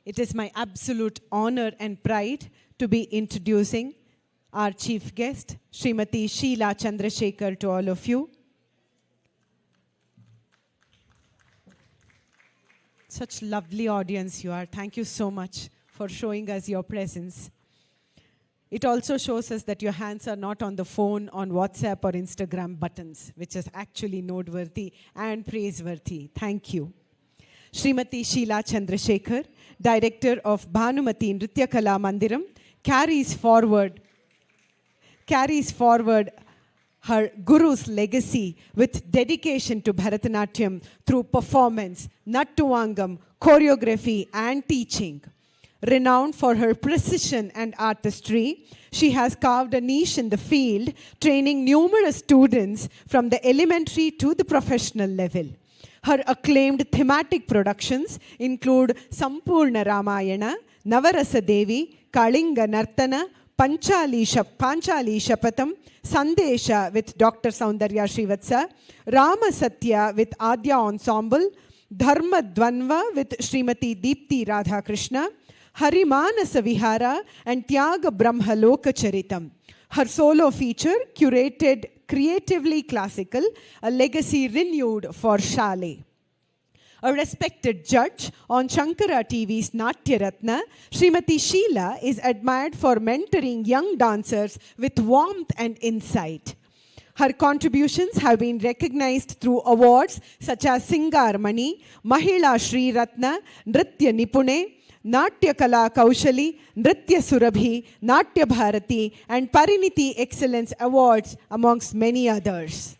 Speaker 2: It is my absolute honor and pride to be introducing our chief guest, Srimati Sheila Chandrasekhar, to all of you. Such lovely audience you are. Thank you so much for showing us your presence. It also shows us that your hands are not on the phone, on WhatsApp or Instagram buttons, which is actually noteworthy and praiseworthy. Thank you. Srimati Sheila Chandrasekhar, Director of Bhanumati Nritya Kala Mandiram, carries forward her guru's legacy with dedication to Bharatanatyam through performance, Nattuvangam, choreography and teaching. Renowned for her precision and artistry, she has carved a niche in the field, training numerous students from the elementary to the professional level. Her acclaimed thematic productions include Sampurna Ramayana, Navarasa Devi, Kalinga Nartana, Panchali Shapatham, Sandesha with Dr. Saundarya Srivatsa, Rama Satya with Adya Ensemble, Dharma Dvanva with Srimati Deepti Radhakrishna, Harimanasa Vihara and Tyaga Brahmaloka Charitam. Her solo feature, curated creatively classical, a legacy renewed for Shale. A respected judge on Shankara TV's Natya Ratna, Srimati Sheila is admired for mentoring young dancers with warmth and insight. Her contributions have been recognized through awards such as Singar Mani, Mahila Shri Ratna, Nritya Nipune, Natya Kala Kaushali, Nritya Surabhi, Natya Bharati and Pariniti Excellence Awards amongst many others.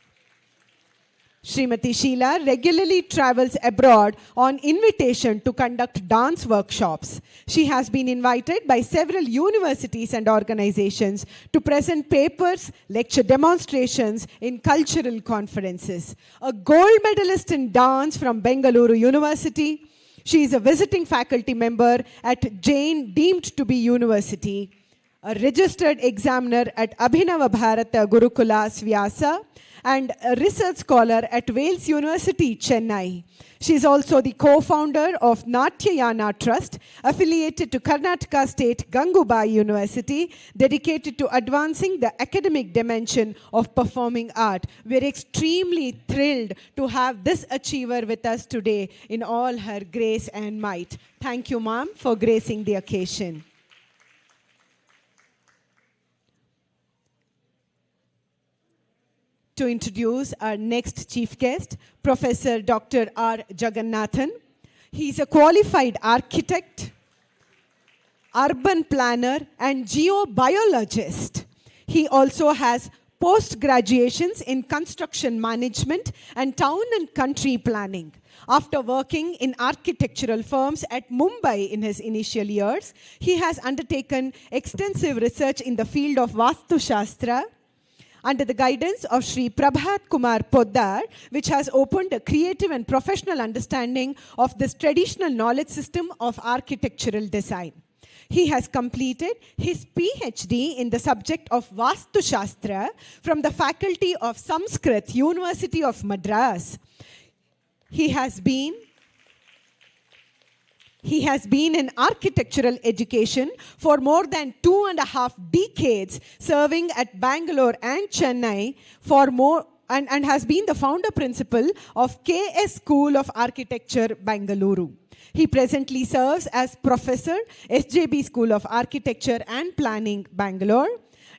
Speaker 2: Srimati Sheila regularly travels abroad on invitation to conduct dance workshops. She has been invited by several universities and organizations to present papers, lecture demonstrations in cultural conferences. A gold medalist in dance from Bengaluru University. She is a visiting faculty member at Jain deemed to be university, a registered examiner at Abhinava Bharata Gurukula Vyasa, and a research scholar at Wales University, Chennai. She is also the co-founder of Natyayana Trust, affiliated to Karnataka State Gangubai University, dedicated to advancing the academic dimension of performing art. We are extremely thrilled to have this achiever with us today in all her grace and might. Thank you, ma'am, for gracing the occasion. To introduce our next chief guest, Professor Dr. R. Jagannathan. He is a qualified architect, urban planner, and geobiologist. He also has post-graduations in construction management and town and country planning. After working in architectural firms at Mumbai in his initial years, he has undertaken extensive research in the field of Vastu Shastra, under the guidance of Shri Prabhat Kumar Poddar, which has opened a creative and professional understanding of this traditional knowledge system of architectural design. He has completed his PhD in the subject of Vastu Shastra from the Faculty of Sanskrit, University of Madras. He has been in architectural education for more than 2.5 decades, serving at Bangalore and Chennai for more, and has been the founder principal of KS School of Architecture, Bengaluru. He presently serves as Professor, SJB School of Architecture and Planning, Bangalore.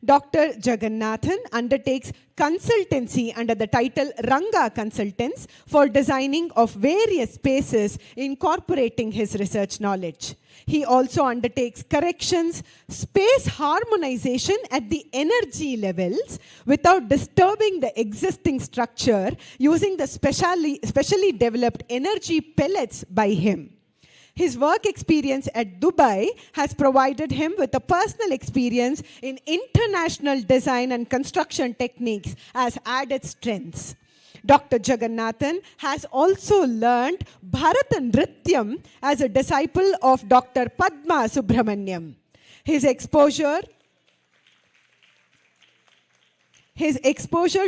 Speaker 2: Dr. Jagannathan undertakes consultancy under the title Ranga Consultants for designing of various spaces incorporating his research knowledge. He also undertakes corrections, space harmonization at the energy levels without disturbing the existing structure using the specially developed energy pellets by him. His work experience at Dubai has provided him with a personal experience in international design and construction techniques as added strengths. Dr. Jagannathan has also learned Bharatanatyam as a disciple of Dr. Padma Subramaniam. His exposure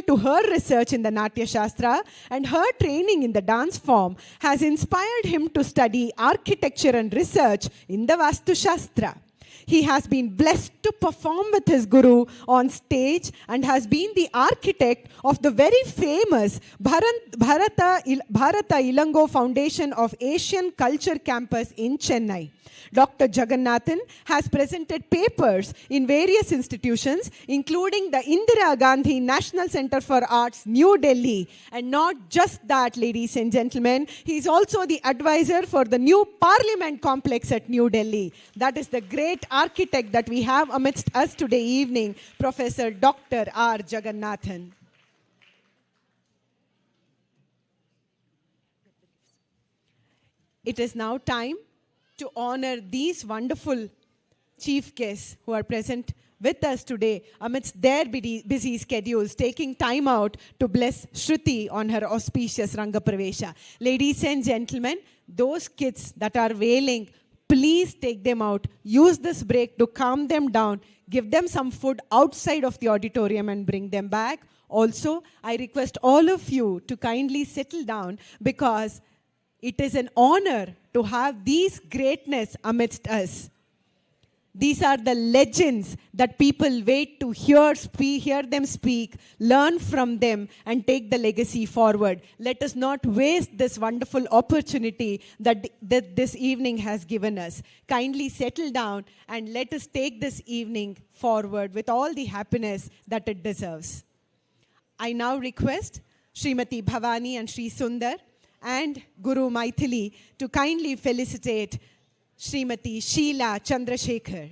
Speaker 2: to her research in the Natya Shastra and her training in the dance form has inspired him to study architecture and research in the Vastu Shastra. He has been blessed to perform with his guru on stage and has been the architect of the very famous Bharata Ilango Foundation of Asian Culture Campus in Chennai. Dr. Jagannathan has presented papers in various institutions, including the Indira Gandhi National Center for Arts, New Delhi. And not just that, ladies and gentlemen, he is also the advisor for the new Parliament complex at New Delhi. That is the great architect that we have amidst us today evening, Professor Dr. R. Jagannathan. It is now time to honor these wonderful chief guests who are present with us today amidst their busy schedules, taking time out to bless Shruti on her auspicious Ranga Pravesha. Ladies and gentlemen, those kids that are wailing, please take them out. Use this break to calm them down. Give them some food outside of the auditorium and bring them back. Also, I request all of you to kindly settle down because it is an honor to have these greatness amidst us. These are the legends that people wait to hear them speak, learn from them, and take the legacy forward. Let us not waste this wonderful opportunity that this evening has given us. Kindly settle down and let us take this evening forward with all the happiness that it deserves. I now request Srimati Bhavani and Shri Sunder and Guru Mythily to kindly felicitate Srimati Sheila Chandrasekhar.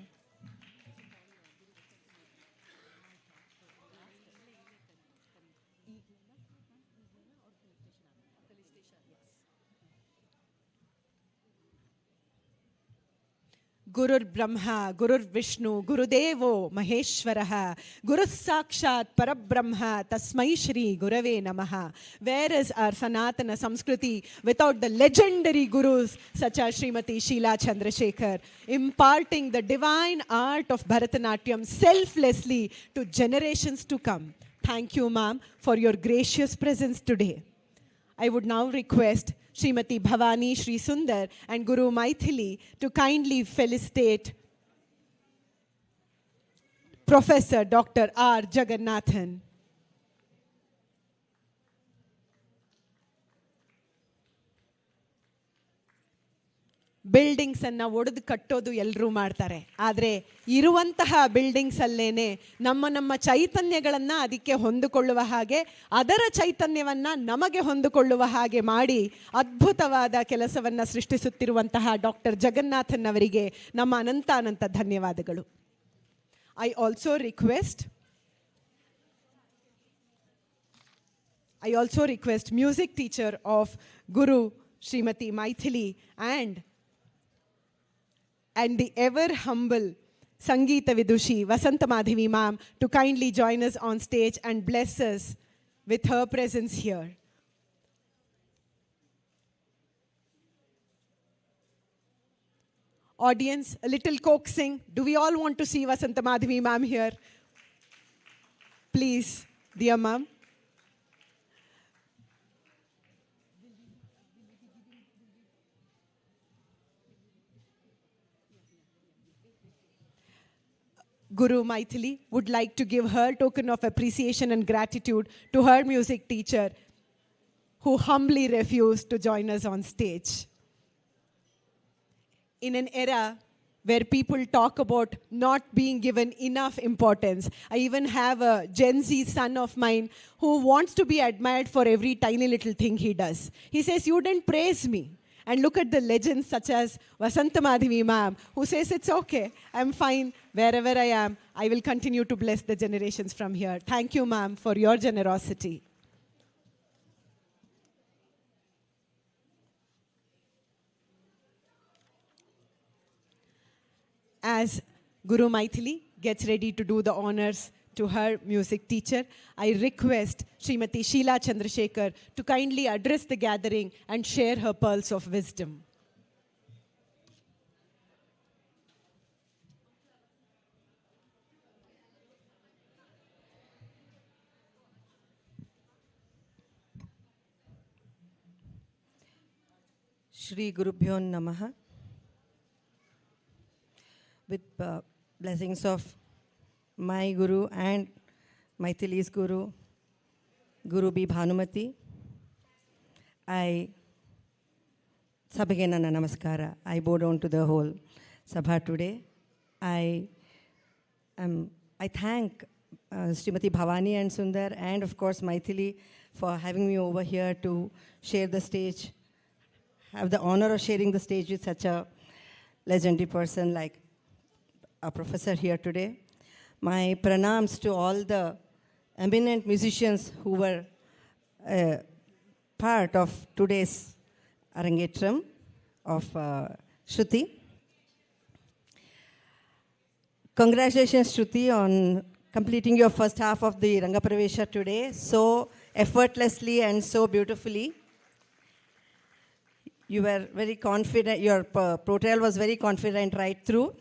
Speaker 2: Gurur Brahma, Gurur Vishnu, Gurudevo, Maheshwaraha, Guru Sakshat, Parabrahma, Tasmai Shri, Gurave Namaha. Where is our Sanatana Samskriti without the legendary gurus such as Srimati Sheila Chandrasekhar, imparting the divine art of Bharatanatyam selflessly to generations to come? Thank you, ma'am, for your gracious presence today. I would now request Srimati Bhavani, Shri Sunder and Guru Mythily to kindly felicitate Professor Dr. R. Jagannathan. Buildings ಅನ್ನ ಒಡೆದು ಕಟ್ಟೋದು ಎಲ್ಲರೂ ಮಾಡ್ತಾರೆ, ಆದರೆ ಇರುವಂತಹ buildings ಅಲ್ಲೇನೆ ನಮ್ಮ ಚೈತನ್ಯಗಳನ್ನ ಅದಕ್ಕೆ ಹೊಂದಿಕೊಳ್ಳುವ ಹಾಗೆ, ಅದರ ಚೈತನ್ಯವನ್ನ ನಮಗೆ ಹೊಂದಿಕೊಳ್ಳುವ ಹಾಗೆ ಮಾಡಿ ಅದ್ಭುತವಾದ ಕೆಲಸವನ್ನ ಸೃಷ್ಟಿಸುತ್ತಿರುವಂತಹ ಡಾಕ್ಟರ್ ಜಗನ್ನಾಥನ್ ಅವರಿಗೆ ನಮ್ಮ ಅನಂತ ಧನ್ಯವಾದಗಳು. I also request music teacher of Guru Srimati Mythily and the ever humble Sangeeta Vidushi Vasanta Madhavi ma'am to kindly join us on stage and bless us with her presence here. Audience, a little coaxing. Do we all want to see Vasanta Madhavi ma'am here? Please, dear ma'am. Guru Mythily would like to give her token of appreciation and gratitude to her music teacher who humbly refused to join us on stage. In an era where people talk about not being given enough importance, I even have a Gen Z son of mine who wants to be admired for every tiny little thing he does. He says, "You didn't praise me." And look at the legends such as Vasanta Madhavi ma'am, who says, "It's okay, I'm fine, wherever I am, I will continue to bless the generations from here." Thank you, ma'am, for your generosity. As Guru Mythily gets ready to do the honors to her music teacher, I request Srimati Sheila Chandrasekhar to kindly address the gathering and share her pearls of wisdom.
Speaker 4: Shri Gurubhyo Namaha. with blessings of my Guru and Mythily's Guru, Guru B. Bhanumati. I Sabhage Nana Namaskara. I bow down to the whole Sabha today. I thank Srimati Bhavani and Sundar and of course Mythily for having me over here to share the stage, have the honor of sharing the stage with such a legendary person like a professor here today. My pranams to all the eminent musicians who were part of today's Arangetram of Shruthi. Congratulations, Shruthi, on completing your first half of the Rangapravesha today so effortlessly and so beautifully. You were very confident, your portrayal was very confident right through.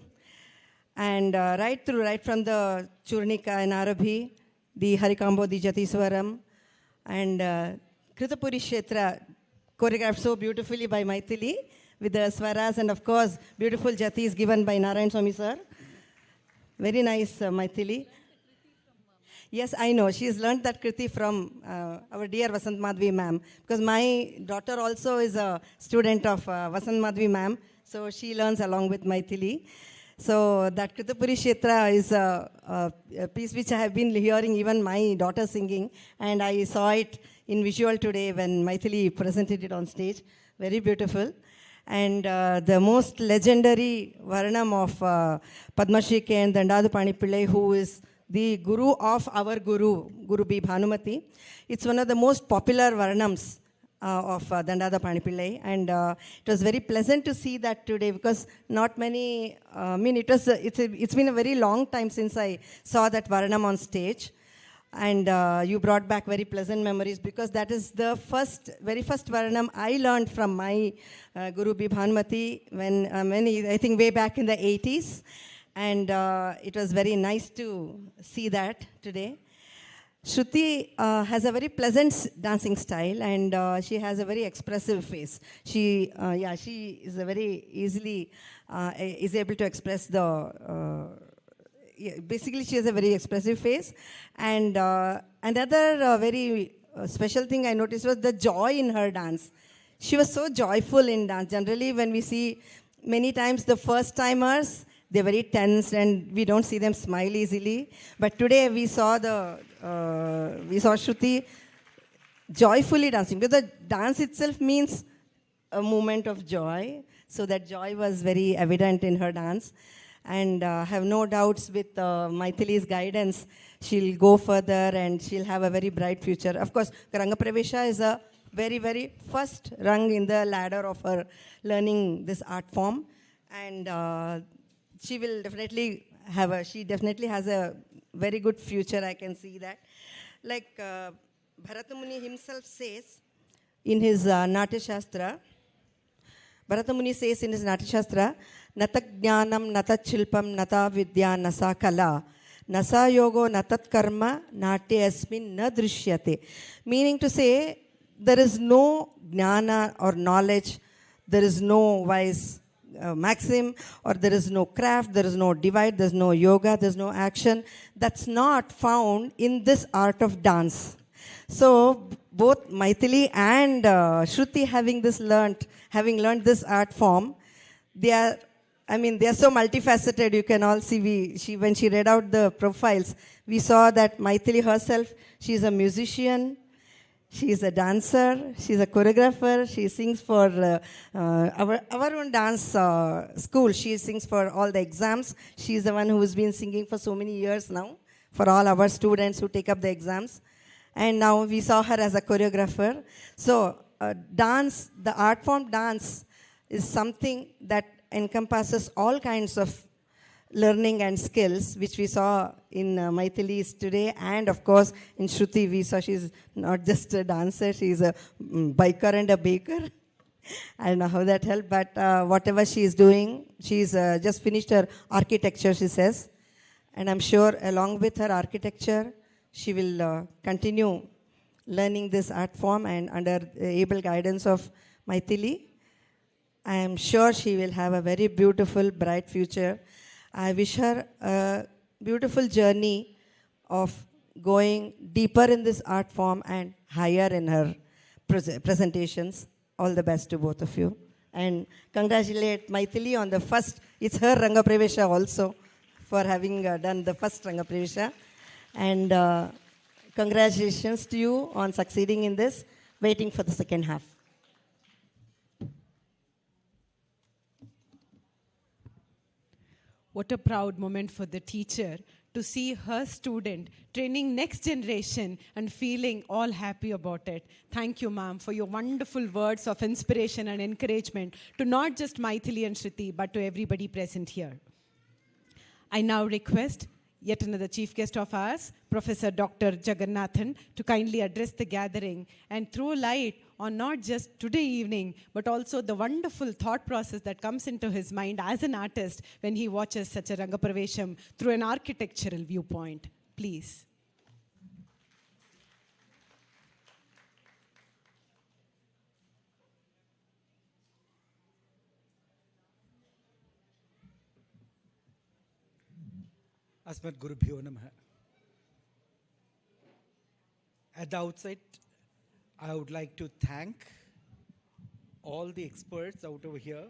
Speaker 4: And right from the Churnika and Arabhi, the Harikambo, the Jatiswaram, and Kritapuri Kshetra, choreographed so beautifully by Mythily, with the swaras and of course, beautiful jatis given by Narayan Swami sir. Very nice, Mythily. Yes, I know. She's learned that kriti from our dear Vasant Madhvi ma'am. Because my daughter also is a student of Vasant Madhvi ma'am. So she learns along with Mythily. So that Kritapuri Kshetra is a piece which I have been hearing even my daughter singing. And I saw it in visual today when Mythily presented it on stage. Very beautiful. And the most legendary varnam of Padma Shri K. and Dandadu Pani Pillai, who is the guru of our guru, Guru B. Bhanumati. It's one of the most popular varnams of Dandada Pani Pillai. And it was very pleasant to see that today because not many, it's been a very long time since I saw that varnam on stage. And you brought back very pleasant memories because that is the very first varnam I learned from my Guru B. Bhanumati when I think way back in the 80s. And it was very nice to see that today. Shruthi has a very pleasant dancing style and she has a very expressive face. She is a very easily is able to express the basically she has a very expressive face. And another very special thing I noticed was the joy in her dance. She was so joyful in dance. Generally when we see many times the first timers, they're very tense and we don't see them smile easily. But today we saw Shruthi joyfully dancing. Because the dance itself means a moment of joy. So that joy was very evident in her dance. And I have no doubts with Mythily's guidance, she'll go further and she'll have a very bright future. Of course, Rangapravesha is a very, very first rung in the ladder of her learning this art form. And she will definitely she definitely has a very good future, I can see that. Like Bharatamuni himself says in his Natya Shastra, Bharatamuni says in his Natya Shastra, Nata Jnanam, Nata Chilpam, Nata Vidya, Nasa Kala, Nasa Yogo, Natat Karma, Natyasmin na Drishyate. Meaning to say, there is no jnana or knowledge, there is no wise maxim, or there is no craft, there is no divide, there is no yoga, there is no action. That's not found in this art of dance. So both Mythily and Shruthi having learned this art form, they are so multifaceted. You can all see, when she read out the profiles, we saw that Mythily herself, she is a musician, she is a dancer, she is a choreographer, she sings for our own dance school. She sings for all the exams. She is the one who has been singing for so many years now, for all our students who take up the exams. And now we saw her as a choreographer. So dance, the art form dance is something that encompasses all kinds of learning and skills, which we saw in Mythily's today, and of course in Shruthi we saw she's not just a dancer, she's a biker and a baker. I don't know how that helped, but whatever she is doing, she's just finished her architecture, she says, and I'm sure along with her architecture, she will continue learning this art form, and under the able guidance of Mythily, I am sure she will have a very beautiful, bright future. I wish her a beautiful journey of going deeper in this art form and higher in her presentations. All the best to both of you. And congratulate Mythily on the first, it's her Ranga Pravesha also, for having done the first Ranga Pravesha. And congratulations to you on succeeding in this. Waiting for the second half.
Speaker 2: What a proud moment for the teacher to see her student training next generation and feeling all happy about it. Thank you, ma'am, for your wonderful words of inspiration and encouragement to not just Mythily and Shruti, but to everybody present here. I now request yet another chief guest of ours, Professor Dr. Jagannathan, to kindly address the gathering and throw light on not just today evening, but also the wonderful thought process that comes into his mind as an artist when he watches such a Rangapravesham through an architectural viewpoint. Please.
Speaker 5: Asmat Gurubhyo Namaha. At the outset, I would like to thank all the experts out over here,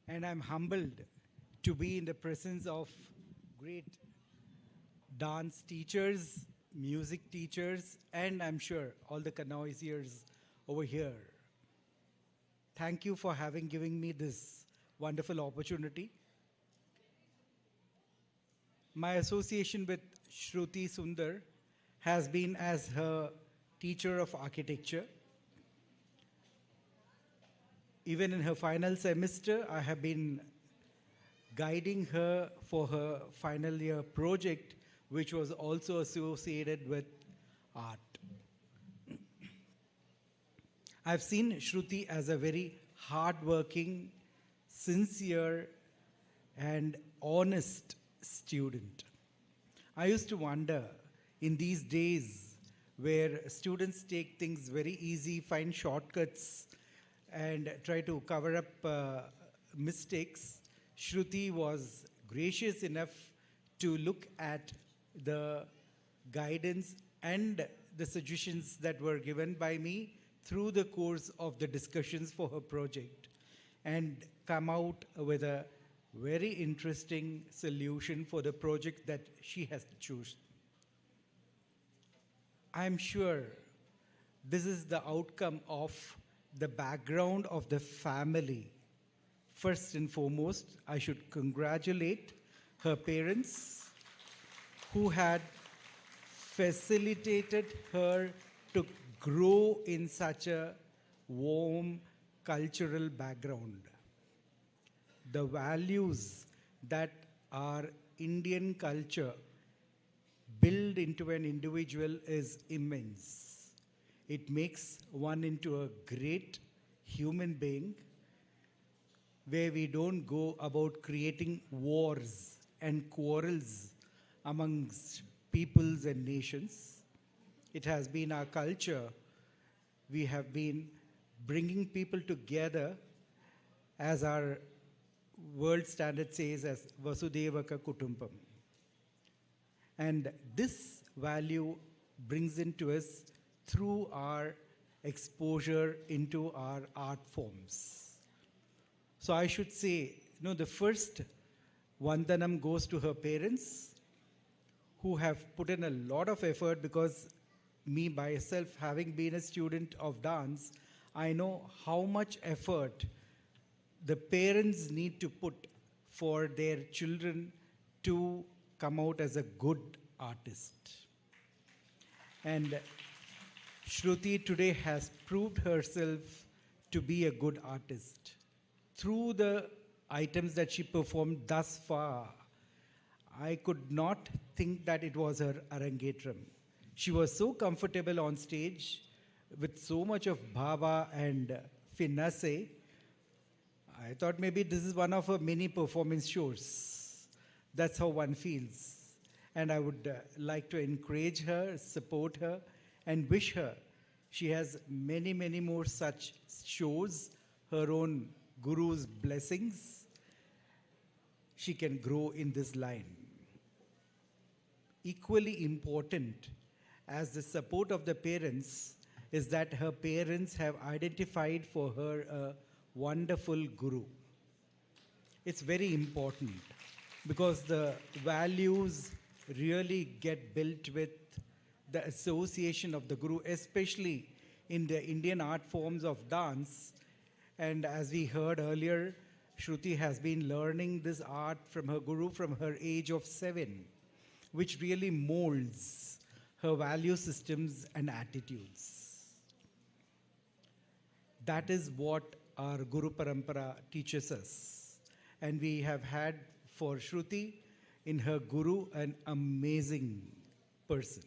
Speaker 5: and I'm humbled to be in the presence of great dance teachers, music teachers, and I'm sure all the connoisseurs over here. Thank you for having given me this wonderful opportunity. My association with Shruthi Sunder has been as her teacher of architecture. Even in her final semester, I have been guiding her for her final year project, which was also associated with art. I've seen Shruti as a very hardworking, sincere, and honest student. I used to wonder in these days where students take things very easy, find shortcuts, and try to cover up mistakes. Shruti was gracious enough to look at the guidance and the suggestions that were given by me through the course of the discussions for her project and come out with a very interesting solution for the project that she has chosen. I'm sure this is the outcome of the background of the family. First and foremost, I should congratulate her parents who had facilitated her to grow in such a warm cultural background. The values that our Indian culture build into an individual is immense. It makes one into a great human being where we don't go about creating wars and quarrels amongst peoples and nations. It has been our culture. We have been bringing people together, as our world standard says, as Vasudevaka Kutumbam. And this value brings into us through our exposure into our art forms. So I should say, the first Vandanam goes to her parents who have put in a lot of effort, because me myself, having been a student of dance, I know how much effort the parents need to put for their children to come out as a good artist. And Shruti today has proved herself to be a good artist. Through the items that she performed thus far, I could not think that it was her Arangetram. She was so comfortable on stage with so much of bhava and finesse. I thought maybe this is one of her mini performance shows. That's how one feels. And I would like to encourage her, support her, and wish her she has many, many more such shows, her own guru's blessings. she can grow in this line. Equally important as the support of the parents is that her parents have identified for her a wonderful guru. It's very important because the values really get built with the association of the guru, especially in the Indian art forms of dance. And as we heard earlier, Shruti has been learning this art from her guru from her age of 7, which really molds her value systems and attitudes. That is what our Guru Parampara teaches us. And we have had for Shruti in her guru an amazing person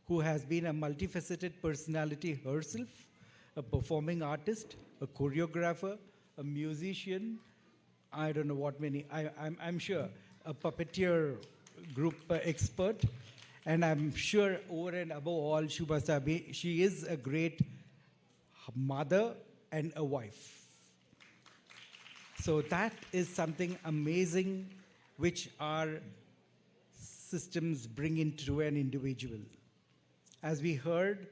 Speaker 5: who has been a multifaceted personality herself, a performing artist, a choreographer, a musician, I don't know what many, I'm sure, a puppeteer group expert, and I'm sure over and above all, Shubhasabi, she is a great mother and a wife. So that is something amazing which our systems bring into an individual. As we heard,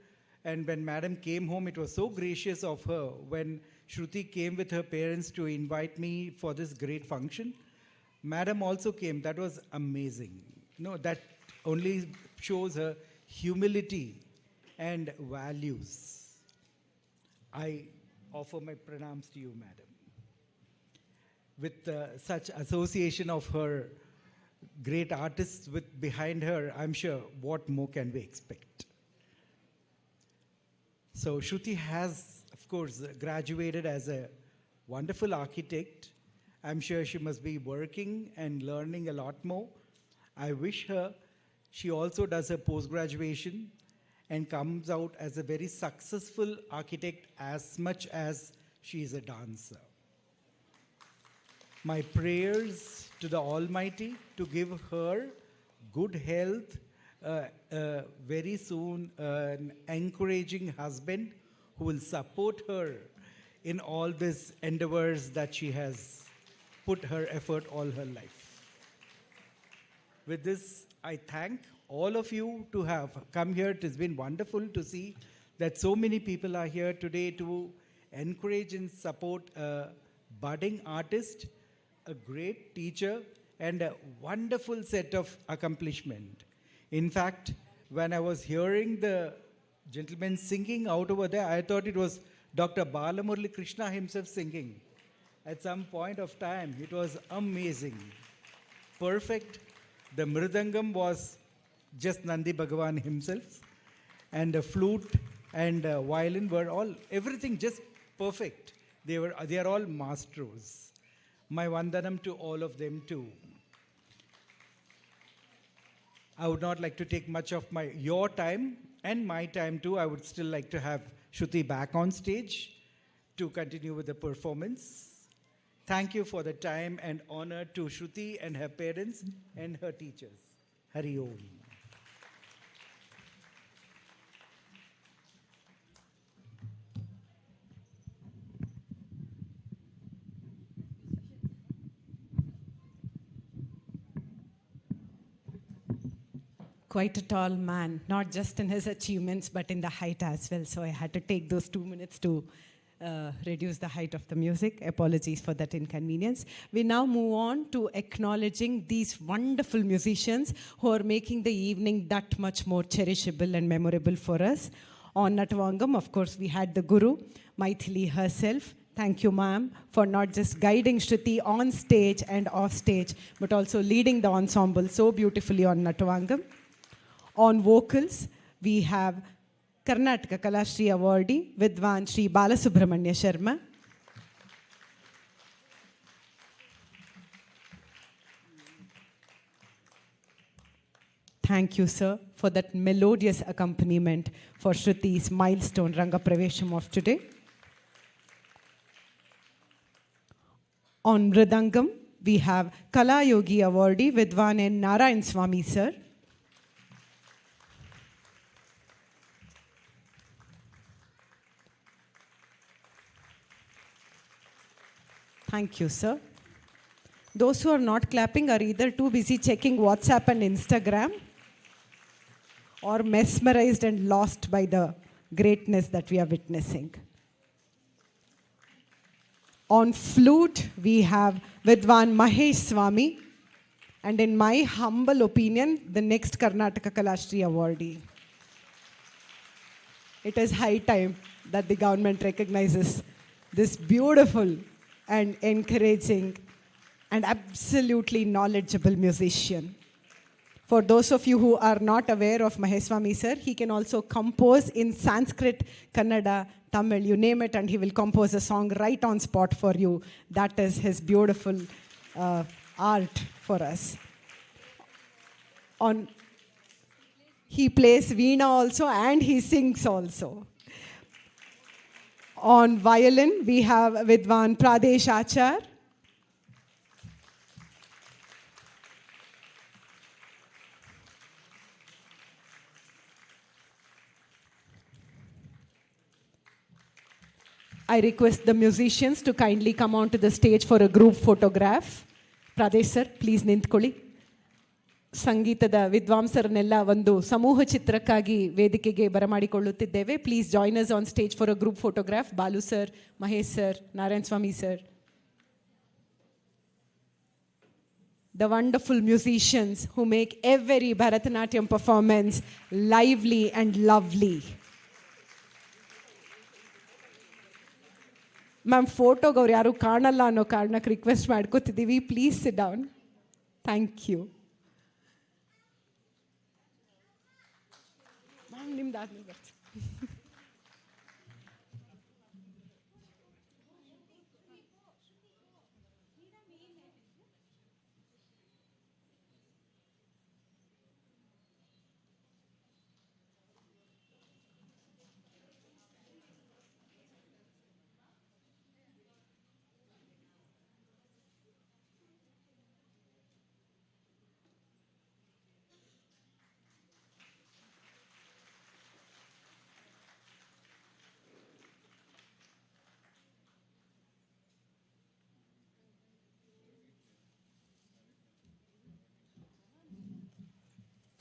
Speaker 5: and when Madam came home, it was so gracious of her when Shruti came with her parents to invite me for this great function. Madam also came. That was amazing. No, that only shows her humility and values. I offer my pranams to you, Madam. With such association of her great artists behind her, I'm sure what more can we expect? So Shruti has, of course, graduated as a wonderful architect. I'm sure she must be working and learning a lot more. I wish her, she also does her post-graduation and comes out as a very successful architect as much as she is a dancer. My prayers to the Almighty to give her good health, very soon an encouraging husband who will support her in all these endeavors that she has put her effort all her life. With this, I thank all of you to have come here. It has been wonderful to see that so many people are here today to encourage and support a budding artist, a great teacher, and a wonderful set of accomplishment. In fact, when I was hearing the gentleman singing out over there, I thought it was Dr. Balamurali Krishna himself singing. At some point of time, it was amazing. Perfect. The mridangam was just Nandi Bhagavan himself. And the flute and violin were all, everything just perfect. They are all maestros. My vandanam to all of them too. I would not like to take much of your time and my time too. I would still like to have Shruti back on stage to continue with the performance. Thank you for the time and honor to Shruti and her parents and her teachers. Hari Om.
Speaker 2: Quite a tall man, not just in his achievements, but in the height as well. So I had to take those 2 minutes to reduce the height of the music. Apologies for that inconvenience. We now move on to acknowledging these wonderful musicians who are making the evening that much more cherishable and memorable for us. On Natvangam, of course, we had the Guru, Mythily herself. Thank you, ma'am, for not just guiding Shruti on stage and off stage, but also leading the ensemble so beautifully on Natvangam. On vocals, we have Karnataka Kalashri Awardee, Vidwan Shri Balasubramanya Sharma. Thank you, sir, for that melodious accompaniment for Shruti's milestone Ranga Pravesham of today. On Mridangam, we have Kala Yogi Awardee, Vidwan N. Narayan Swami, sir. Thank you, sir. Those who are not clapping are either too busy checking WhatsApp and Instagram or mesmerized and lost by the greatness that we are witnessing. On flute, we have Vidwan Mahesh Swami, and in my humble opinion, the next Karnataka Kalashri awardee. It is high time that the government recognizes this beautiful and encouraging and absolutely knowledgeable musician. For those of you who are not aware of Maheswami sir, he can also compose in Sanskrit, Kannada, Tamil, you name it, and he will compose a song right on spot for you. That is his beautiful art for us. He plays veena also and he sings also. On violin, we have Vidwan Pradesh Achar. I request the musicians to kindly come onto the stage for a group photograph. Pradesh sir, please ನಿಂತ್ಕೊಳ್ಳಿ. ಸಂಗೀತದ ವಿದ್ವಾಂಸರನ್ನೆಲ್ಲ ಒಂದು ಸಮೂಹ ಚಿತ್ರಕ್ಕಾಗಿ ವೇದಿಕೆಗೆ ಬರಮಾಡಿಕೊಳ್ಳುತ್ತಿದ್ದೇವೆ. Please join us on stage for a group photograph. Balu sir, Mahesh sir, Narayana Swamy sir. The wonderful musicians who make every Bharatanatyam performance lively and lovely. Ma'am ಫೋಟೋಗೆ ಅವ್ರು ಯಾರು ಕಾಣಲ್ಲ ಅನ್ನೋ ಕಾರಣಕ್ಕೆ ರಿಕ್ವೆಸ್ಟ್ ಮಾಡ್ಕೋತಿದ್ದೀವಿ. Please sit down. Thank you ma'am. ನಿಮ್ದಾದ್ಮೇಲೆ ಬರ್ತೀನಿ.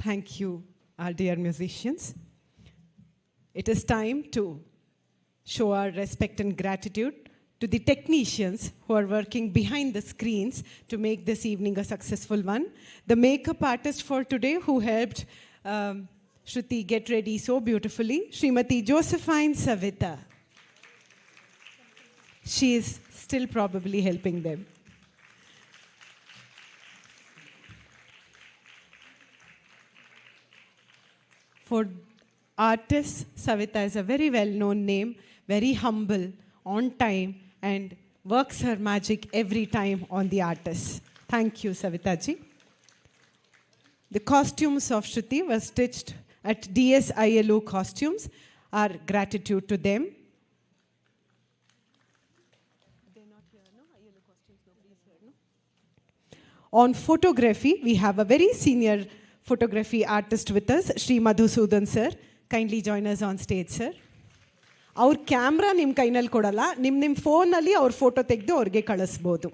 Speaker 2: Thank you, our dear musicians. It is time to show our respect and gratitude to the technicians who are working behind the screens to make this evening a successful one. The makeup artist for today who helped Shruti get ready so beautifully, Srimati Josephine Savita. She is still probably helping them. For artists, Savita is a very well-known name, very humble, on time, and works her magic every time on the artists. Thank you, Savita ji. The costumes of Shruti were stitched at DSILO Costumes. Our gratitude to them. They're not here, no? ILO Costumes, nobody's here, no? On photography, we have a very senior photography artist with us, Shri Madhusudan sir. Kindly join us on stage, sir. ಅವ್ರ camera ನಿಮ್ಮ ಕೈನಲ್ಲಿ ಕೊಡಲ್ಲ, ನಿಮ್ಮ ಫೋನಲ್ಲಿ ಅವ್ರ photo ತೆಗೆದು ಅವ್ರಿಗೆ ಕಳಿಸ್ಬೋದು.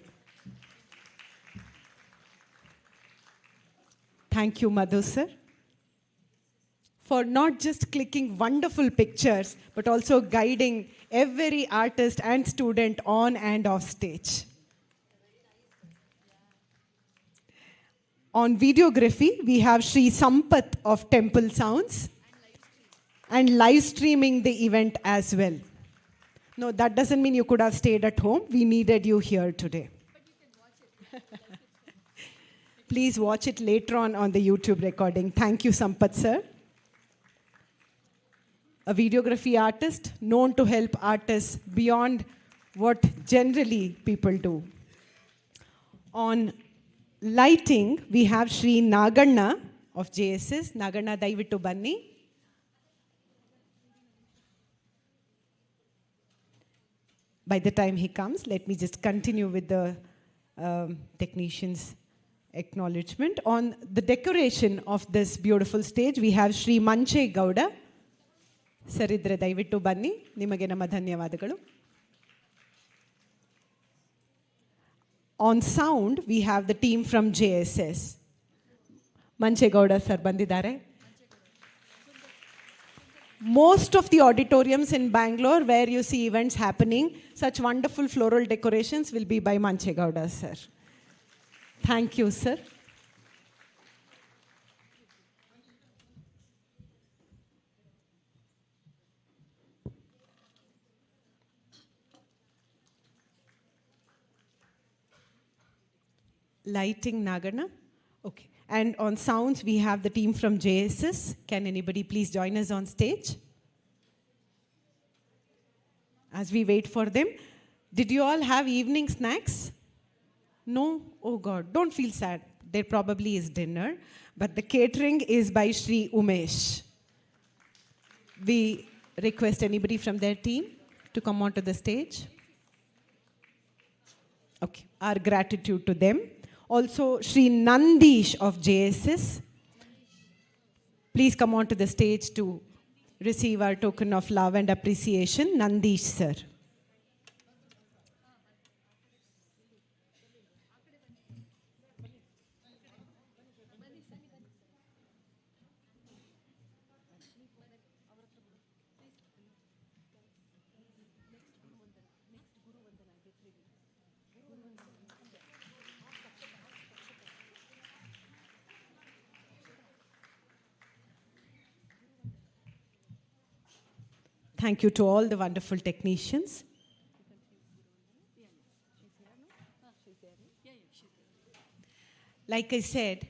Speaker 2: Thank you Madhu sir for not just clicking wonderful pictures, but also guiding every artist and student on and off stage. On videography, we have Shri Sampath of Temple Sounds and live streaming the event as well. No, that doesn't mean you could have stayed at home. We needed you here today. But you can watch it. Please watch it later on the YouTube recording. Thank you, Sampath sir. A videography artist known to help artists beyond what generally people do. On lighting, we have Shri Naganna of JSS. Naganna, daivittu banni. By the time he comes, let me just continue with the technicians' acknowledgement. On the decoration of this beautiful stage, we have Shri Manche Gowda. ಸರಿದ್ರೆ ದಯವಿಟ್ಟು ಬನ್ನಿ, ನಿಮಗೆ ನಮ್ಮ ಧನ್ಯವಾದಗಳು. on sound, we have the team from JSS. Manchegowda sir bandidare. Most of the auditoriums in Bangalore where you see events happening, such wonderful floral decorations will be by Manchegowda sir. Thank you, sir. Lighting Nagana. Okay. And on sounds, we have the team from JSS. Can anybody please join us on stage? As we wait for them, did you all have evening snacks? No? Oh God, don't feel sad. There probably is dinner. But the catering is by Shri Umesh. We request anybody from their team to come onto the stage. Okay. Our gratitude to them. Also, Shri Nandish of JSS. Please come onto the stage to receive our token of love and appreciation. Nandish, sir. Thank you to all the wonderful technicians. Like I said,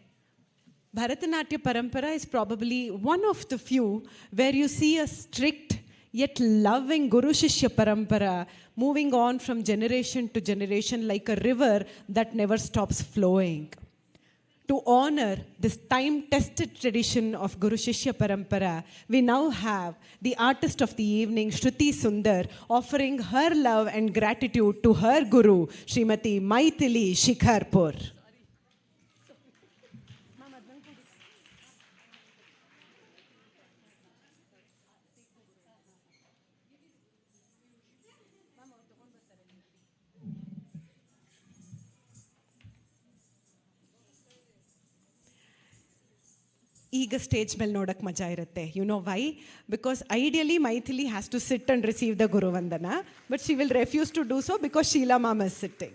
Speaker 2: Bharatanatyam Parampara is probably one of the few where you see a strict yet loving Guru Shishya Parampara moving on from generation to generation like a river that never stops flowing. To honor this time-tested tradition of Guru Shishya Parampara, we now have the artist of the evening, Shruthi Sunder, offering her love and gratitude to her Guru, Srimati Mythily Shikarpur. ಈಗ stage ಮೇಲೆ ನೋಡಕ್ಕೆ ಮಜಾ ಇರುತ್ತೆ. You know why? Because ideally Mythily has to sit and receive the Guru Vandana, but she will refuse to do so because Sheila Mama is sitting.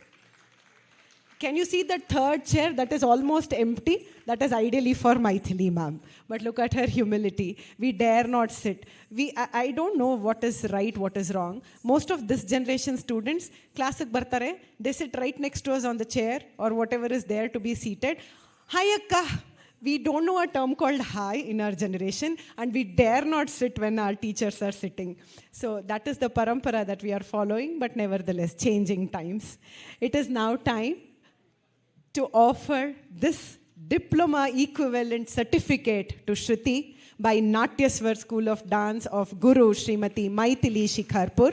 Speaker 2: Can you see that third chair that is almost empty? That is ideally for Mythily Ma'am. But look at her humility. We dare not sit. I don't know what is right, what is wrong. Most of this generation students, classic bartare, they sit right next to us on the chair or whatever is there to be seated. Hi akka. We don't know a term called hi in our generation, and we dare not sit when our teachers are sitting. So that is the parampara that we are following, but nevertheless, changing times. It is now time to offer this diploma equivalent certificate to Shruti by NATYASWAR School of Dance of Guru Srimati Mythily Shikarpur.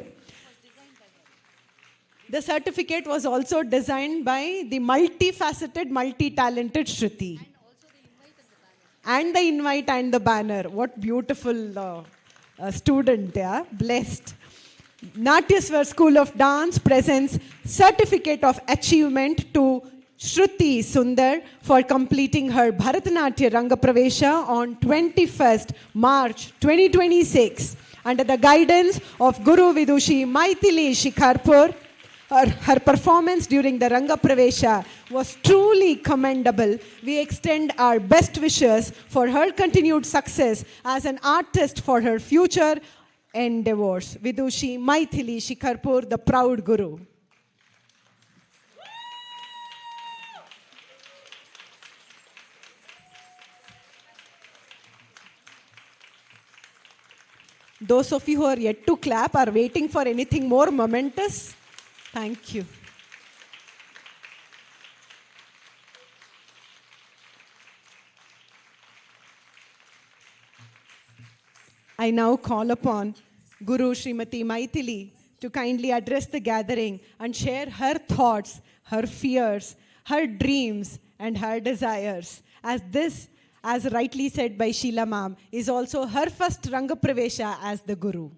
Speaker 2: The certificate was also designed by the multifaceted, multi-talented Shruti. And the invite and the banner. What beautiful student, yeah? Blessed. Natyaswar School of Dance presents Certificate of Achievement to Shruthi Sunder for completing her Bharatanatyam Rangapravesha on 21st March 2026 under the guidance of Guru Vidushi Mythily Shikarpur. Her performance during the Ranga Pravesha was truly commendable. We extend our best wishes for her continued success as an artist for her future endeavors. Vidushi Mythily Shikarpur, the proud Guru. Those of you who are yet to clap are waiting for anything more momentous. Thank you. I now call upon Guru Srimati Mythily to kindly address the gathering and share her thoughts, her fears, her dreams, and her desires. As this, as rightly said by Sheila Ma'am, is also her first Ranga Pravesha as the Guru.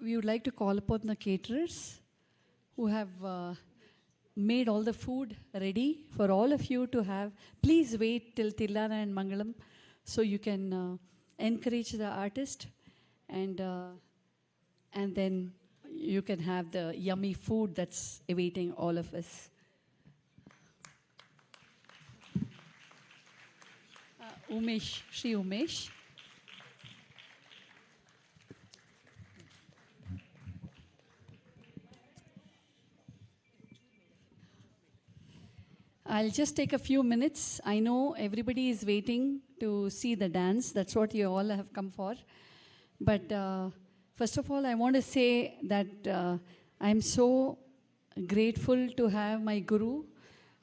Speaker 1: We would like to call upon the caterers who have made all the food ready for all of you to have. Please wait till Tilana and Mangalam so you can encourage the artist and then you can have the yummy food that's awaiting all of us. Umesh, Shri Umesh. I'll just take a few minutes. I know everybody is waiting to see the dance. That's what you all have come for. But first of all, I want to say that I'm so grateful to have my guru,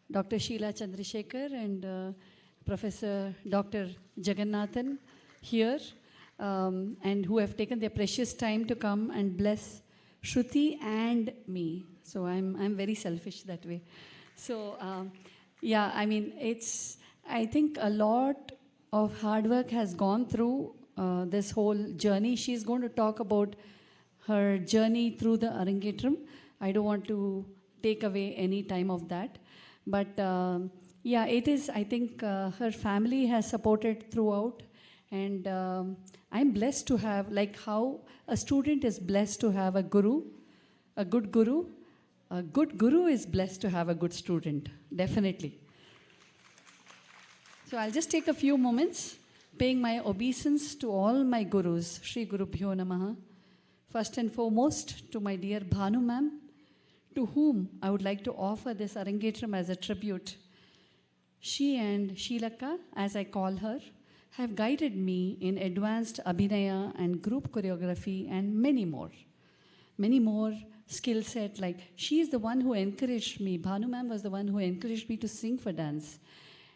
Speaker 1: Dr. Sheila Chandrasekhar and Professor Dr. Jagannathan here, and who have taken their precious time to come and bless Shruti and me. So I'm very selfish that way. So yeah, I mean, I think a lot of hard work has gone through this whole journey. She's going to talk about her journey through the Arangetram. I don't want to take away any time of that. But yeah, it is, I think her family has supported throughout. And I'm blessed to have, like how a student is blessed to have a guru, a good guru. A good guru is blessed to have a good student, definitely. So I'll just take a few moments, paying my obeisance to all my gurus, Shri Guru Bhyo Namaha. First and foremost, to my dear Bhanu ma'am, to whom I would like to offer this Arangetram as a tribute. She and Sheelaka, as I call her, have guided me in advanced Abhinaya and group choreography and many more skill set. Like, she is the one who encouraged me. Bhanu ma'am was the one who encouraged me to sing for dance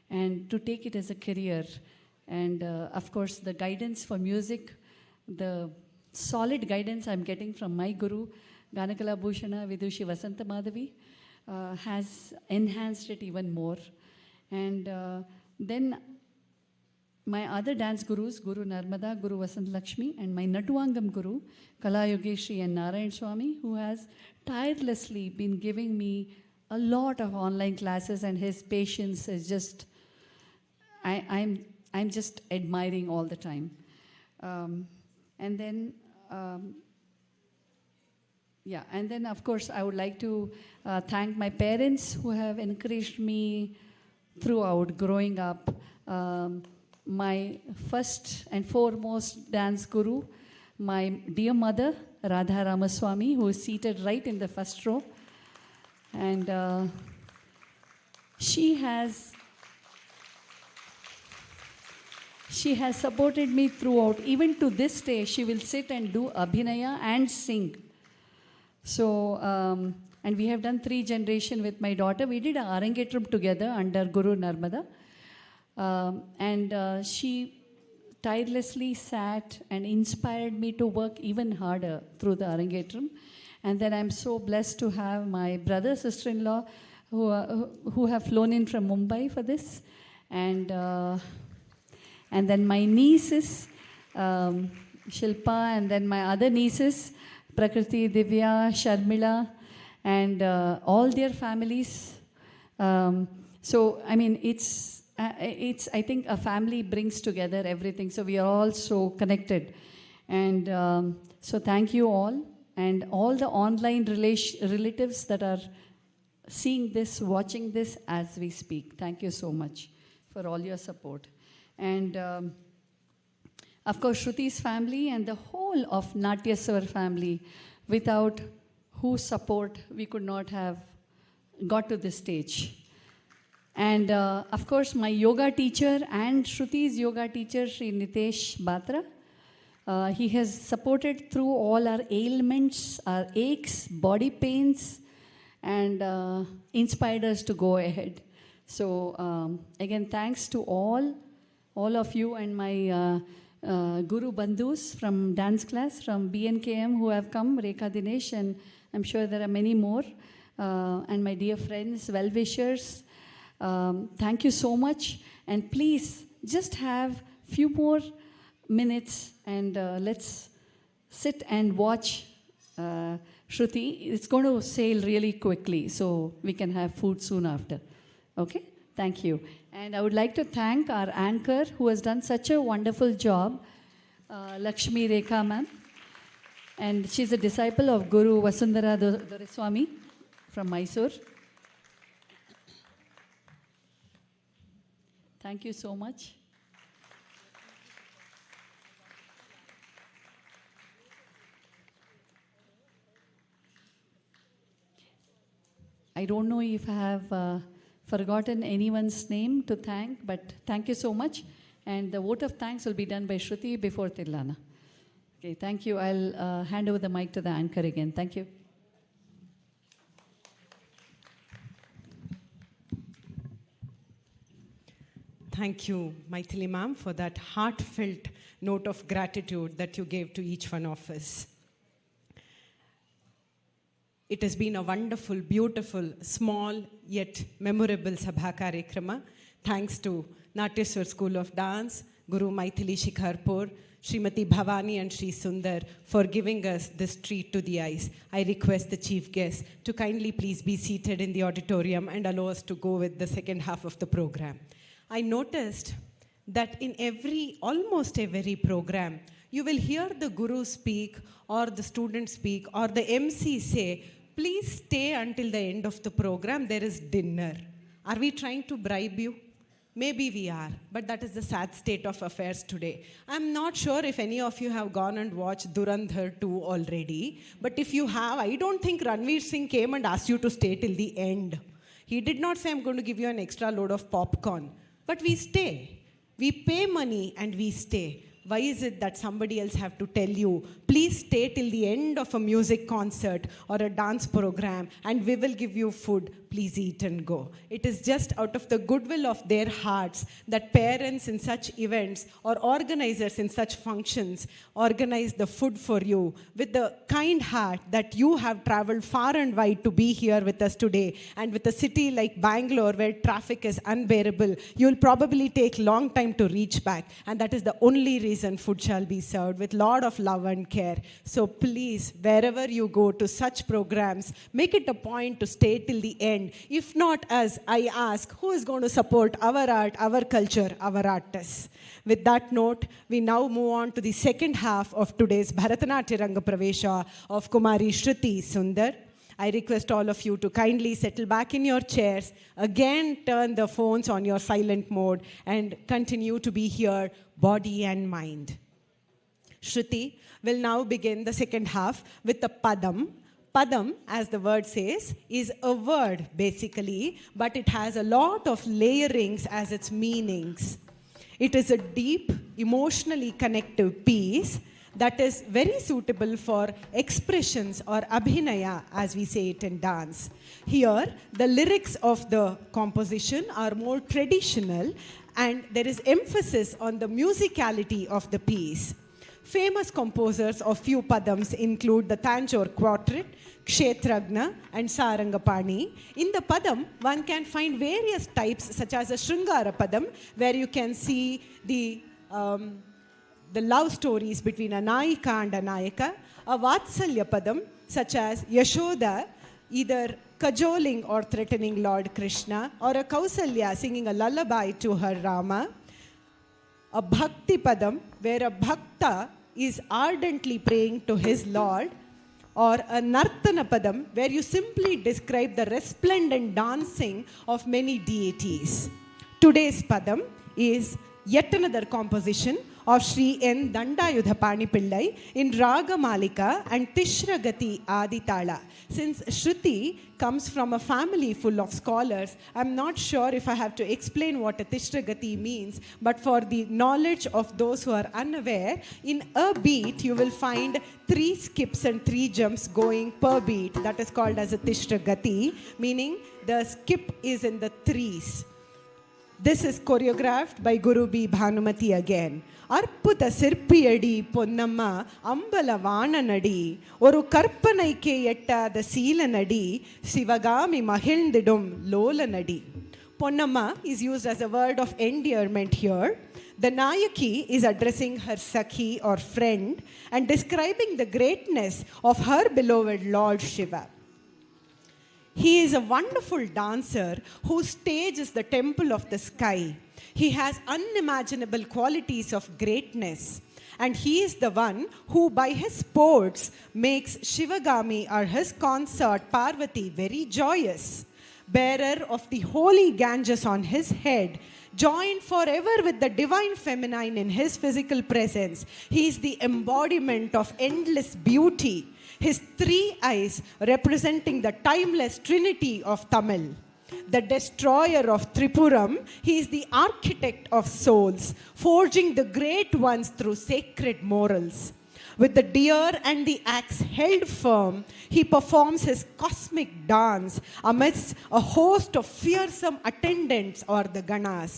Speaker 1: and to take it as a career. And of course, the guidance for music, the solid guidance I'm getting from my guru, Ganakala Bhushana Vidushi Vasanta Madhavi, has enhanced it even more. And then my other dance gurus, Guru Narmada, Guru Vasant Lakshmi, and my Natuangam guru, Kala Yogeshri and Narayan Swami, who has tirelessly been giving me a lot of online classes, and his patience is just, I'm just admiring all the time. And then, yeah, and then of course I would like to thank my parents who have encouraged me throughout growing up. My first and foremost dance guru, my dear mother, Radha Ramaswamy, who is seated right in the first row. And she has supported me throughout. Even to this day, she will sit and do Abhinaya and sing. So, and we have done 3 generations with my daughter. We did a Arangetram together under Guru Narmada. And she tirelessly sat and inspired me to work even harder through the Arangetram. And then I'm so blessed to have my brother, sister-in-law, who have flown in from Mumbai for this. And then my nieces, Shilpa, and then my other nieces, Prakriti, Divya, Sharmila, and all their families. So, I mean, it's, I think a family brings together everything. So we are all so connected. And so thank you all. And all the online relatives that are seeing this, watching this as we speak. Thank you so much for all your support. And of course, Shruti's family and the whole of NATYASWAR family, without whose support we could not have got to this stage. And of course, my yoga teacher and Shruti's yoga teacher, Shri Nitesh Batra. He has supported through all our ailments, our aches, body pains, and inspired us to go ahead. So again, thanks to all of you and my Guru Bandhus from dance class, from BNKM who have come, Rekha Dinesh, and I'm sure there are many more. and my dear friends, well-wishers, thank you so much. And please, just have few more minutes and let's sit and watch Shruti. It's going to sail really quickly, so we can have food soon after. Okay? Thank you. And I would like to thank our anchor who has done such a wonderful job, Lakshmi Rekha ma'am. And she's a disciple of Guru Vasundhara Doreswamy from Mysore. Thank you so much. I don't know if I have forgotten anyone's name to thank, but thank you so much. And the vote of thanks will be done by Shruti before Tilana. Okay, thank you. I'll hand over the mic to the anchor again. Thank you.
Speaker 2: Thank you, Mythily ma'am, for that heartfelt note of gratitude that you gave to each one of us. It has been a wonderful, beautiful, small yet memorable Sabha Karekrama. Thanks to Natyaswar School of Dance, Guru Mythily Shikarpur, Srimati Bhavani and Shri Sunder for giving us this treat to the eyes. I request the chief guest to kindly please be seated in the auditorium and allow us to go with the second half of the program. I noticed that in almost every program, you will hear the guru speak or the student speak or the MC say, please stay until the end of the program, there is dinner. Are we trying to bribe you? Maybe we are, but that is the sad state of affairs today. I'm not sure if any of you have gone and watched Dhurandhar 2 already, but if you have, I don't think Ranveer Singh came and asked you to stay till the end. He did not say, I'm going to give you an extra load of popcorn. But we stay. We pay money and we stay. Why is it that somebody else have to tell you, please stay till the end of a music concert or a dance program and we will give you food, please eat and go. It is just out of the goodwill of their hearts that parents in such events or organizers in such functions organize the food for you with the kind heart that you have traveled far and wide to be here with us today. And with a city like Bangalore where traffic is unbearable, you will probably take long time to reach back, and that is the only reason food shall be served with lot of love and care. So please, wherever you go to such programs, make it a point to stay till the end. If not us, I ask, who is going to support our art, our culture, our artists? With that note, we now move on to the second half of today's Bharatanatyam Arangetram of Kumari Shruthi Sunder. I request all of you to kindly settle back in your chairs, again turn the phones on your silent mode, and continue to be here, body and mind. Shruti will now begin the second half with the Padam. Padam, as the word says, is a word basically, but it has a lot of layerings as its meanings. It is a deep, emotionally connective piece that is very suitable for expressions or abhinaya, as we say it in dance. Here, the lyrics of the composition are more traditional and there is emphasis on the musicality of the piece. Famous composers of few padams include the Tanjore Quartet, Kshetragna and Sarangapani. In the padam, one can find various types such as a Sringara padam, where you can see the love stories between a Nayika and a Nayaka, a Vatsalya Padam, such as Yashoda, either cajoling or threatening Lord Krishna, or a Kausalya singing a lullaby to her Rama, a Bhakti Padam, where a Bhakta is ardently praying to his Lord, or a Nartana Padam, where you simply describe the resplendent dancing of many deities. Today's Padam is yet another composition of Shri N. Dandayudhapani Pillai in Raga Malika and Tishragati Aditala. Since Shruti comes from a family full of scholars, I'm not sure if I have to explain what a Tishragati means, but for the knowledge of those who are unaware, in a beat you will find 3 skips and 3 jumps going per beat. That is called as a Tishragati, meaning the skip is in the threes. This is choreographed by Guru B. Bhanumati again. அற்புத சிற்பியடி பொன்னம்மா அம்பல வாணனடி ஒரு கற்பனைக்கு எட்டாத சீலனடி Sivakami மகிழ்ந்திடும் லோலனடி. Ponnamma is used as a word of endearment here. The Nayaki is addressing her Sakhi or friend and describing the greatness of her beloved Lord Shiva. He is a wonderful dancer whose stage is the temple of the sky. He has unimaginable qualities of greatness, and he is the one who by his sports makes Shivagami or his consort Parvati very joyous. Bearer of the holy Ganges on his head, joined forever with the divine feminine in his physical presence, he is the embodiment of endless beauty. His three eyes representing the timeless trinity of Tamil. The destroyer of Tripuram, he is the architect of souls, forging the great ones through sacred morals. With the deer and the axe held firm, he performs his cosmic dance amidst a host of fearsome attendants or the Ganas.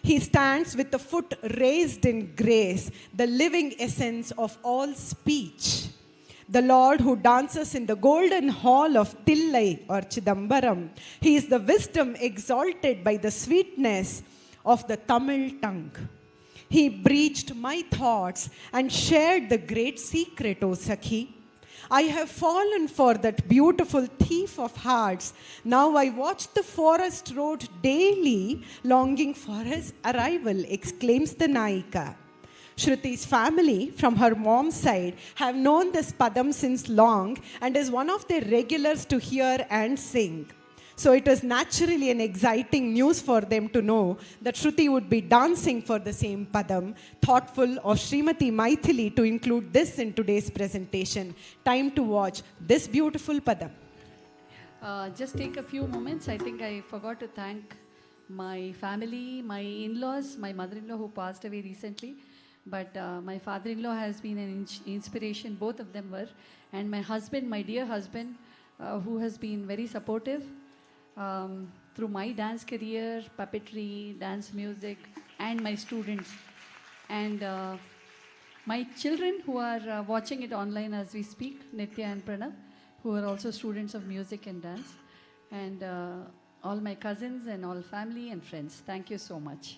Speaker 2: He stands with the foot raised in grace, the living essence of all speech. The Lord who dances in the golden hall of Tillai or Chidambaram, he is the wisdom exalted by the sweetness of the Tamil tongue. He breached my thoughts and shared the great secret, O Sakhi. I have fallen for that beautiful thief of hearts. Now I watch the forest road daily, longing for his arrival, exclaims the Nayika. Shruti's family, from her mom's side, have known this Padam since long and is one of their regulars to hear and sing. So it is naturally an exciting news for them to know that Shruti would be dancing for the same Padam, thoughtful of Srimati Mythily to include this in today's presentation. Time to watch this beautiful Padam.
Speaker 1: Just take a few moments. I think I forgot to thank my family, my in-laws, my mother-in-law who passed away recently. But my father-in-law has been an inspiration, both of them were. And my husband, my dear husband, who has been very supportive through my dance career, puppetry, dance music, and my students. And my children who are watching it online as we speak, Nitya and Pranav, who are also students of music and dance. And all my cousins and all family and friends. Thank you so much.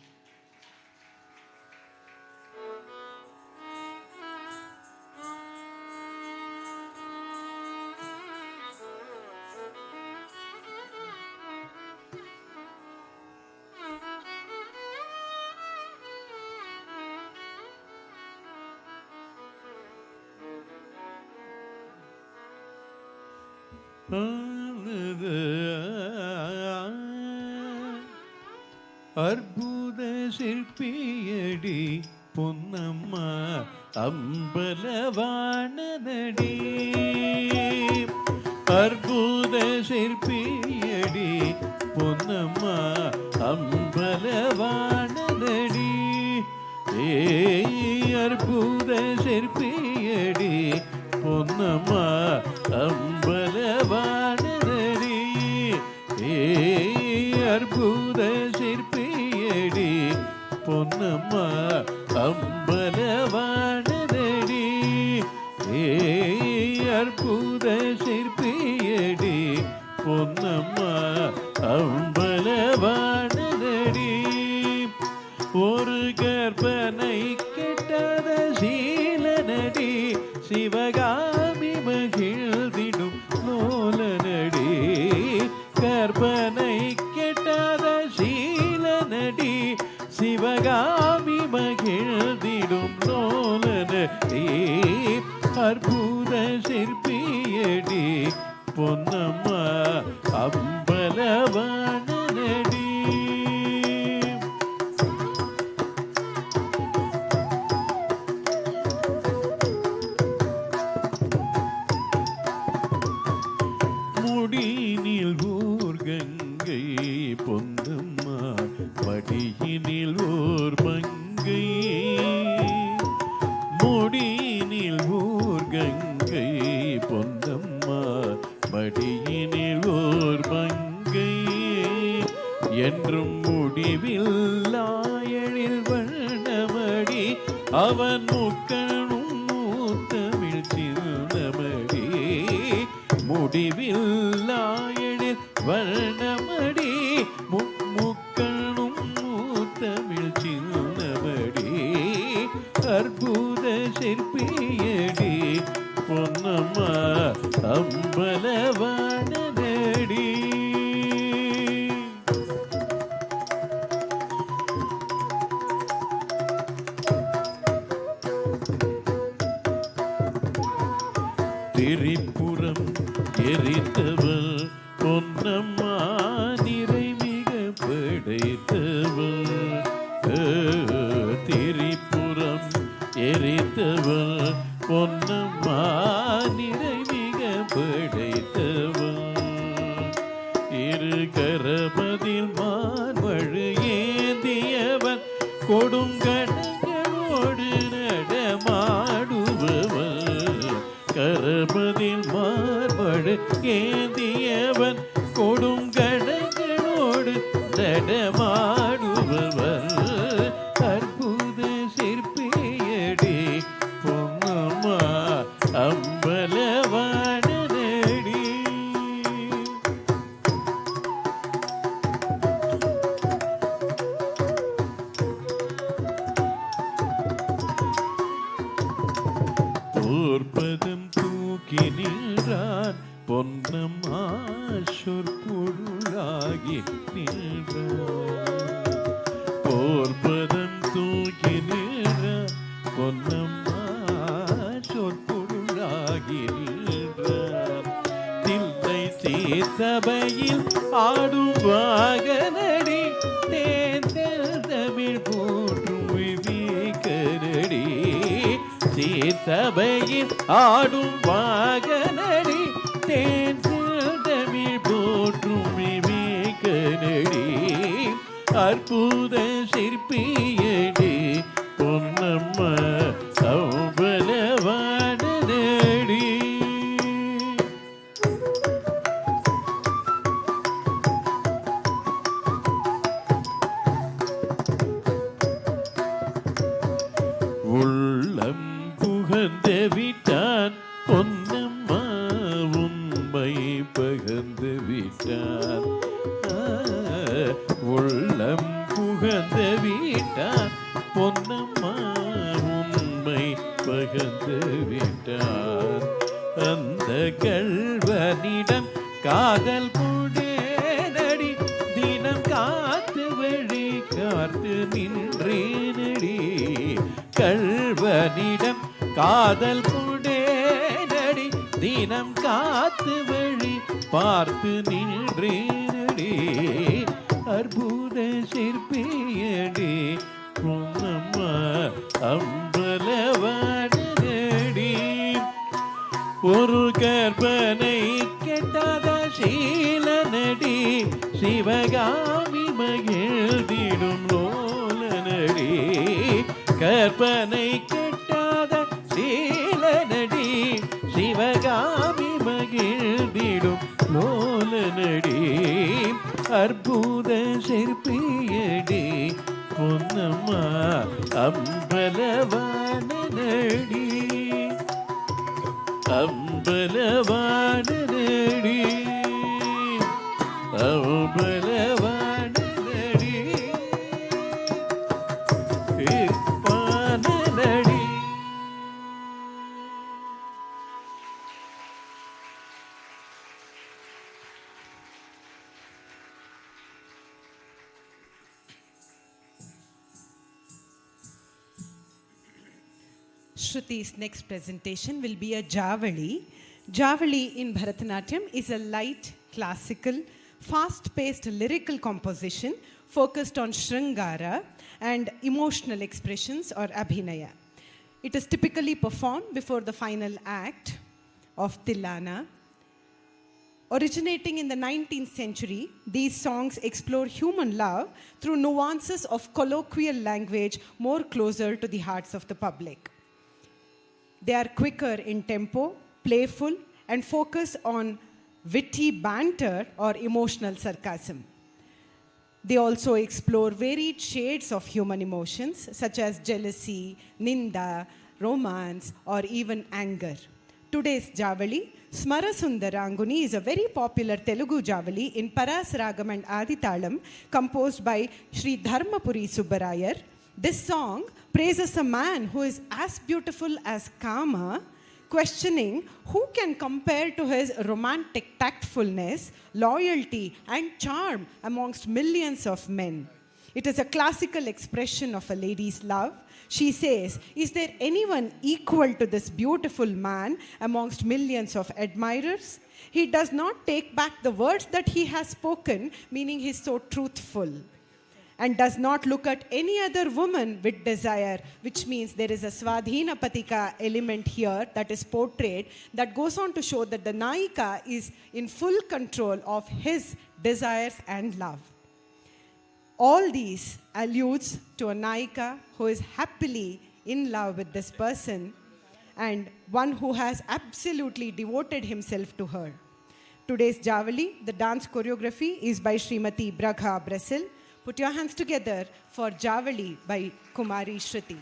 Speaker 3: அற்புத சிற்பியடி பொன்னம்மா அம்பலவாணனடி அற்புத சிற்பியடி பொன்னம்மா அம்பலவாணனடி அற்புத சிற்பியடி பொன்னம்மா அம்பலவாணனடி அற்புத சிற்பியடி பொன்னம்மா அம்பலவாணனடி அற்புத சிற்பியடி பொன்னம்மா அம்பலவாணனடி ஒரு கற்பனை கெட்டத சீலனடி சிவகாமி மகிழ்ந்திடும் லோலனடி கற்பனை கெட்டத சீலனடி சிவகாமி மகிழ்ந்திடும் லோலனடி அற்புத சிற்பியடி பொன்னம்மா அம்பலவாணனடி முடியினில் ஊர் கங்கை பொன்னம்மா படியினில் ஊர் மங்கை முடியினில் ஊர் கங்கை பொன்னம்மா படியினில் ஊர் மங்கை என்றும் முடிவில்லாயழில் வண்ணமடி அவன் முக்கணும் மூத்தமிழ் சின்னமடி முடிவில்லாயழில் வண்ணமடி முக்கணும் மூத்தமிழ் சின்னமடி அற்புத சிற்பியடி பொன்னம்மா அம்பலவாணனடி திரிபுரம் எரித்தவள் பொன்னம்மா நிறைமிக படைத்தவள் திரிபுரம் எரித்தவள் பொன்னம்மா நிறைமிக படைத்தவள் இரு கரபதில் மார்வழு ஏந்தியவன் கொடுங்கடங்களோடு நடமாடுபவன் கரபதில் மார்வழு ஏந்தியவன் கொடுங்கடங்களோடு நடமாடுபவன் அற்புத சிற்பியடி பொன்னம்மா அம்பலவாணனடி போர்ப்பதம் தூக்கி நின்றான் பொன்னம்மா சொற்பொருளாகி நின்றான் போர்ப்பதம் தூக்கி நின்றான் பொன்னம்மா சொற்பொருளாகி நின்றான் தில்லை சீர்சபையில் ஆடும் வாகனடி தேர்தல் தமிழ் போற்றும் விவேகனடி சீர்சபையில் ஆடும் வாகனடி தேர்தல் தமிழ் போற்றும் விவேகனடி அற்புத சிற்பியடி பொன்னம்மா அம்பலவாணனடி உள்ளம் புகழ்ந்து விட்டான் பொன்னம்மா உண்மை பகர்ந்து விட்டான் உள்ளம் புகழ்ந்து விட்டான் பொன்னம்மா உண்மை பகர்ந்து விட்டான் அந்த கள்வனிடம் காதல் புடேனடி தினம் காத்து வழி காத்து நின்றேனடி கள்வனிடம் காதல் புடேனடி தினம் காத்து வழி பார்த்து நின்றேனடி அற்புத சிற்பியடி பொன்னம்மா அம்பலவாணனடி ஒரு கற்பனை கெட்டாத சீலனடி சிவகாமி மகிழ்ந்திடும் லோலனடி கற்பனை கெட்டாத சீலனடி சிவகாமி மகிழ்ந்திடும் லோலனடி அற்புத சிற்பியடி Ponnamma அம்பலவாணனடி அம்பலவாணனடி அம்பலவாணனடி பாணனடி.
Speaker 2: Shruti's next presentation will be a Javali. Javali in Bharatanatyam is a light, classical, fast-paced lyrical composition focused on Sringara and emotional expressions or Abhinaya. It is typically performed before the final act of Tilana. Originating in the 19th century, these songs explore human love through nuances of colloquial language more closer to the hearts of the public. They are quicker in tempo, playful, and focus on witty banter or emotional sarcasm. They also explore varied shades of human emotions such as jealousy, ninda, romance, or even anger. Today's Javali, Smara Sundaranguni, is a very popular Telugu Javali in Paras Ragam and Aditalam, composed by Shri Dharmapuri Subbarayar. This song praises a man who is as beautiful as Kama, questioning who can compare to his romantic tactfulness, loyalty, and charm amongst millions of men. It is a classical expression of a lady's love. She says, "Is there anyone equal to this beautiful man amongst millions of admirers? He does not take back the words that he has spoken," meaning he's so truthful, "and does not look at any other woman with desire," which means there is a Swadhina Patika element here that is portrayed that goes on to show that the Naika is in full control of his desires and love. All these alludes to a Naika who is happily in love with this person and one who has absolutely devoted himself to her. Today's Javali, the dance choreography, is by Srimati Bragha Brazil. Put your hands together for Javali by Kumari Shruthi.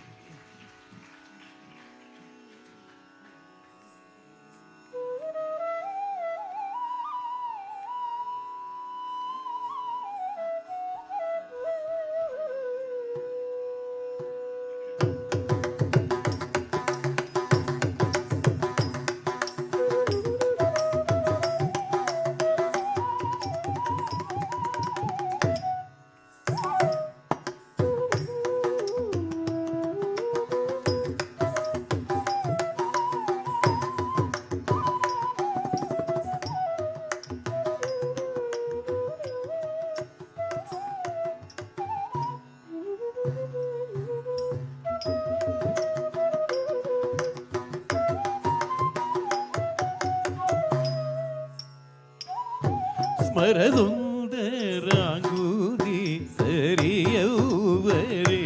Speaker 3: ಸ್ಮರದುಂದರಾಂಗುದಿ ಸರಿಯೌವರೇ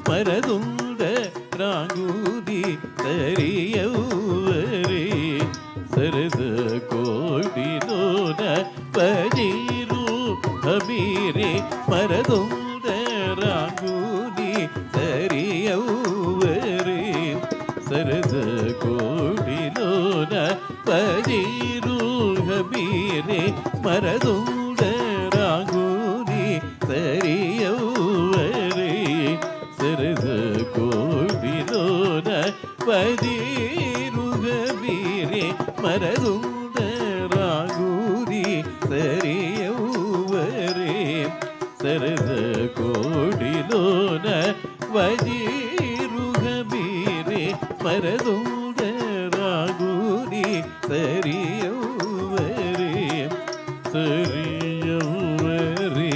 Speaker 3: ಸ್ಮರದುಂದರಾಂಗುದಿ ಸರಿಯೌವರೇ ಸರಸ ಕೋಟಿಲೋನ ಪಜೀರು ಹಮೀರೆ ಸ್ಮರದುಂದರಾಂಗುದಿ ಸರಿಯೌವರೇ ಸರಸ ಕೋಟಿಲೋನ ಪಜೀರು ಹಮೀರೆ ಸ್ಮರದುಂದರಾಂಗುದಿ ಸರಿಯೌವರೇ ಸರಸ ಕೋಟಿಲೋನ ಪಜೀರು ಹಮೀರೆ ಸ್ಮರದುಂದರಾಂಗುದಿ ಸರಿಯೌವರೇ ಸರಸ ಕೋಟಿಲೋನ ವಜೀರು ಹಮೀರೆ ಸ್ಮರದುಂದರಾಂಗುದಿ ಸರಿಯೌವರೇ ಸರಿಯೌವರೇ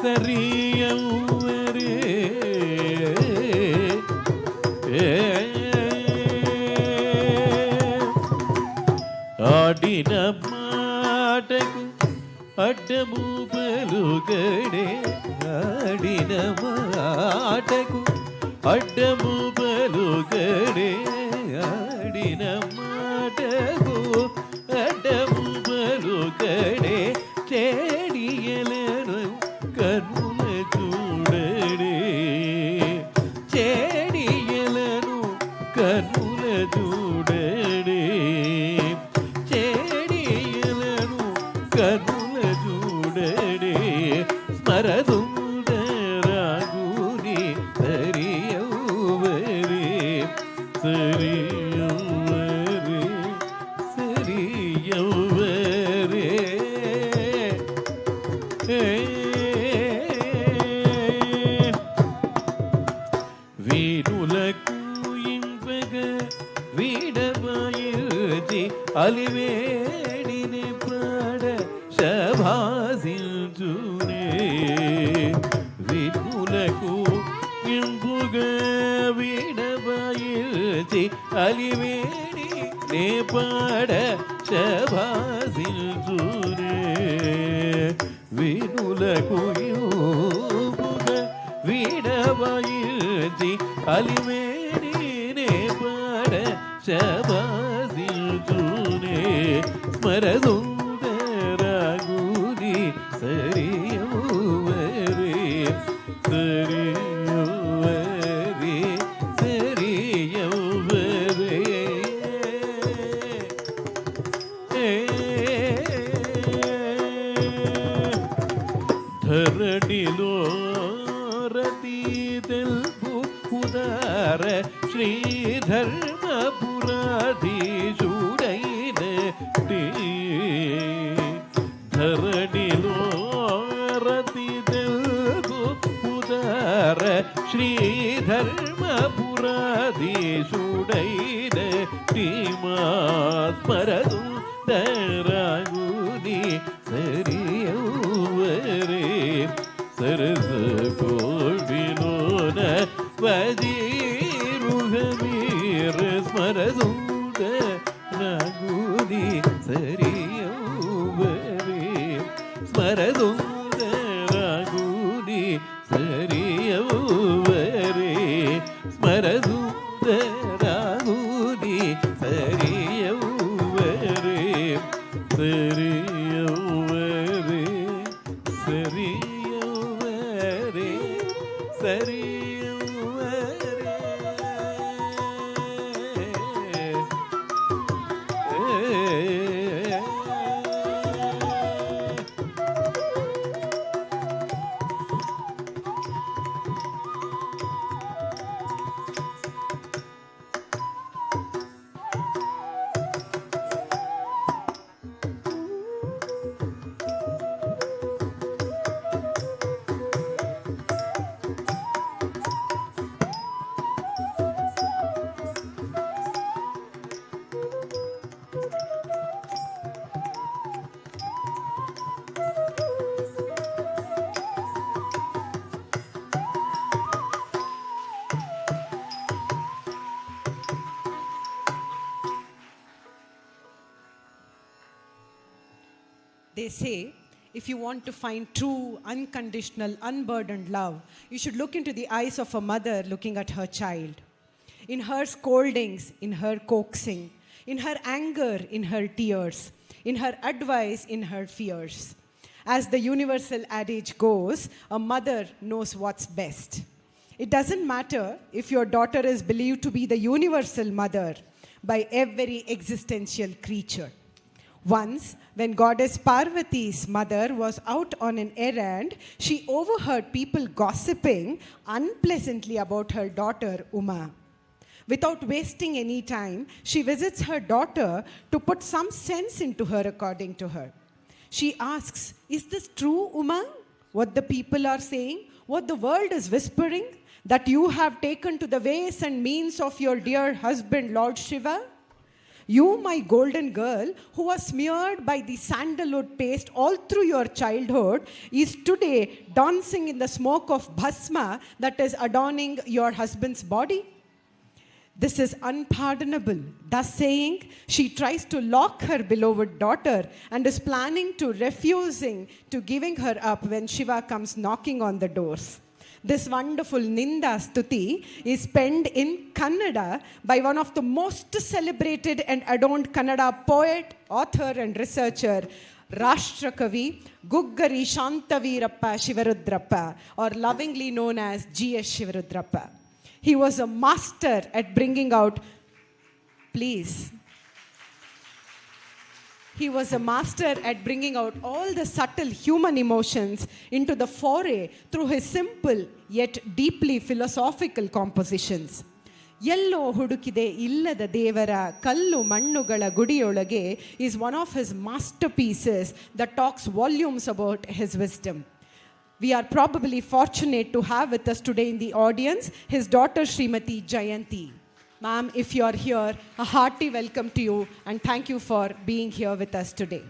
Speaker 3: ಸರಿಯೌವರೇ ಆಡಿನ ಮಾಟಕು ಅಡ್ಡಮು ಬಲುಗಡೆ ಆಡಿನ ಮಾಟಕು ಅಡ್ಡಮು ಬಲುಗಡೆ ಆಡಿನ ಮಾಟಕು అడ్డము బలుగడే చేడియలను కన్నుల చూడడే చేడియలను కన్నుల చూడడే చేడియలను కన్నుల చూడడే స్మరదుందరాగుని సరియౌవరే సరియౌవరే సరియౌవరే వీరులకు ఇంపగ వీడబయల్చి అలివేడిని పాడ శభాసించునే వీరులకు ఇంపుగ వీడబయల్చి అలివేడి నే పాడ శభాసించునే వీరులకు ఇంపుగ వీడబయల్చి అలివేడి నే పాడ శభాసించునే స్మరదుందరాగుని సరియౌవరే ధరణిలో రతి తెల్పు ఉదార శ్రీధర్మపురాధీశుడైన ధరణిలో రతి తెల్పు ఉదార శ్రీధర్మపురాధీశుడైన స్మరదు దరాగుని సరియౌవరే సరస కోవిలోన వజీరుహమీర స్మరదు దరాగుని సరియౌవరే స్మరదు దరాగుని సరియౌవరే స్మరదు దరాగుని సరియౌవరే సరియౌవరే సరియౌవరే సరియౌవరే
Speaker 2: They say, if you want to find true, unconditional, unburdened love, you should look into the eyes of a mother looking at her child. In her scoldings, in her coaxing, in her anger, in her tears, in her advice, in her fears. As the universal adage goes, a mother knows what's best. It doesn't matter if your daughter is believed to be the universal mother by every existential creature. Once, when goddess Parvati's mother was out on an errand, she overheard people gossiping unpleasantly about her daughter Uma. Without wasting any time, she visits her daughter to put some sense into her according to her. She asks, "Is this true, Uma? What the people are saying? What the world is whispering? That you have taken to the ways and means of your dear husband, Lord Shiva? You, my golden girl, who was smeared by the sandalwood paste all through your childhood, is today dancing in the smoke of bhasma that is adorning your husband's body." This is unpardonable. Thus saying, she tries to lock her beloved daughter and is planning to refusing to giving her up when Shiva comes knocking on the doors. This wonderful Ninda Stuti is penned in Kannada by one of the most celebrated and adorned Kannada poet, author and researcher, Rashtrakavi Guggari Shantavirappa Shivarudrappa, or lovingly known as G.S. Shivarudrappa. He was a master at bringing out, please. He was a master at bringing out all the subtle human emotions into the foray through his simple yet deeply philosophical compositions. Yello Hudukide Illada Devara Kallu Mannugala Gudiyolage is one of his masterpieces that talks volumes about his wisdom. We are probably fortunate to have with us today in the audience his daughter Srimati Jayanti. Ma'am, if you are here, a hearty welcome to you and thank you for being here with us today.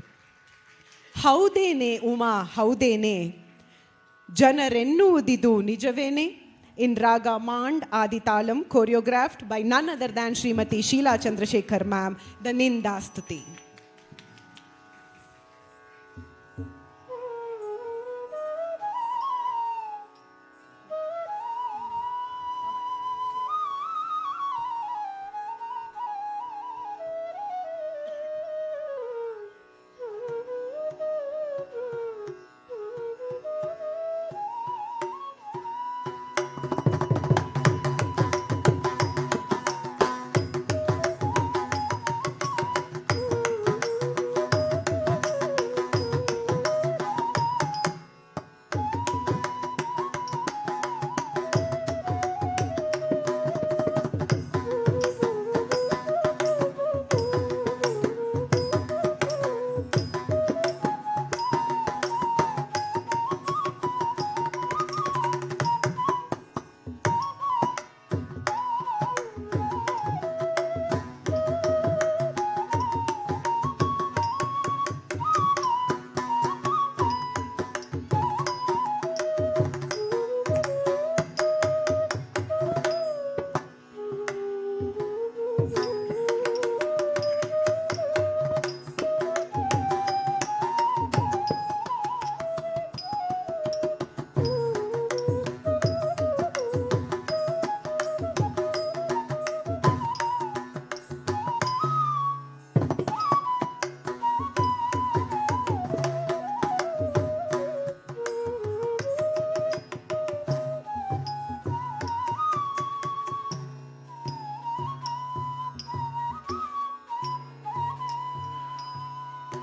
Speaker 2: Haudene Uma, haudene, janarennuudidu nijavene, in Raga Mand Aditalam, choreographed by none other than Srimati Sheila Chandrasekhar ma'am, the Ninda Stuti.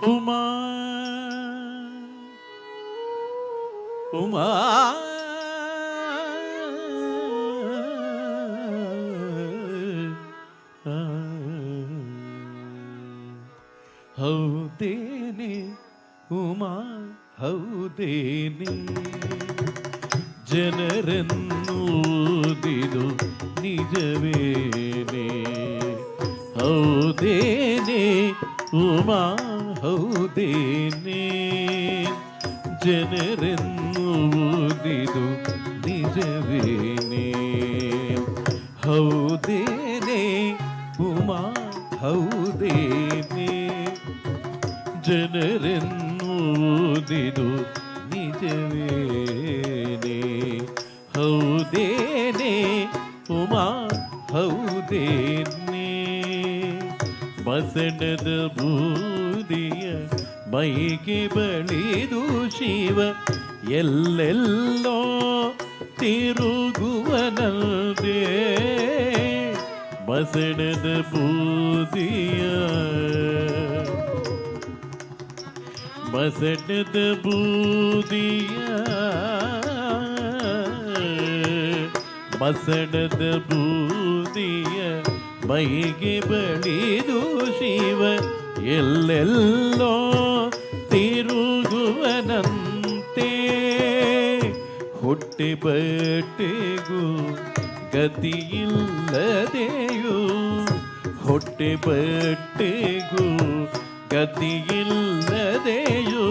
Speaker 3: Uma Uma ಹೌದೇನೆ Uma ಹೌದೇನೆ ಜನರನ್ನೂದಿದು ನಿಜವೇನೆ ಹೌದೇನೆ Uma ಹೌದೇನೆ ಜನರನ್ನೂದಿದು ನಿಜವೇನೆ ಹೌದೇನೆ Uma ಹೌದೇನೆ ಜನರನ್ನೂದಿದು ನಿಜವೇನೆ ಹೌದೇನೆ Uma ಹೌದೇನೆ ಬಸಣದ ಬೂದಿಯ ಮೈಗೆ ಬಳಿದು ಶಿವ ಎಲ್ಲೆಲ್ಲೋ ತಿರುಗುವನಲ್ದೇ ಬಸಣದ ಬೂದಿಯ ಬಸಣದ ಬೂದಿಯ ಬಸಣದ ಬೂದಿಯ ಮೈಗೆ ಬಳಿದು ಶಿವ ಎಲ್ಲೆಲ್ಲೋ ತಿರುಗುವನಂತೆ ಹುಟ್ಟಿ ಬಟ್ಟೆಗೂ ಗತಿಯಿಲ್ಲದೆಯೂ ಹೊಟ್ಟೆ ಬಟ್ಟೆಗೂ ಗತಿಯಿಲ್ಲದೆಯೂ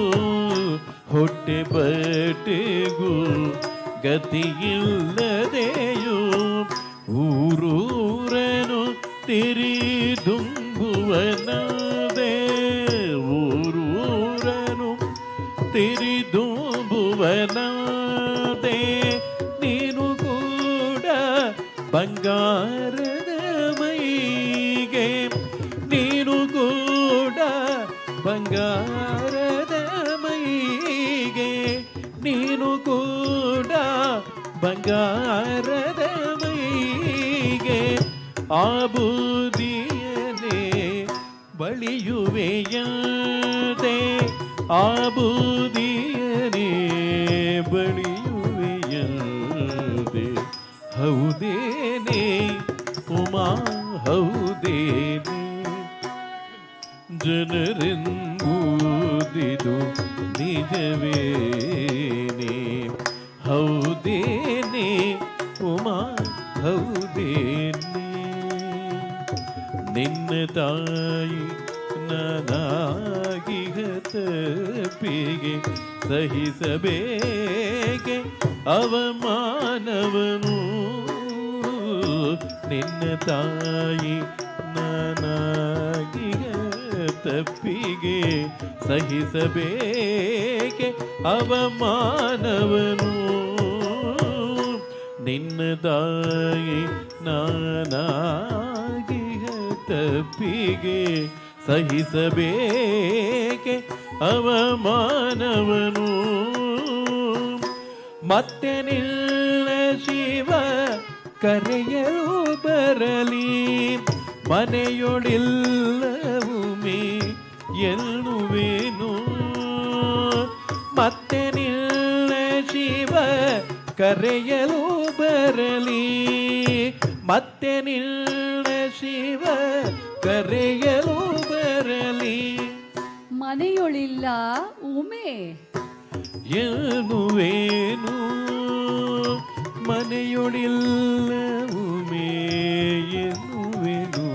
Speaker 3: ಹೊಟ್ಟೆ ಬಟ್ಟೆಗೂ ಗತಿಯಿಲ್ಲದೆಯೂ ಊರೂರನು ತಿರಿದುಂಬುವನದೇ ಊರೂರನು ತಿರಿದುಂಬುವನದೇ ನೀನು ಕೂಡ ಬಂಗಾರದ ಮೈಗೆ ನೀನು ಕೂಡ ಬಂಗಾರದ ಮೈಗೆ ನೀನು ಕೂಡ ಬಂಗಾರದ ಮೈಗೆ ಆ ಬೂದಿಯನೇ ಬಳಿಯುವೆಯದೆ ಆ ಬೂದಿಯನೇ ಬಳಿಯುವೆಯದೆ ಹೌದೇನೆ ಉಮಾ ಹೌದೇನೆ ಜನರೆಂಬುದಿದು ನಿಜವೇನೆ ಹೌದೇನೆ ಉಮಾ ಹೌದೇನೆ ನಿನ್ನ ತಾಯಿ ನಾನಾಗಿಹ ತಪ್ಪಿಗೆ ಸಹಿಸಬೇಕೆ ಅವಮಾನವನು ನಿನ್ನ ತಾಯಿ ನಾನಾಗಿಹ ತಪ್ಪಿಗೆ ಸಹಿಸಬೇಕೆ ಅವಮಾನವನು ನಿನ್ನ ತಾಯಿ ನಾನಾಗಿಹ ತಪ್ಪಿಗೆ ಸಹಿಸಬೇಕೆ ಅವಮಾನವನು ಮತ್ತೆ ನಿಲ್ಲ ಶಿವ ಕರೆಯಲು ಬರಲಿ ಮನೆಯೊಳಿಲ್ಲವು ಮೇ ಎನ್ನುವೇನು ಮತ್ತೆ ನಿಲ್ಲ ಶಿವ ಕರೆಯಲು ಬರಲಿ ಮತ್ತೆ ನಿಲ್ಲ ಶಿವ ಕರೆಯಲು ಬರಲಿ
Speaker 1: ಮನೆಯೊಳಿಲ್ಲ ಉಮೆ
Speaker 3: ಎನ್ನುವೇನು ಮನೆಯೊಳಿಲ್ಲ ಉಮೆ ಎನ್ನುವೆನು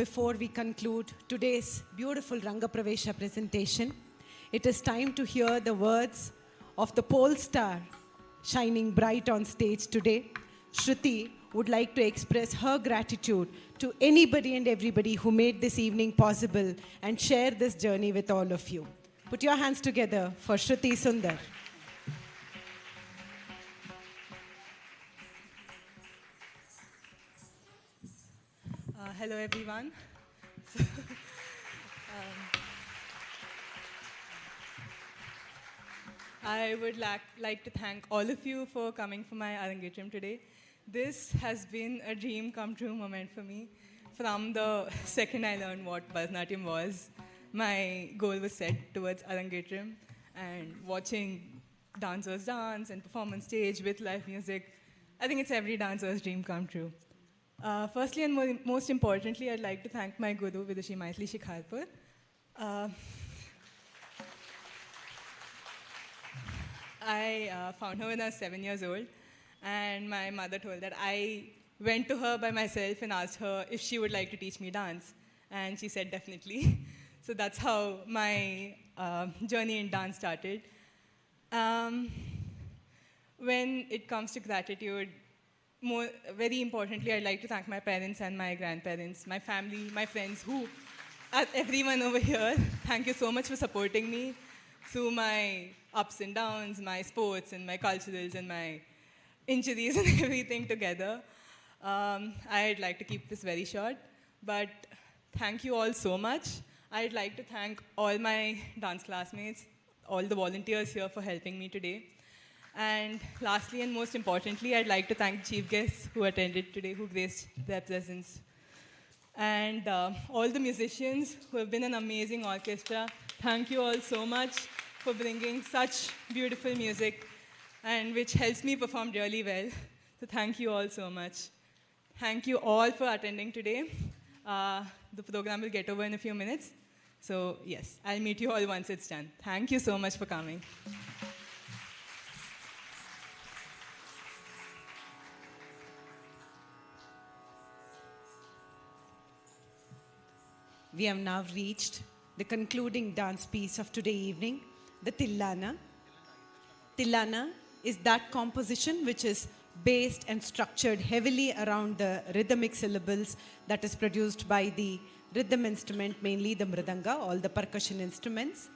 Speaker 2: before we conclude today's beautiful Ranga Pravesha presentation, it is time to hear the words of the pole star shining bright on stage today. Shruthi would like to express her gratitude to anybody and everybody who made this evening possible and share this journey with all of you. Put your hands together for Shruthi Sunder.
Speaker 6: Hello, everyone. I would like to thank all of you for coming for my Arangetram today. This has been a dream come true moment for me. From the second I learned what Bharatanatyam was, my goal was set towards Arangetram, and watching dancers dance and perform on stage with live music, I think it's every dancer's dream come true. Firstly and most importantly, I'd like to thank my guru, Vidushi Mythily Shikarpur. I found her when I was 7 years old, and my mother told that I went to her by myself and asked her if she would like to teach me dance, and she said definitely. So that's how my journey in dance started. When it comes to gratitude, very importantly, I'd like to thank my parents and my grandparents, my family, my friends, everyone over here. Thank you so much for supporting me through my ups and downs, my sports and my culturals and my injuries and everything together. I'd like to keep this very short, but thank you all so much. I'd like to thank all my dance classmates, all the volunteers here for helping me today. And lastly and most importantly, I'd like to thank chief guests who attended today, who graced their presence. And all the musicians who have been an amazing orchestra. Thank you all so much for bringing such beautiful music, and which helps me perform really well. So thank you all so much. Thank you all for attending today. The program will get over in a few minutes. So yes, I'll meet you all once it's done. Thank you so much for coming.
Speaker 2: We have now reached the concluding dance piece of today evening, the Tilana. Tilana is that composition which is based and structured heavily around the rhythmic syllables that is produced by the rhythm instrument, mainly the mridanga, all the percussion instruments.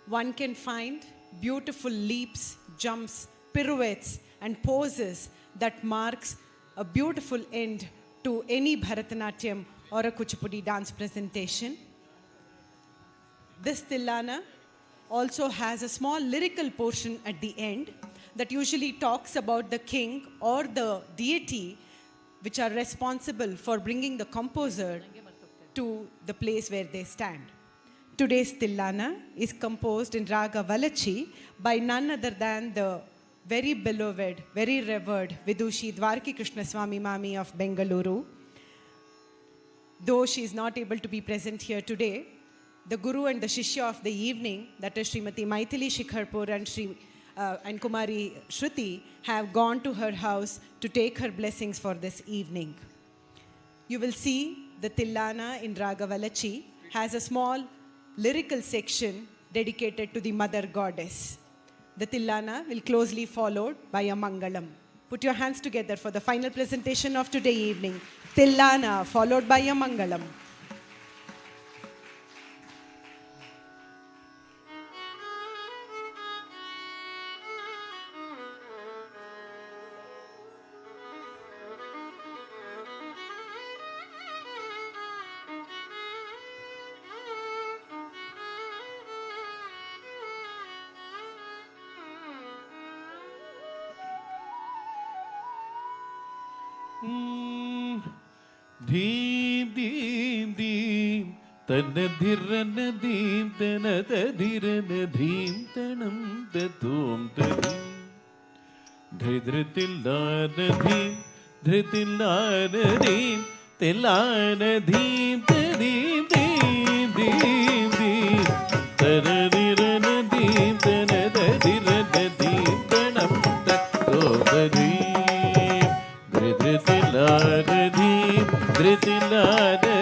Speaker 2: One can find beautiful leaps, jumps, pirouettes, and poses that marks a beautiful end to any Bharatanatyam or a Kuchipudi dance presentation. This Tilana also has a small lyrical portion at the end that usually talks about the king or the deity which are responsible for bringing the composer to the place where they stand. Today's Tilana is composed in Raga Valachi by none other than the very beloved, very revered Vidushi Dwarki Krishnaswamy Mami of Bengaluru. Though she is not able to be present here today, the Guru and the Shishya of the evening, that is Srimati Mythily Shikarpur and Kumari Shruti, have gone to her house to take her blessings for this evening. You will see the Tilana in Raga Valachi has a small lyrical section dedicated to the Mother Goddess. The Tilana will closely followed by a mangalam. Put your hands together for the final presentation of today evening. Tilana followed by a mangalam.
Speaker 3: Deem, deem, deem, tanadhirana deem, tanadhirana deem, tanam tatum tadim. Dhritilana deem, dhritilana deem, tilana deem, tadim, deem, deem, deem. Tanadhirana deem, tanadhirana deem, tanam tatum tadim. Dhritilana deem, dhritilana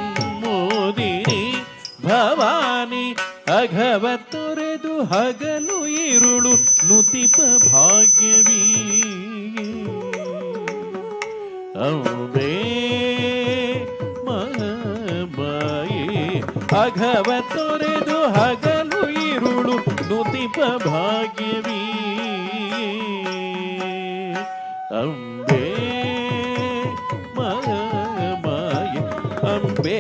Speaker 3: ಸಂಮೋದಿನಿ Bhavani ಅಘವತ್ತೊರೆದು ಹಗಲು ಇರುಳು ನುತಿಪ ಭಾಗ್ಯವೀ ಅಂಬೇ ಮಹಾಮಾಯೇ ಅಘವತ್ತೊರೆದು ಹಗಲು ಇರುಳು ನುತಿಪ ಭಾಗ್ಯವೀ ಅಂಬೇ ಮಹಾಮಾಯೇ ಅಂಬೇ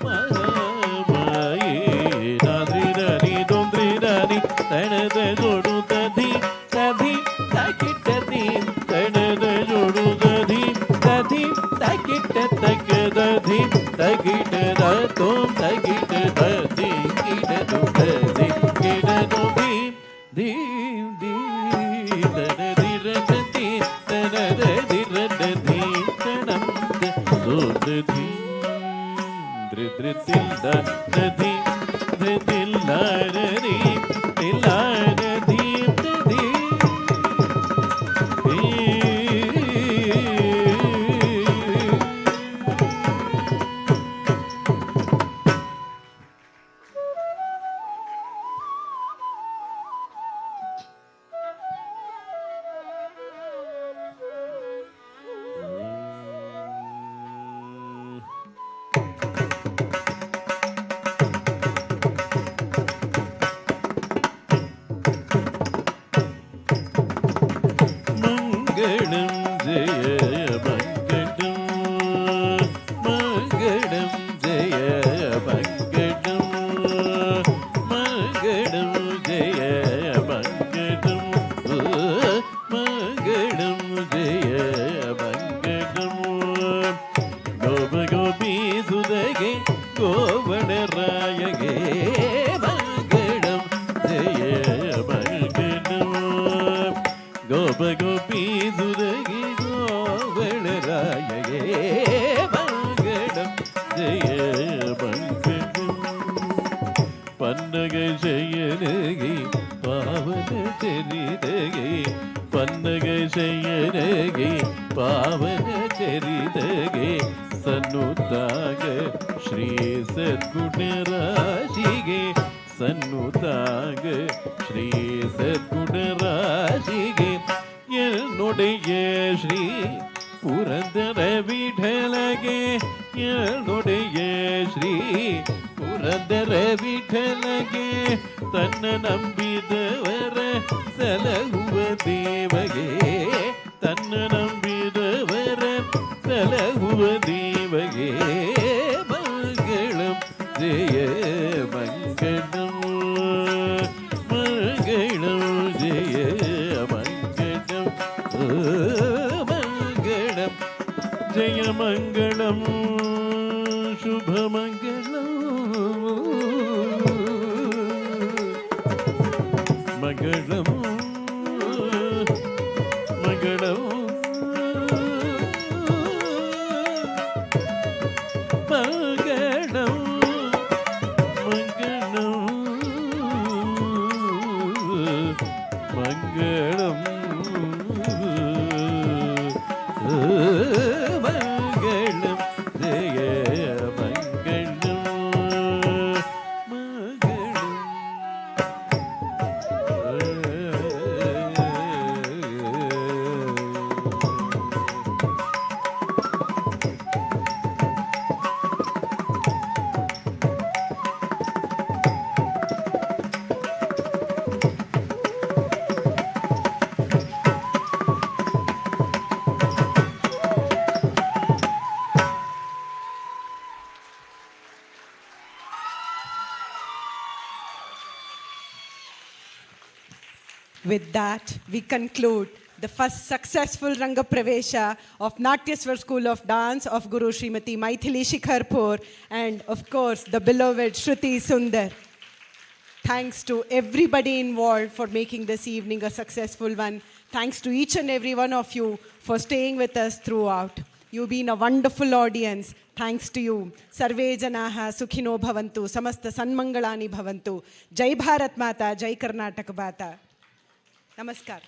Speaker 3: ಮಹಾಮಾಯೇ ನಾದ್ರಿ ನನಿ ದೊಂದ್ರಿ ನನಿ ತಣದ ಜೋಡು ತಧಿ ತಧಿ ತಕಿಟ್ಟದಿ ತಣದ ಜೋಡು ತಧಿ ತಧಿ ತಕಿಟ್ಟ ತಗದಧಿ ತಗಿಟದ ತೋಂ ತಗಿಟ ತಧಿ
Speaker 2: With that, we conclude the first successful Ranga Pravesha of Natyaswar School of Dance of Guru Srimati Mythily Shikarpur and, of course, the beloved Shruthi Sunder. Thanks to everybody involved for making this evening a successful one. Thanks to each and every one of you for staying with us throughout. You've been a wonderful audience. Thanks to you. Sarve janaha sukhino bhavantu. Samasta sanmangalani bhavantu. Jai Bharat Mata. Jai Karnataka Bata. Namaskar.